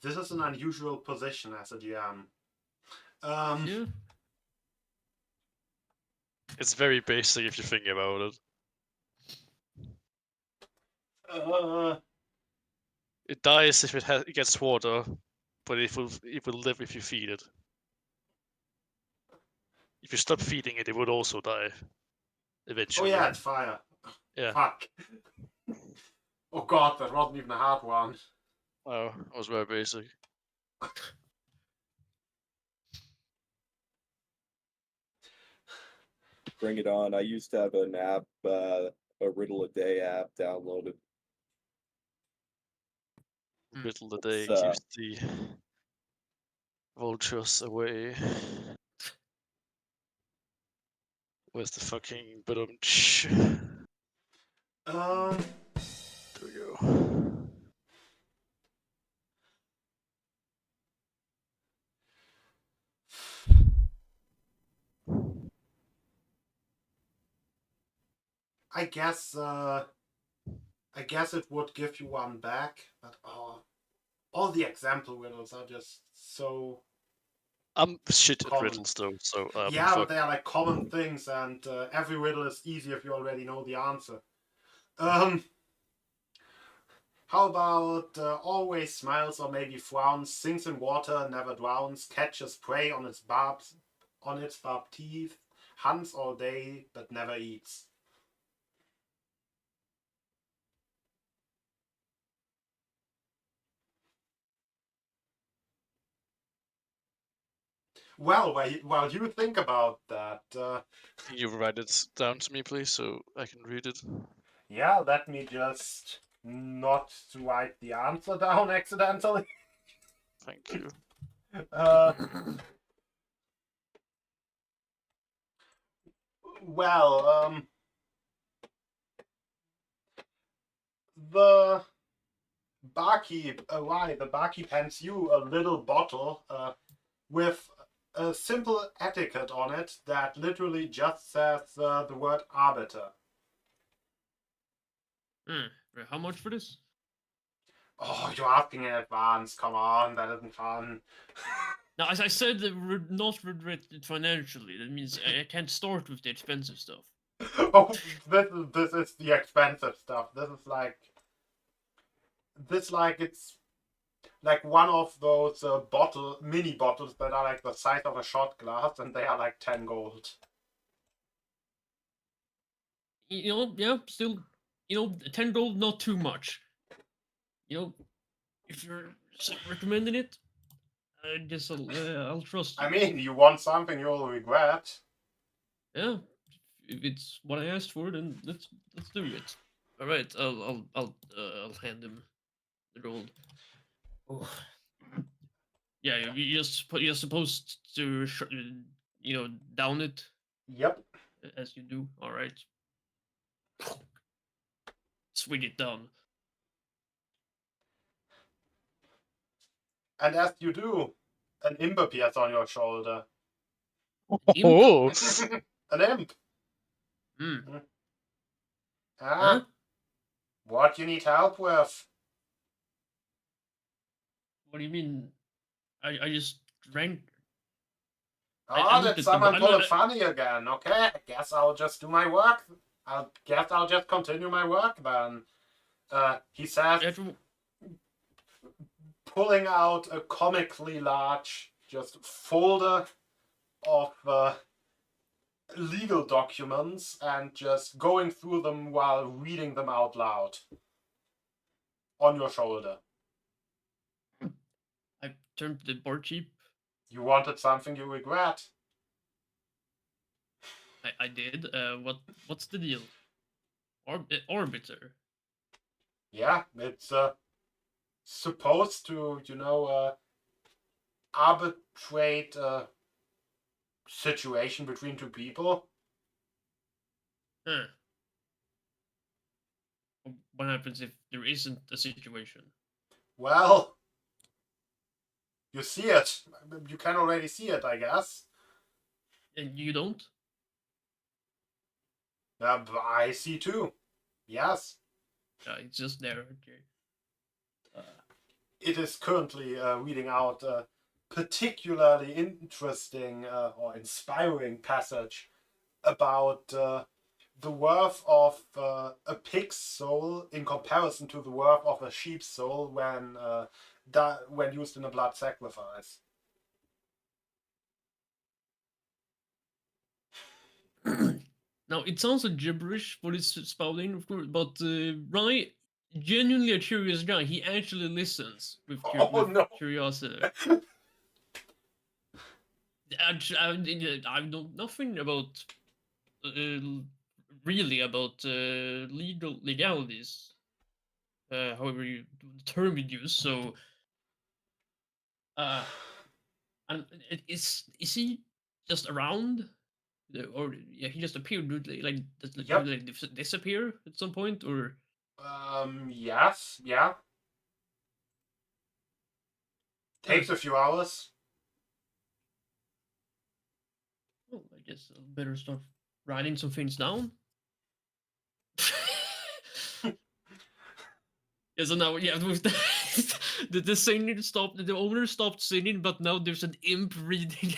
This is an unusual position as a GM. Yeah. It's very basic if you think about it. It dies if it gets water, but it will live if you feed it. If you stop feeding it, it would also die. Oh Eventually. yeah, it's fire. Yeah. Fuck. Oh god, that wasn't even a hard one. Oh, it was very basic. Bring it on. I used to have an app, a riddle a day app downloaded. Riddle the day It's, keeps the vultures away. Where's the fucking Um, There we go. I guess it would give you one back, but all the example riddles are just so I'm shit at common. riddles though, so Yeah, fuck. but they are like common things, and every riddle is easy if you already know the answer. How about always smiles or maybe frowns, sinks in water, never drowns, catches prey on its barbed teeth, hunts all day but never eats. Well, while you think about that, Can you write it down to me, please, so I can read it? yeah, let me just not write the answer down accidentally. Thank you. Well, the the barkeep hands you a little bottle with a simple etiquette on it that literally just says the word arbiter. How much for this? Oh, you're asking in advance. Come on, that isn't fun. Now, as I said, not regret it financially. That means I can't start with the expensive stuff. Oh, this is the expensive stuff. It's like one of those mini bottles that are like the size of a shot glass, and they are like 10 gold. Yeah, still, 10 gold, not too much. If you're recommending it, I guess I'll trust you. I mean, you want something you'll regret. Yeah, if it's what I asked for, then let's do it. All right, I'll hand him the gold. Oh. Yeah, you're supposed to down it. Yep. As you do. All right. Swing it down. And as you do, an imp appears on your shoulder. Imp? Oh, An imp. Hmm. Ah, Huh? what you need help with? What do you mean? I just ran. I Oh, looked did at the someone Bi- pull no, a funny again? Okay, I guess I'll just do my work. I guess I'll just continue my work then. He says, That- pulling out a comically large just folder of legal documents and just going through them while reading them out loud on your shoulder. I turned to the barkeep. You wanted something you regret. I did. What's the deal? Orbiter. Yeah, it's supposed to, arbitrate a situation between two people. Huh. What happens if there isn't a situation? Well, you see it. You can already see it, I guess. And you don't? I see too. Yes. It's just there. Okay. It is currently reading out a particularly interesting or inspiring passage about the worth of a pig's soul in comparison to the worth of a sheep's soul when used in a blood sacrifice. Now, it sounds like gibberish what it's spouting, of course, but Rai, genuinely a curious guy, he actually listens with, Oh, no. curiosity. I know nothing about, really, about legalities, however you the term you use, so... and is he just around? Or yeah, he just appeared. Does Yep. he like disappear at some point, or Yes, yeah. Takes a few hours. well, I guess I better start writing some things down. Yeah, so now yeah, with the singer stopped, the owner stopped singing, but now there's an imp reading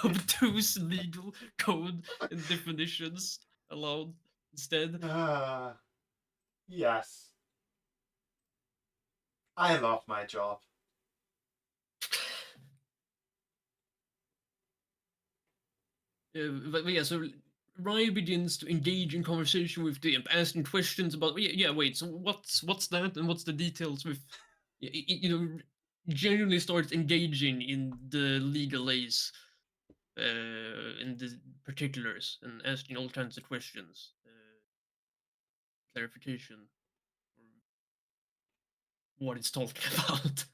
obtuse legal code and definitions aloud instead. Yes. I love my job. But yeah, so Rai begins to engage in conversation with the imp, asking questions about yeah, wait, so what's that and what's the details with genuinely starts engaging in the legalese, in the particulars, and asking all kinds of questions, clarification, or what it's talking about.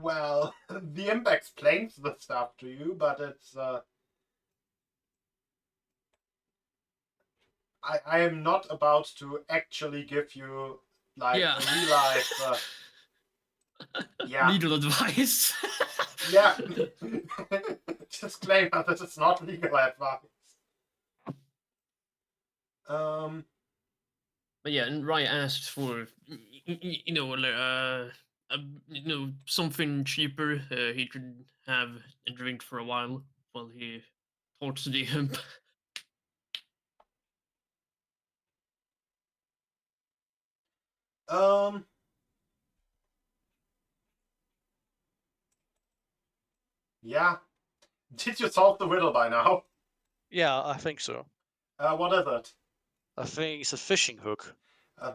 Well, the imp explains the stuff to you, but it's I am not about to actually give you like Yeah. a real life yeah. Legal advice. Yeah. Disclaimer, this is not legal advice. But yeah, and Rai asked for something cheaper. He could have a drink for a while he talks to the imp. Yeah. Did you solve the riddle by now? yeah, I think so. What is it? I think it's a fishing hook.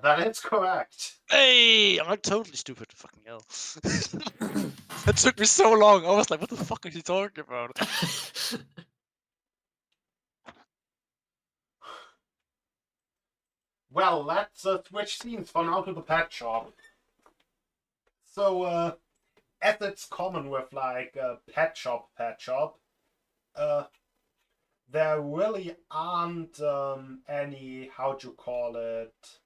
That is correct. Hey, I'm totally stupid. Fucking hell. That took me so long. I was like, what the fuck is he talking about? Well, let's switch scenes for now to the pet shop. So, as it's common with like pet shop, there really aren't any, how'd you call it,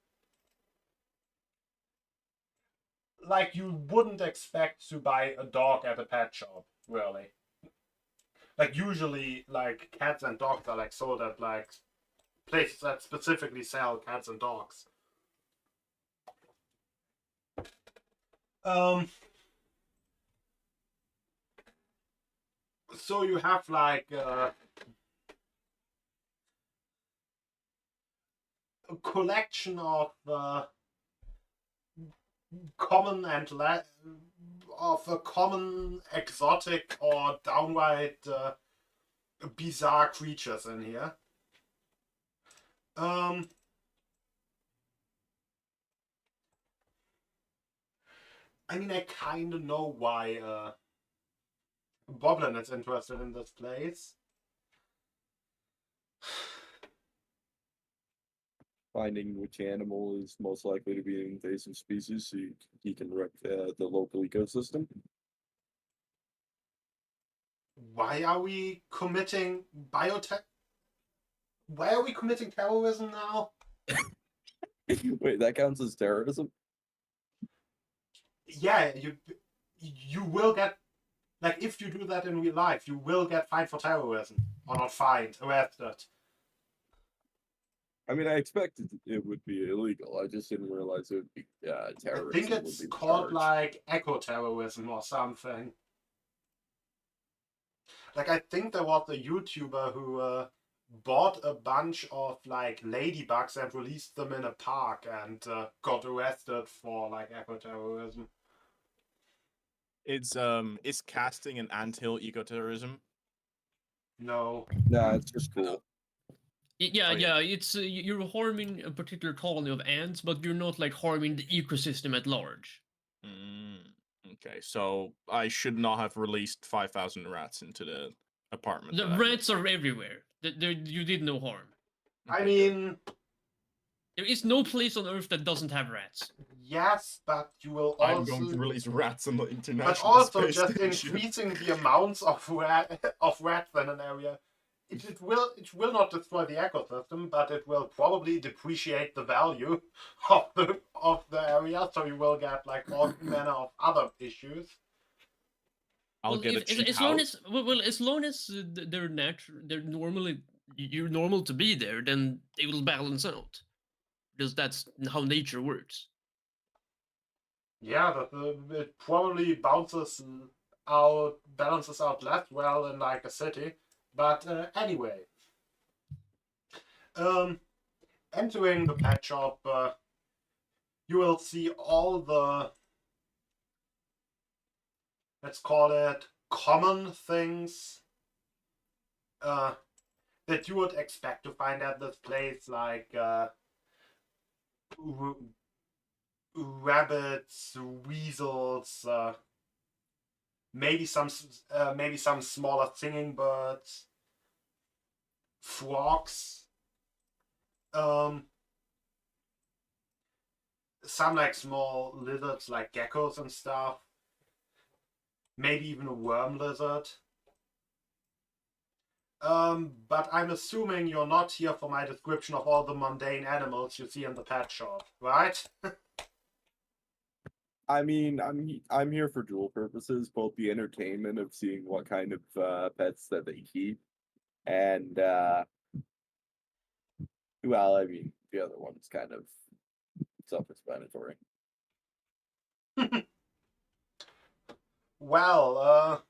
like you wouldn't expect to buy a dog at a pet shop, really. Like usually, like cats and dogs are like sold at like places that specifically sell cats and dogs. So you have like a collection of common and common, exotic, or downright bizarre creatures in here. I mean, I kind of know why Boblin is interested in this place. Finding which animal is most likely to be an invasive species so he can wreck the local ecosystem. Why are we committing biotech? Why are we committing terrorism now? Wait, that counts as terrorism? Yeah, you will get, like, if you do that in real life, you will get fined for terrorism. Or not fined, arrested. I mean, I expected it would be illegal. I just didn't realize it would be terrorism. I think would it's be the called charge. like eco-terrorism or something. Like, I think there was a YouTuber who bought a bunch of like ladybugs and released them in a park and got arrested for like eco-terrorism. Is casting an anthill ecoterrorism? No. Nah, it's just cool. Yeah, Oh, yeah. it's you're harming a particular colony of ants, but you're not like harming the ecosystem at large. Okay, so I should not have released 5,000 rats into the apartment. The that I live rats are everywhere. You did no harm. I Okay, mean, There is no place on Earth that doesn't have rats. yes, but you will good. I'm also. going to release rats on the international But also space just station. increasing the amounts of rats in an area. It will not destroy the ecosystem, but it will probably depreciate the value of the area. So you will get like all manner of other issues. I'll Well, get a if- cheap as house. long as as long as they're natural, they're normally you're normal to be there, then they will balance out. Because that's how nature works. Yeah, it probably balances out less well in like a city. But anyway, entering the pet shop, you will see all the, let's call it, common things that you would expect to find at this place, like rabbits, weasels, maybe some smaller singing birds, frogs, some like small lizards like geckos and stuff, maybe even a worm lizard. But I'm assuming you're not here for my description of all the mundane animals you see in the pet shop, right? I mean, I'm here for dual purposes, both the entertainment of seeing what kind of pets that they keep, and well, I mean, the other one's kind of self-explanatory. Well,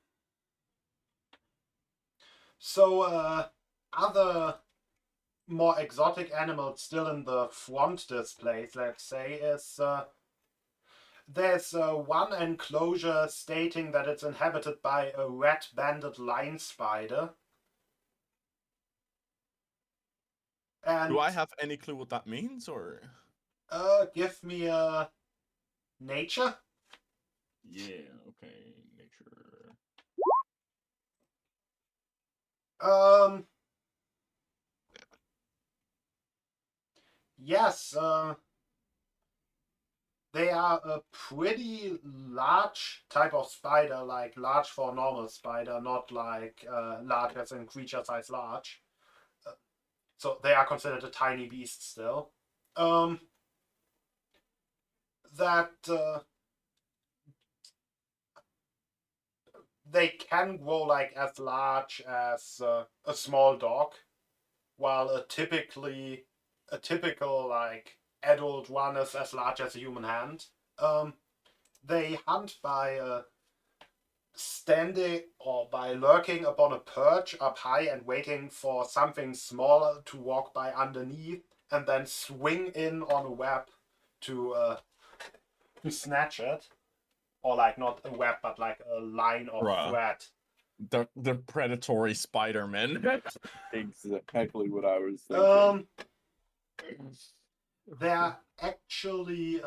so other more exotic animals still in the front displays, let's say, is there's one enclosure stating that it's inhabited by a red-banded line spider. And Do I have any clue what that means, or? give me a nature. Yeah. Okay. Nature. Yes, they are a pretty large type of spider, like large for a normal spider, not like large as in creature size large. So they are considered a tiny beast still. That they can grow like as large as a small dog, while a typical like adult one is as large as a human hand. They hunt by standing or by lurking upon a perch up high and waiting for something smaller to walk by underneath, and then swing in on a web to snatch it, or like not a web but like a line of Bruh. thread. The predatory Spider-Man. Exactly what I was thinking. They're actually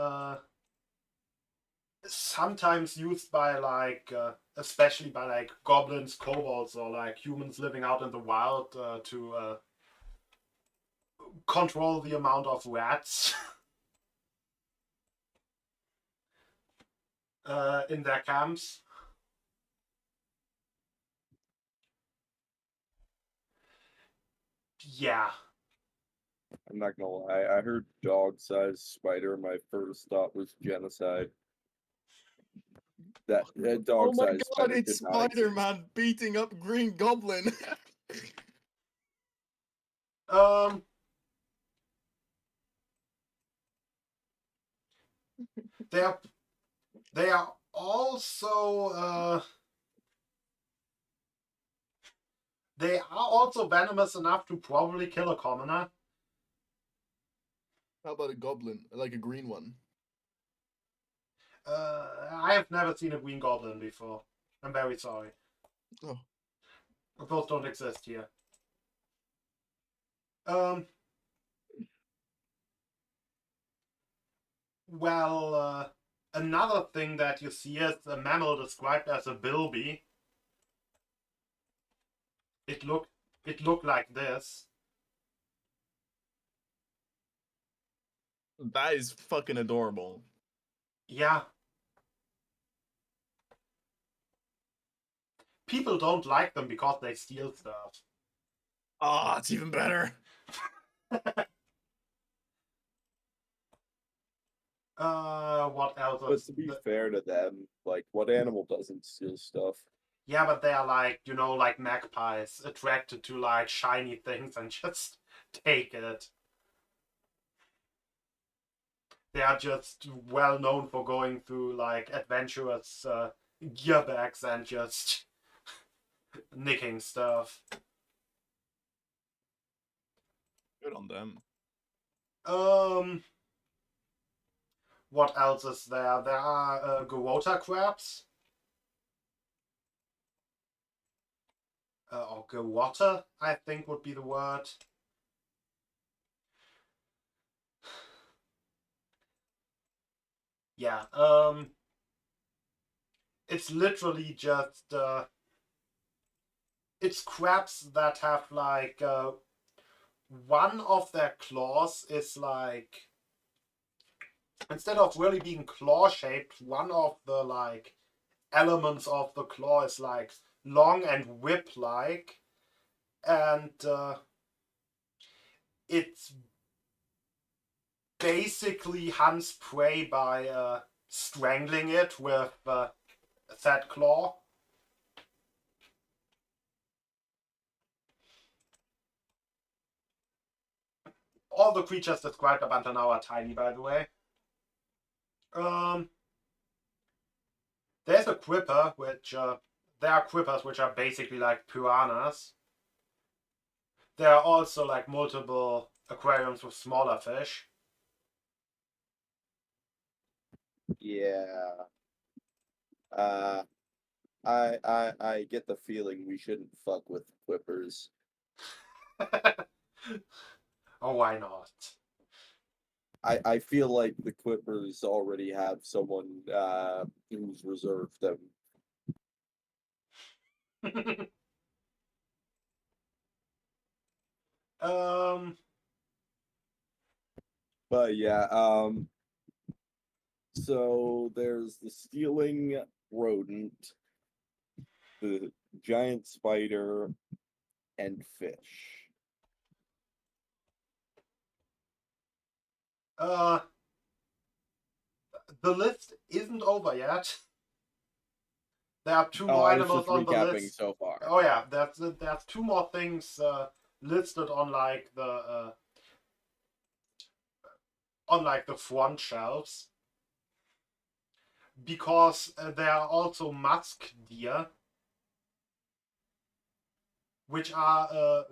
sometimes used by like especially by like goblins, kobolds, or like humans living out in the wild to control the amount of rats in their camps. Yeah. I'm not gonna lie, I heard dog-sized spider, my first thought was genocide. That Oh my dog-sized god, spider it's did not exist. Spider-Man beating up Green Goblin. Um. They are also they are also venomous enough to probably kill a commoner. How about a goblin, like a green one? I have never seen a green goblin before. I'm very sorry. Oh. Those don't exist here. Well, another thing that you see is a mammal described as a bilby. It looked like this. That is fucking adorable. Yeah. People don't like them because they steal stuff. Ah, it's even better. What else? But to be fair to them, like, what animal doesn't steal stuff? Yeah, but they are like, you know, like magpies, attracted to like shiny things and just take it. They are just well known for going through like adventurous gear bags and just nicking stuff. Good on them. What else is there? There are Garota crabs. Or Garota, I think would be the word. Yeah, it's literally just it's crabs that have like one of their claws is like, instead of really being claw shaped, one of the like elements of the claw is like long and whip like, and it's basically hunts prey by strangling it with that claw. All the creatures described up until now are tiny, by the way. There's a quipper, which there are quippers which are basically like piranhas. There are also like multiple aquariums with smaller fish. Yeah. I get the feeling we shouldn't fuck with quippers. Oh, why not? I feel like the quippers already have someone who's reserved them. um, But yeah, so there's the stealing rodent, the giant spider, and fish. the list isn't over yet. There are two Oh, more I was animals just on the recapping list. so far. Oh yeah, there's two more things listed on like the front shelves, because there are also musk deer, which are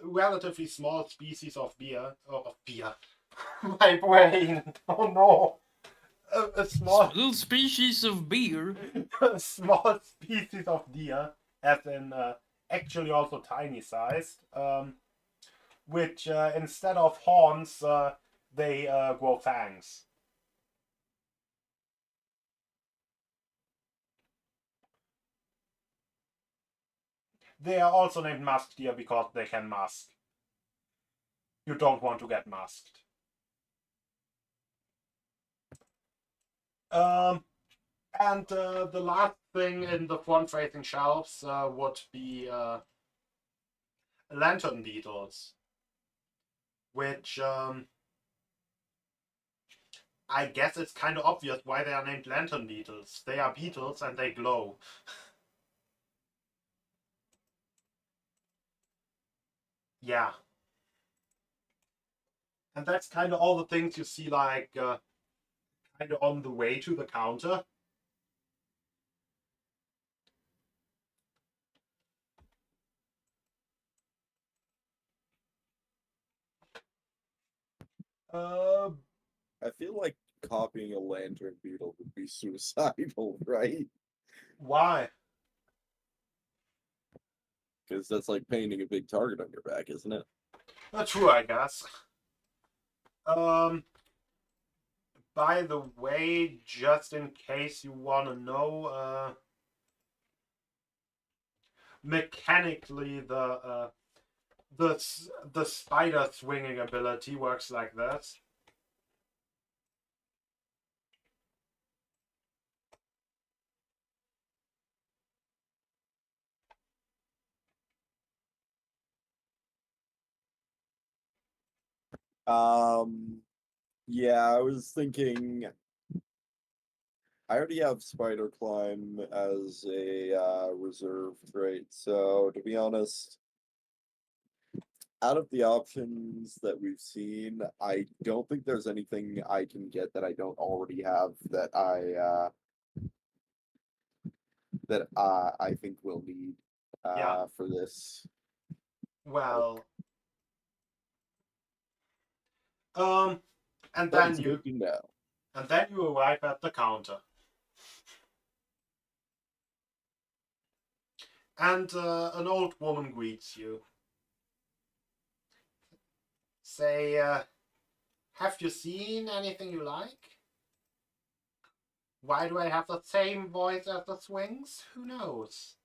relatively small species of beer. My brain. Oh no. A small Little species of beer. a small species of deer, as in actually also tiny sized, which instead of horns, they grow fangs. They are also named musk deer because they can musk. You don't want to get musked. And the last thing in the front-facing shelves would be lantern beetles, which I guess it's kind of obvious why they are named lantern beetles. They are beetles and they glow. Yeah. And that's kind of all the things you see, like, kind of on the way to the counter. I feel like copying a lantern beetle would be suicidal, right? Why? Because that's like painting a big target on your back, isn't it? True, I guess. By the way, just in case you want to know, mechanically the spider swinging ability works like this. Yeah, I was thinking. I already have spider climb as a reserve trait, so to be honest, out of the options that we've seen, I don't think there's anything I can get that I don't already have that I think we'll need Yeah. for this. Well, and then That's good to know. you arrive at the counter. And an old woman greets you. Say, have you seen anything you like? Why do I have the same voice as the swings? Who knows?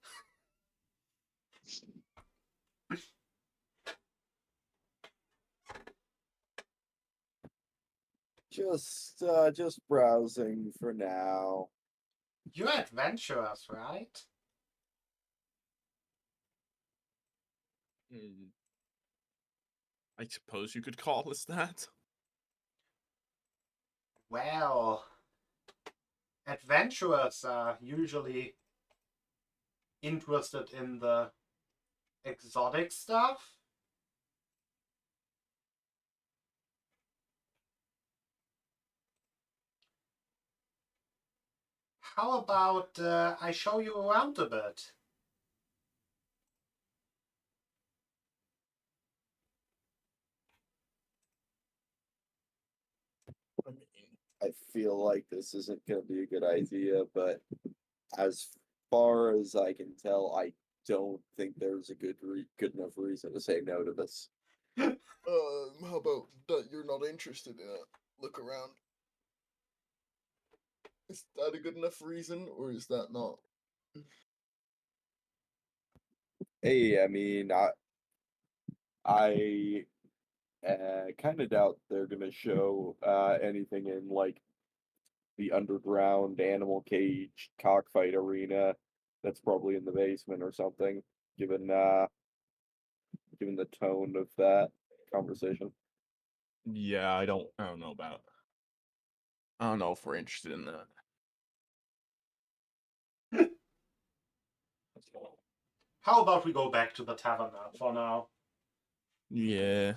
Just browsing for now. You're adventurous, right? I suppose you could call us that. Well, adventurers are usually interested in the exotic stuff. How about I show you around a bit? I feel like this isn't going to be a good idea, but as far as I can tell, I don't think there's a good enough reason to say no to this. How about that you're not interested in it? Look around. Is that a good enough reason, or is that not? Hey, I mean, I kind of doubt they're gonna show anything in like the underground animal cage cockfight arena. That's probably in the basement or something. Given given the tone of that conversation. Yeah, I don't know about. I don't know if we're interested in that. How about we go back to the tavern now, for now? Yeah.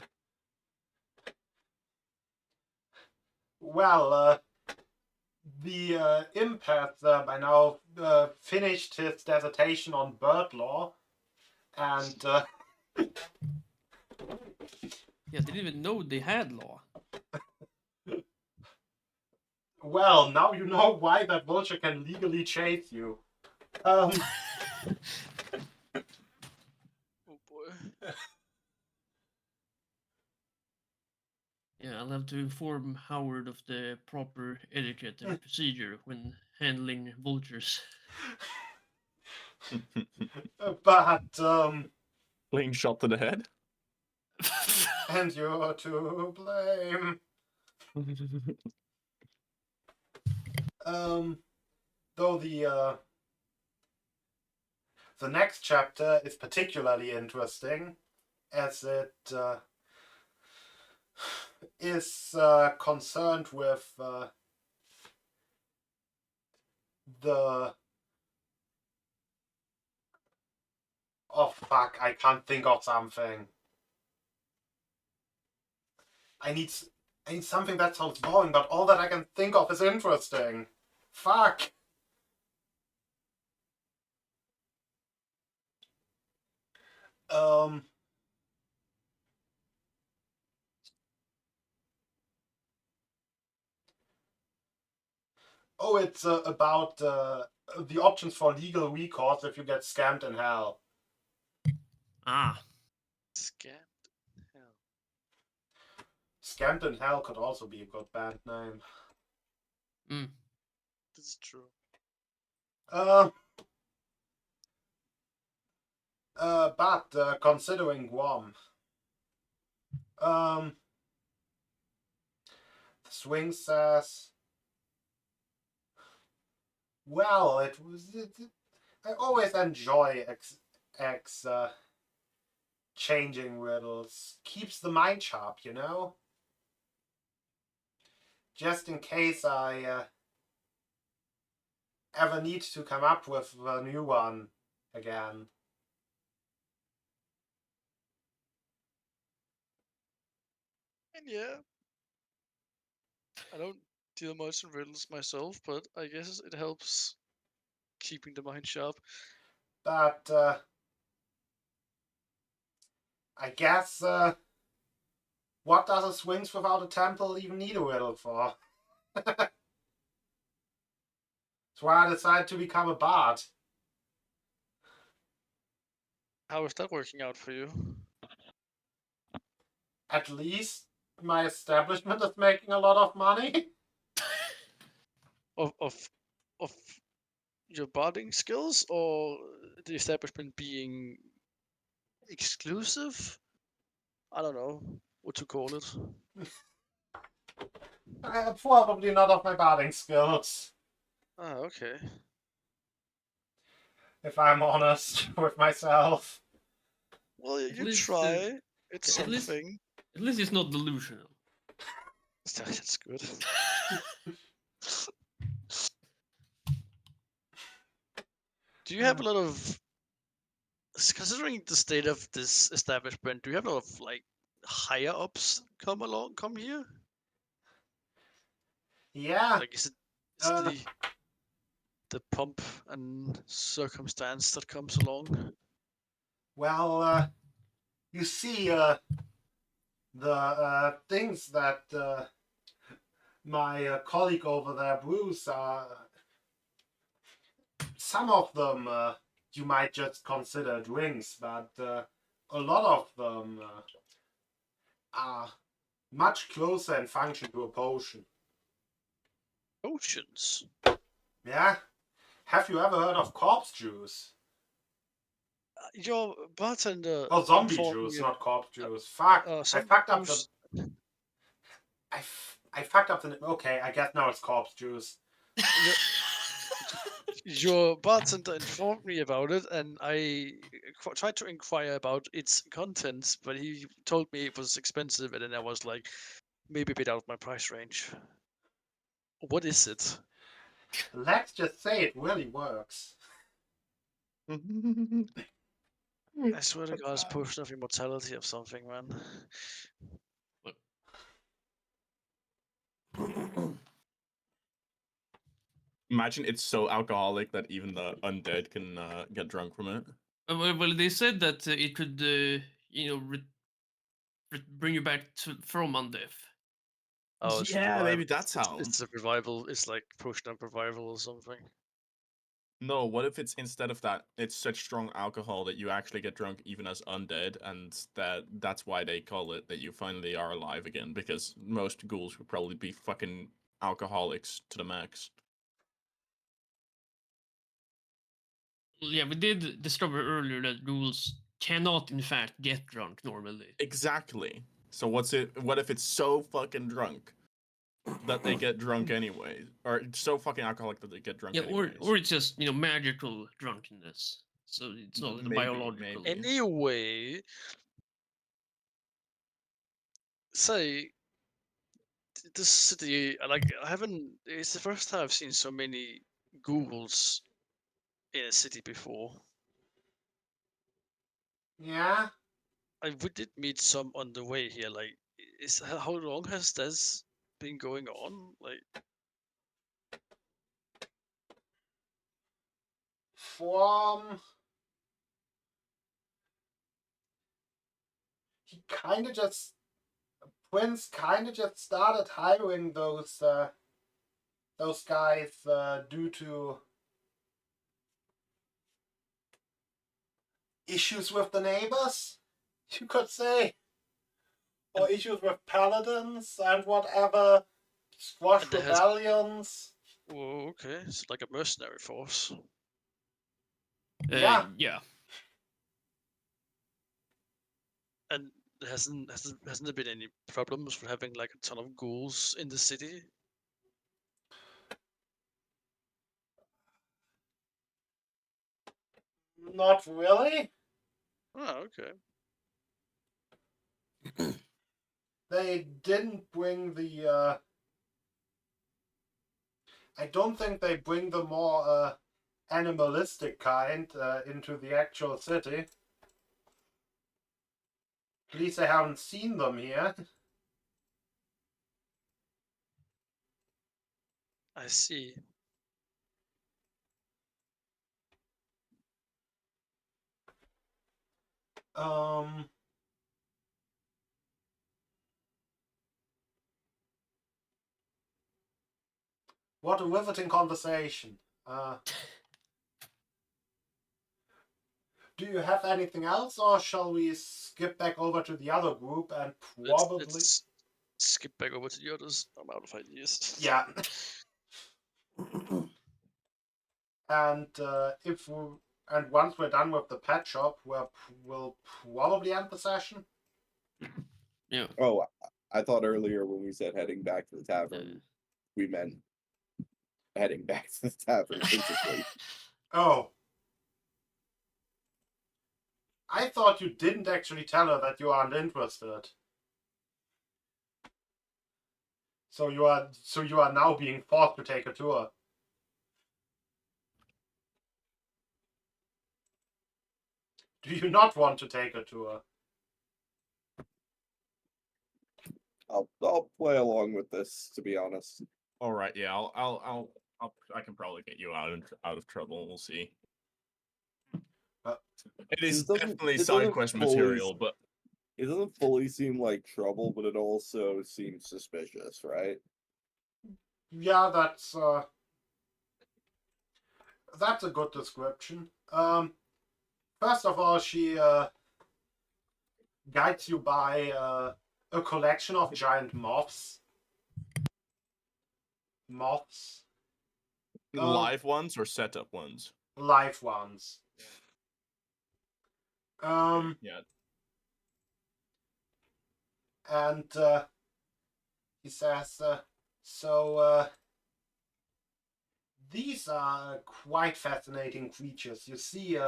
Well, the empath by now finished his dissertation on bird law, and Yeah, they didn't even know they had law. well, now you know why that vulture can legally chase you. Oh boy. Yeah, I'll have to inform Howard of the proper etiquette and procedure when handling vultures. But Clean shot to the head. and you're to blame. Though the next chapter is particularly interesting, as it is concerned with the. Oh fuck! I can't think of something. I need something that sounds boring, but all that I can think of is interesting. Fuck. Oh, it's about the options for legal recourse if you get scammed in hell. Ah, Scammed. Hell. Scammed in hell could also be a good band name. This is true. But considering Guam, the swing says, well, it was. I always enjoy changing riddles. Keeps the mind sharp, you know. Just in case I ever need to come up with a new one again. And yeah, I don't deal much in riddles myself, but I guess it helps keeping the mind sharp. But I guess what does a Swings without a temple even need a riddle for? That's why I decided to become a bard. How is that working out for you? At least my establishment is making a lot of money. Of your barding skills, or the establishment being exclusive? I don't know what to call it. Probably not of my barding skills, Ah, okay. if I'm honest with myself. Well, At you least, try. It's at least- something. at least it's not delusional. That's good. Do you have a lot of, considering the state of this establishment, do you have a lot of like higher ups come here? Yeah. Like, is it Uh, the pomp and circumstance that comes along? well, you see, the things that my colleague over there, Bruce, some of them you might just consider drinks, but a lot of them are much closer in function to a potion. Potions. Yeah? Have you ever heard of corpse juice? Your bartender. Oh, zombie informed juice, me not corpse juice. Fuck. I some fucked up juice- the. I fucked up the. Okay, I guess now it's corpse juice. Your bartender informed me about it, and I tried to inquire about its contents, but he told me it was expensive, and then I was like, maybe a bit out of my price range. What is it? Let's just say it really works. I swear to God, it's potion of immortality of something, man. Imagine it's so alcoholic that even the undead can get drunk from it. Well, they said that it could, bring you back from undeath. Oh, it's Yeah, maybe revival. that's how. It's a revival. It's like potion of revival or something. No, what if it's instead of that, it's such strong alcohol that you actually get drunk even as undead, and that's why they call it that you finally are alive again, because most ghouls would probably be fucking alcoholics to the max. Yeah, we did discover earlier that ghouls cannot, in fact, get drunk normally. Exactly. So what if it's so fucking drunk that they get drunk anyway, or it's so fucking alcoholic that they get drunk Yeah, anyways? or it's just magical drunkenness. So it's not Maybe, biological. maybe. Anyway, say this city, like I haven't. It's the first time I've seen so many ghouls in a city before. Yeah. We did meet some on the way here. Like, how long has this been going on? Like, From Prince kind of just started hiring those guys due to issues with the neighbors, you could say, or issues with paladins and whatever, squash And there has- rebellions. whoa, okay, it's like a mercenary force. Yeah. Yeah. And hasn't there been any problems with having like a ton of ghouls in the city? Not really. Oh, okay. They didn't bring the. I don't think they bring the more animalistic kind into the actual city. At least I haven't seen them here. I see. What a riveting conversation. Do you have anything else, or shall we skip back over to the other group and probably... Let's skip back over to the others. I'm out of ideas. Yeah. And once we're done with the pet shop, we'll probably end the session. Yeah. Oh, I thought earlier when we said heading back to the tavern, we meant heading back to the tavern physically. Oh. I thought you didn't actually tell her that you aren't interested. So you are now being forced to take a tour. Do you not want to take a tour? I'll play along with this, to be honest. All right, yeah, I can probably get you out of trouble. We'll see. It is definitely side quest material, but it doesn't fully seem like trouble, but it also seems suspicious, right? Yeah, that's a good description. First of all, she guides you by a collection of giant moths. live ones or setup ones? Live ones. Yeah. And he says, these are quite fascinating creatures. You see,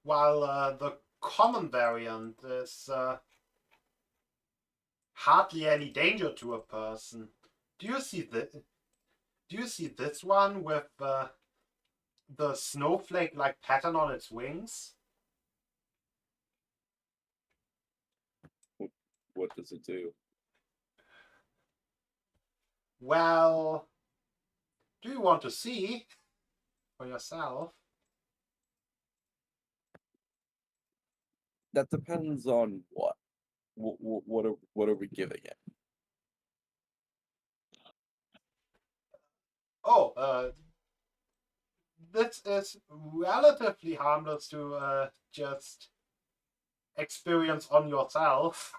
while the common variant is hardly any danger to a person, do you see this one with the snowflake-like pattern on its wings? What does it do? Well, do you want to see for yourself? That depends on what. What are we giving it? Oh, this is relatively harmless to just experience on yourself.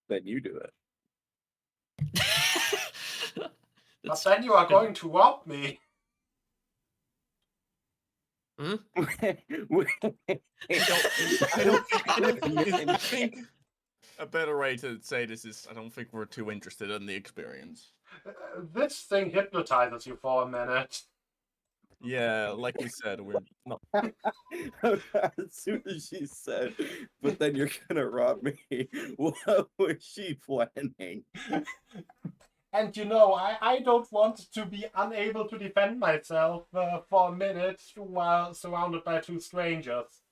Then you do it. But That's then you are kind of- going to rob me. Huh? I think a better way to say this is I don't think we're too interested in the experience. This thing hypnotizes you for a minute. Yeah, like we said, we're not. As soon as she said, but then you're gonna rob me, what was she planning? And you know, I don't want to be unable to defend myself for a minute while surrounded by two strangers.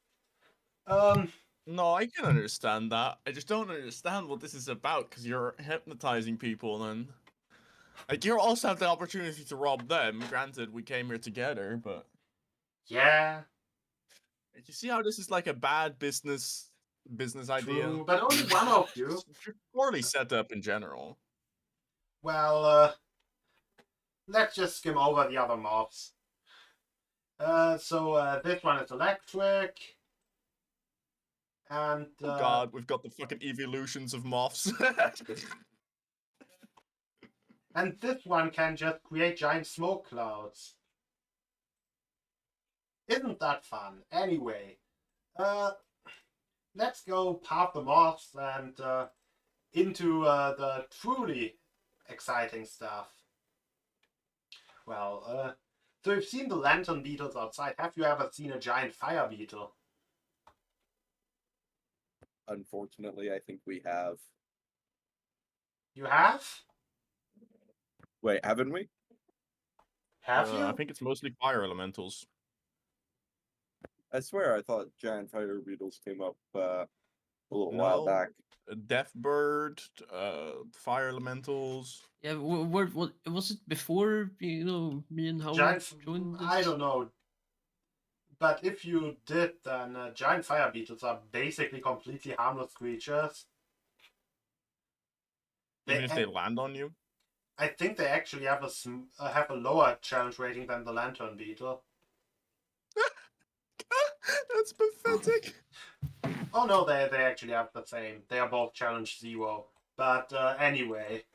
No, I can understand that. I just don't understand what this is about because you're hypnotizing people and like you also have the opportunity to rob them. Granted, we came here together, but yeah, you see how this is like a bad business idea? true, but only one of you. You're poorly set up in general. Well, let's just skim over the other mobs. So this one is electric. And Oh God, we've got the fucking evolutions of moths. and this one can just create giant smoke clouds. Isn't that fun? Anyway, let's go past the moths and into the truly exciting stuff. Well, so you've seen the lantern beetles outside. Have you ever seen a giant fire beetle? Unfortunately, I think we have. You have? Wait, haven't we? Have you? I think it's mostly fire elementals. I swear I thought giant fire beetles came up a little while No. back. Death bird, fire elementals. Yeah, what was it before? You know, me and Howard Giant. joined this. I don't know. But if you did, then giant fire beetles are basically completely harmless creatures. Even if they land on you. I think they actually have a lower challenge rating than the lantern beetle. That's pathetic. Oh no, they actually have the same. They are both challenge 0. But anyway,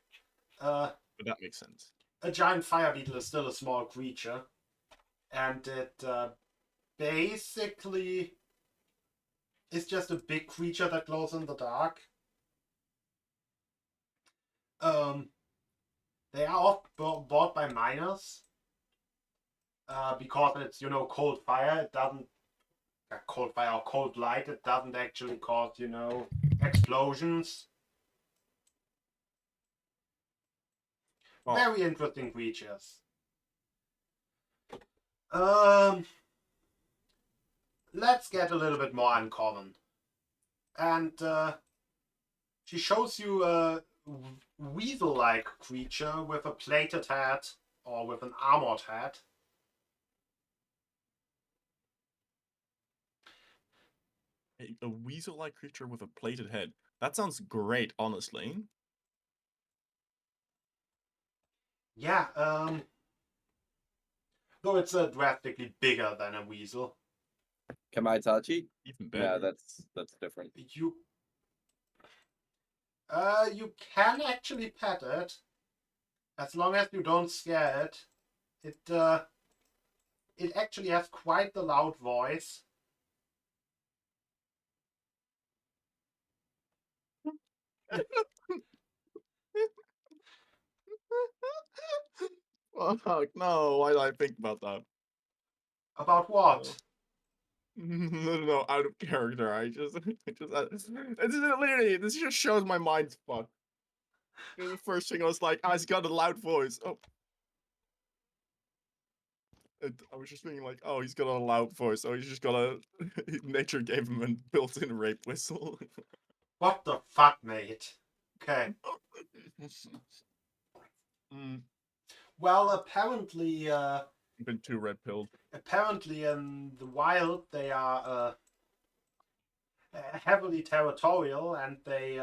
But that makes sense. a giant fire beetle is still a small creature, and it basically is just a big creature that glows in the dark. They are often bought by miners because it's, you know, cold fire. It doesn't cold fire or cold light. It doesn't actually cause, you know, explosions. Oh. Very interesting creatures. Let's get a little bit more uncommon. And she shows you a weasel-like creature with a plated head or with an armored head. A weasel-like creature with a plated head. That sounds great, honestly. Yeah, though it's drastically bigger than a weasel. Kamaitachi? Even better. Yeah, that's different. You can actually pet it as long as you don't scare it. It actually has quite the loud voice. Oh fuck, no, why did I think about that? About what? No, out of character. This literally, this just shows my mind's fucked. The first thing I was like, he's got a loud voice. Oh. I was just thinking like, oh, he's got a loud voice. Oh, he's just got a nature gave him a built-in rape whistle. What the fuck, mate? Okay. Well, apparently, Been too red pilled. apparently in the wild they are heavily territorial, and they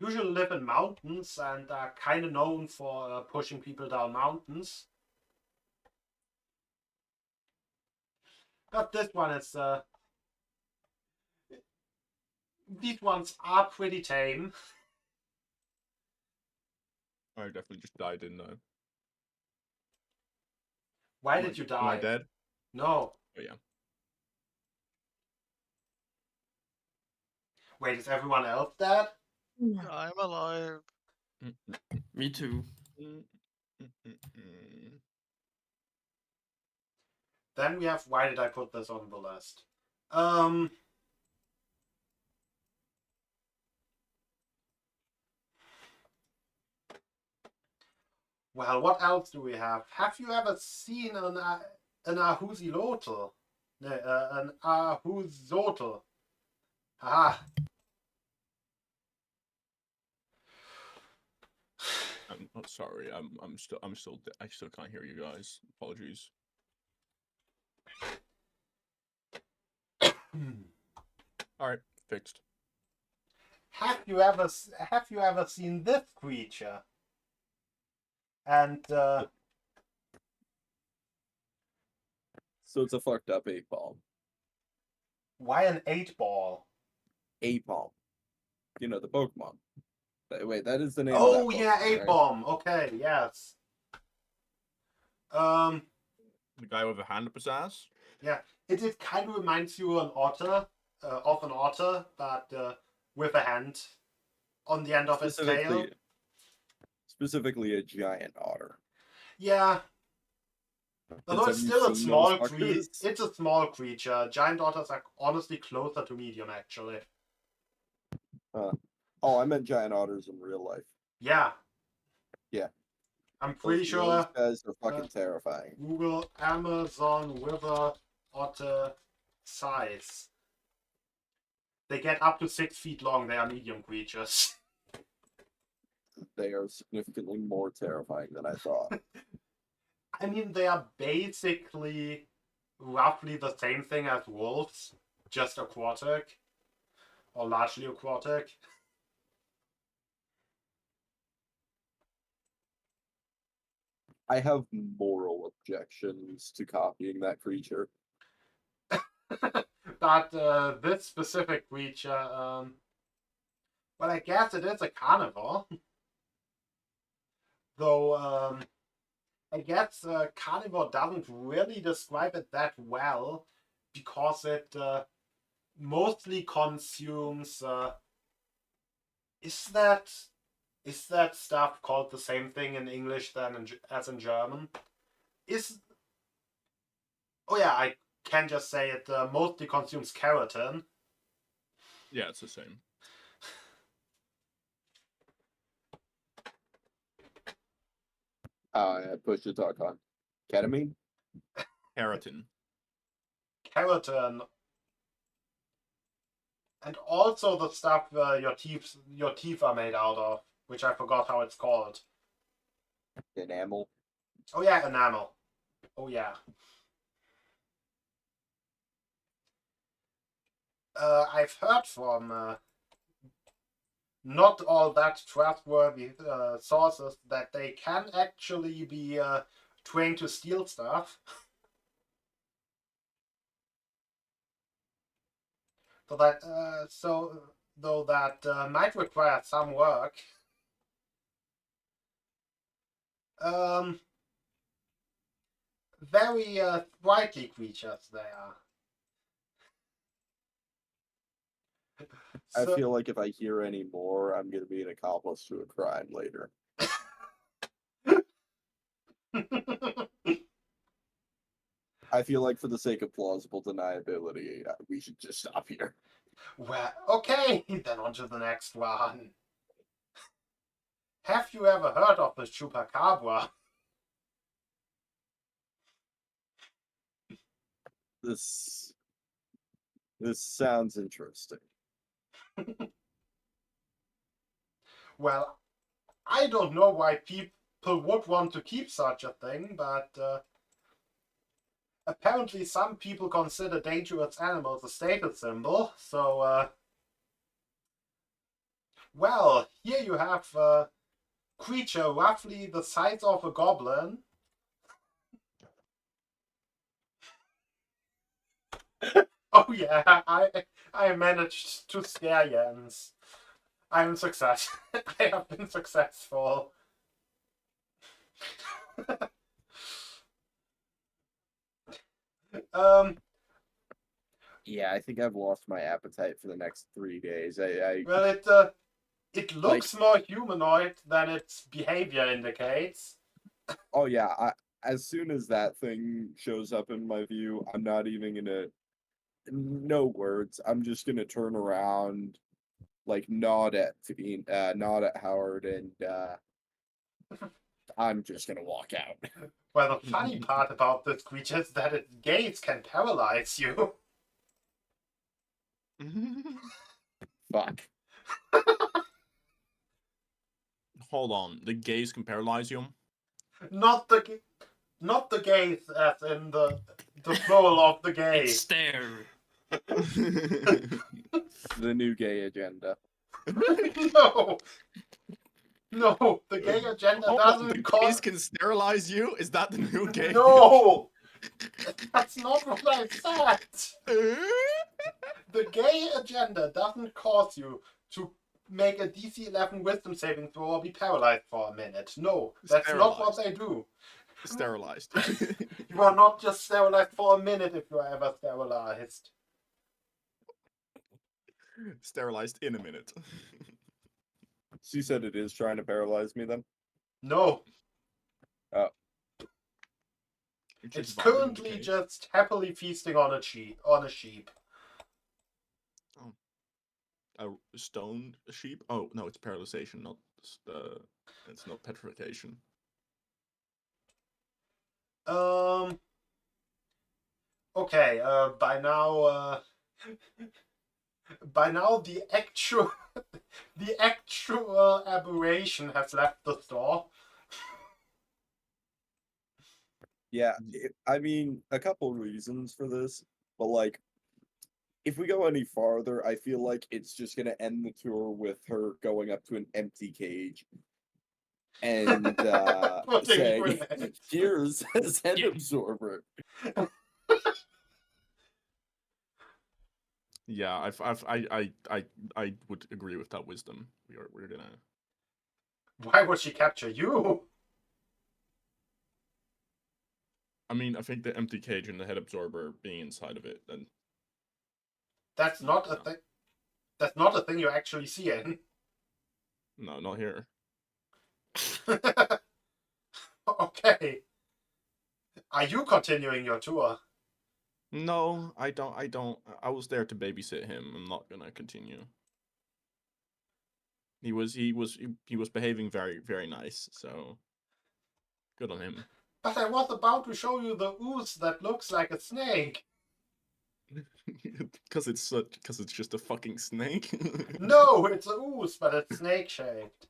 usually live in mountains and are kind of known for pushing people down mountains. But this one is these ones are pretty tame. I definitely just died, didn't I? Why Am did you Am I die? dead? No. Oh yeah. Wait, is everyone else dead? I'm alive. Me too. Then we have, why did I put this on the list? Well, what else do we have? Have you ever seen an Ahuzilotl? An Ahuzotl. Ah. I'm not sorry. I still can't hear you guys. Apologies. All right, fixed. Have you ever seen this creature? And So it's a fucked up 8-ball. why an 8-ball? 8-ball. You know, the Pokemon. Wait, that is the name Oh of that yeah, Pokemon, right? 8-bomb. Okay, yes. The guy with a hand up his ass. Yeah, it kind of reminds you of an otter, but with a hand on the end of its tail. Specifically a giant otter. Yeah. Although Have it's you still a seen small those creature. fuckers? It's a small creature. Giant otters are honestly closer to medium, actually. Oh, I meant giant otters in real life. Yeah. Yeah. I'm pretty Those sure. guys are fucking terrifying. Google Amazon river otter size. They get up to 6 feet long. They are medium creatures. They are significantly more terrifying than I thought. I mean, they are basically roughly the same thing as wolves, just aquatic, or largely aquatic. I have moral objections to copying that creature. But this specific creature, well, I guess it is a carnivore. Though, I guess carnivore doesn't really describe it that well, because it mostly consumes. Is that stuff called the same thing in English as in German? Oh yeah, I can just say it mostly consumes keratin. Yeah, it's the same. I push to talk on. Ketamine? Keratin. Keratin. And also the stuff your teeth are made out of, which I forgot how it's called. Enamel? Oh yeah, enamel. Oh yeah. I've heard from not all that trustworthy sources that they can actually be trained to steal stuff. Though that might require some work. Very sprightly creatures they are. I feel like if I hear any more, I'm going to be an accomplice to a crime later. I feel like for the sake of plausible deniability, we should just stop here. Well, okay, then on to the next one. Have you ever heard of the chupacabra? This sounds interesting. Well, I don't know why people would want to keep such a thing, but apparently some people consider dangerous animals a status symbol, so, well, here you have a creature roughly the size of a goblin. Oh yeah, I managed to scare Jens. I'm success. I have been successful. um, Yeah, I think I've lost my appetite for the next 3 days. well, it looks more humanoid than its behavior indicates. Oh yeah, as soon as that thing shows up in my view, I'm not even gonna, no words. I'm just gonna turn around, like nod at Howard, and I'm just gonna walk out. Well, the funny part about this creature is that its gaze can paralyze you. Fuck. Hold on, the gaze can paralyze you. Not the gaze as in the plural of the It's gaze. stare. The new gay agenda. No. No, the gay agenda Hold on, doesn't the call. gaze can sterilize you? Is that the new game? No! That's not what I said! The gay agenda doesn't cause you to make a DC 11 wisdom saving throw or be paralyzed for a minute. No, that's not what they do. Sterilized. You are not just sterilized for a minute if you are ever sterilized. Sterilized in a minute. She said it is trying to paralyze me then? No, It's it's just vibing in the currently cage. just happily feasting on a sheep. A stone sheep? Oh no, it's paralyzation, not it's not petrification. Okay, by now the actual aberration has left the store. Yeah, I mean, a couple reasons for this, but like, if we go any farther, I feel like it's just gonna end the tour with her going up to an empty cage and Putting you in saying, it. "Here's a head Yeah. absorber." Yeah, I would agree with that wisdom. We're gonna. Why would she capture you? I mean, I think the empty cage and the head absorber being inside of it, then That's not a thing. That's not a thing you actually see in. no, not here. Okay. Are you continuing your tour? No, I don't. I was there to babysit him. I'm not gonna continue. He was behaving very, very nice. So good on him. But I was about to show you the ooze that looks like a snake. Because it's just a fucking snake. No, it's a ooze, but it's snake shaped.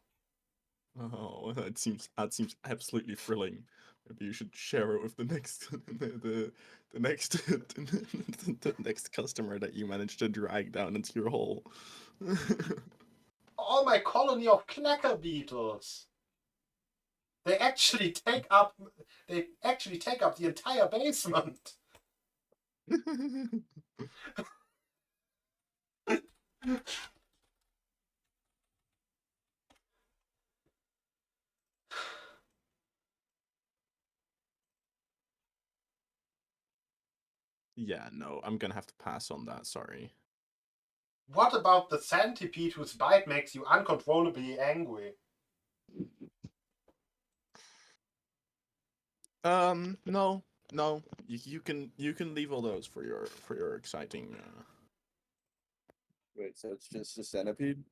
Oh, that seems absolutely thrilling. Maybe you should share it with the next the next the next customer that you managed to drag down into your hole. All my colony of clacker beetles. They actually take up the entire basement. Yeah, no, I'm gonna have to pass on that. Sorry. What about the centipede whose bite makes you uncontrollably angry? No, you can leave all those for your exciting. Wait, so it's just a centipede?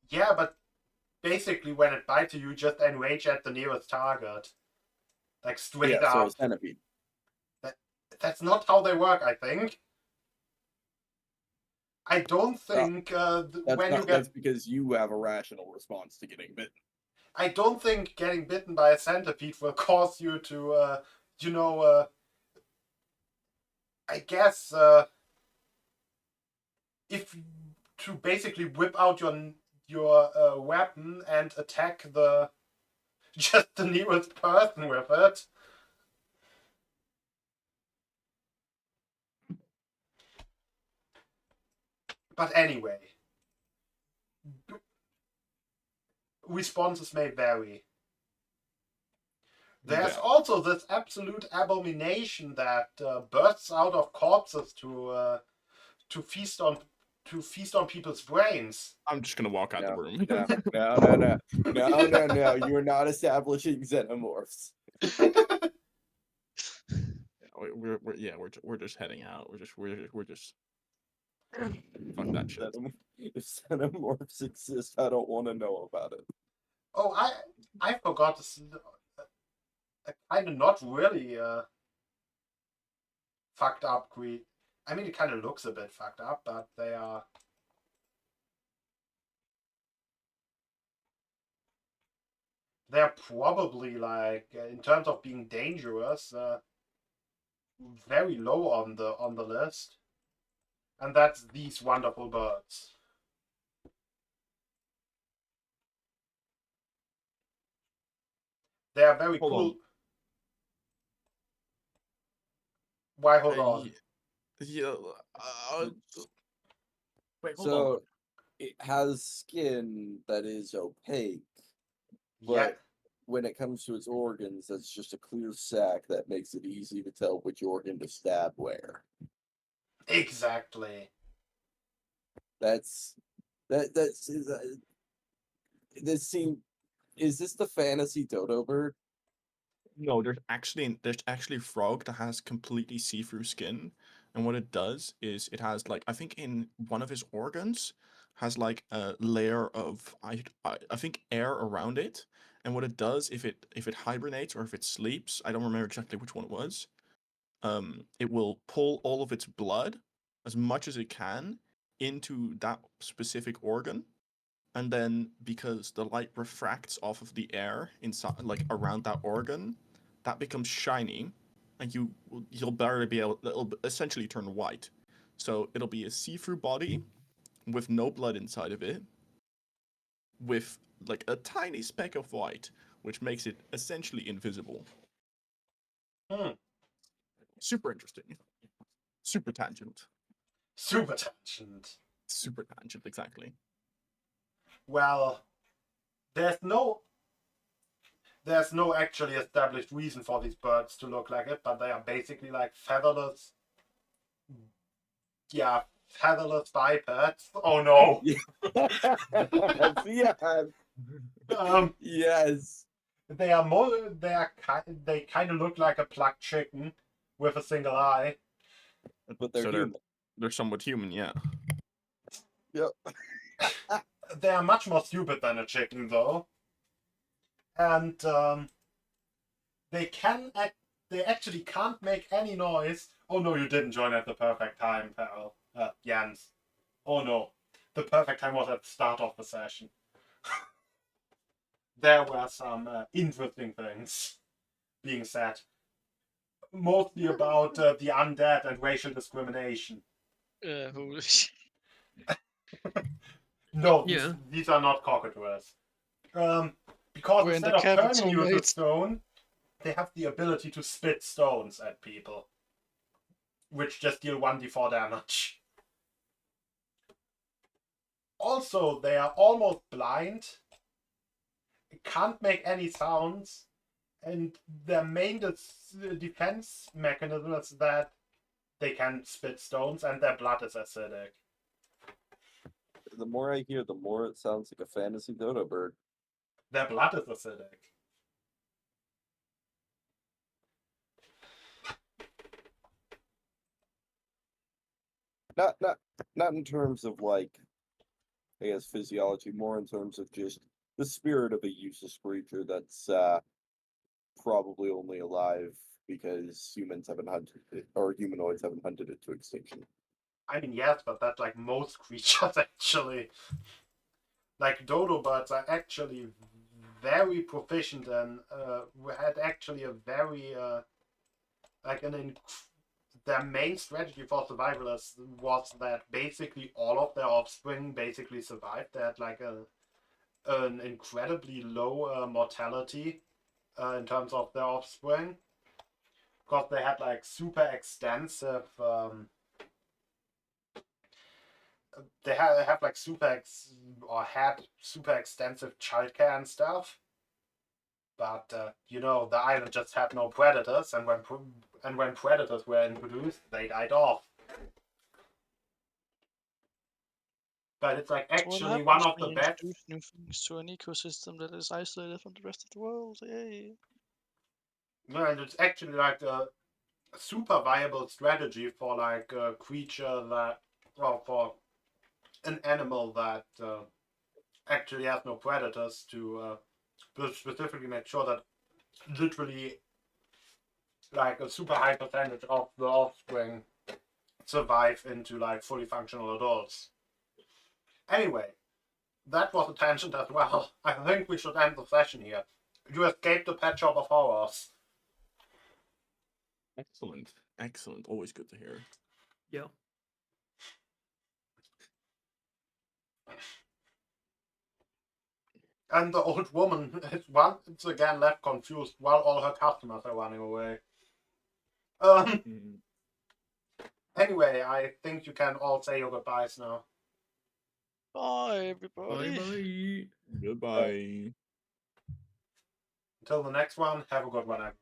Yeah, but basically when it bites you, you just enrage at the nearest target. Like straight Yeah, so up. a centipede. That's not how they work, I think. I don't think when you get. That's because you have a rational response to getting bitten. I don't think getting bitten by a centipede will cause you to, I guess, if to basically whip out your weapon and attack just the nearest person with it. But anyway, responses may vary. There's Yeah. also this absolute abomination that bursts out of corpses to feast on people's brains. I'm just gonna walk out the room. No. You are not establishing xenomorphs. We're just heading out. We're just fuck that shit. If xenomorphs exist, I don't want to know about it. Oh, I forgot to kind of not really fucked up creed. I mean, it kind of looks a bit fucked up, but they are. They're probably like, in terms of being dangerous, very low on the list, and that's these wonderful birds. They are very Hold cool. on. Why hold on? Yeah. Wait, hold on. So it has skin that is opaque, but Yeah, when it comes to its organs, that's just a clear sac that makes it easy to tell which organ to stab where. exactly. That's this seem. Is this the fantasy dodo bird? No, there's actually a frog that has completely see-through skin, and what it does is it has like I think in one of his organs has like a layer of I think air around it, and what it does if it hibernates or if it sleeps, I don't remember exactly which one it was. It will pull all of its blood as much as it can into that specific organ, and then because the light refracts off of the air inside like around that organ, that becomes shiny, and you'll barely be able, it'll essentially turn white. So it'll be a see-through body with no blood inside of it, with like a tiny speck of white, which makes it essentially invisible. Super interesting. Super tangent. Super tangent. Super tangent, exactly. Well, there's no actually established reason for these birds to look like it, but they are basically like featherless. Yeah, featherless bipeds. Oh no. Yeah. Yes. They are more. They kind of look like a plucked chicken with a single eye. But they're So human. they're somewhat human, yeah. Yep. They are much more stupid than a chicken, though, and they actually can't make any noise. Oh no, you didn't join at the perfect time, pal. Jans. Oh no, the perfect time was at the start of the session. There were some interesting things being said, mostly about the undead and racial discrimination. Holy shit. No, Yeah. these are not cockatoos. Because We're in instead the of turning capital, you to mate. stone, they have the ability to spit stones at people, which just deal 1d4 damage. Also, they are almost blind, can't make any sounds, and their main defense mechanism is that they can spit stones and their blood is acidic. The more I hear, the more it sounds like a fantasy dodo bird. Their blood is acidic. Not in terms of like, I guess, physiology, more in terms of just the spirit of a useless creature that's probably only alive because humans haven't hunted it, or humanoids haven't hunted it to extinction. I mean, yes, but that's like most creatures actually. Like dodo birds are actually very proficient and had actually a very like their main strategy for survival was that basically all of their offspring basically survived. They had like an incredibly low mortality in terms of their offspring, because they had like super extensive they have like had super extensive childcare and stuff. But you know, the island just had no predators, and when predators were introduced, they died off. But it's like That's what actually happens one of when the you best. introduce new things to an ecosystem that is isolated from the rest of the world. Yay. No, and it's actually like a super viable strategy for like a creature that, well, for an animal that actually has no predators to specifically make sure that literally like a super high percentage of the offspring survive into like fully functional adults. Anyway, that was a tangent as well. I think we should end the session here. You escaped the pet shop of horrors. Excellent. Excellent. Always good to hear. Yeah. And the old woman is once again left confused while all her customers are running away. Anyway, I think you can all say your goodbyes now. Bye, everybody. Bye bye. Goodbye. Until the next one, have a good one, everyone.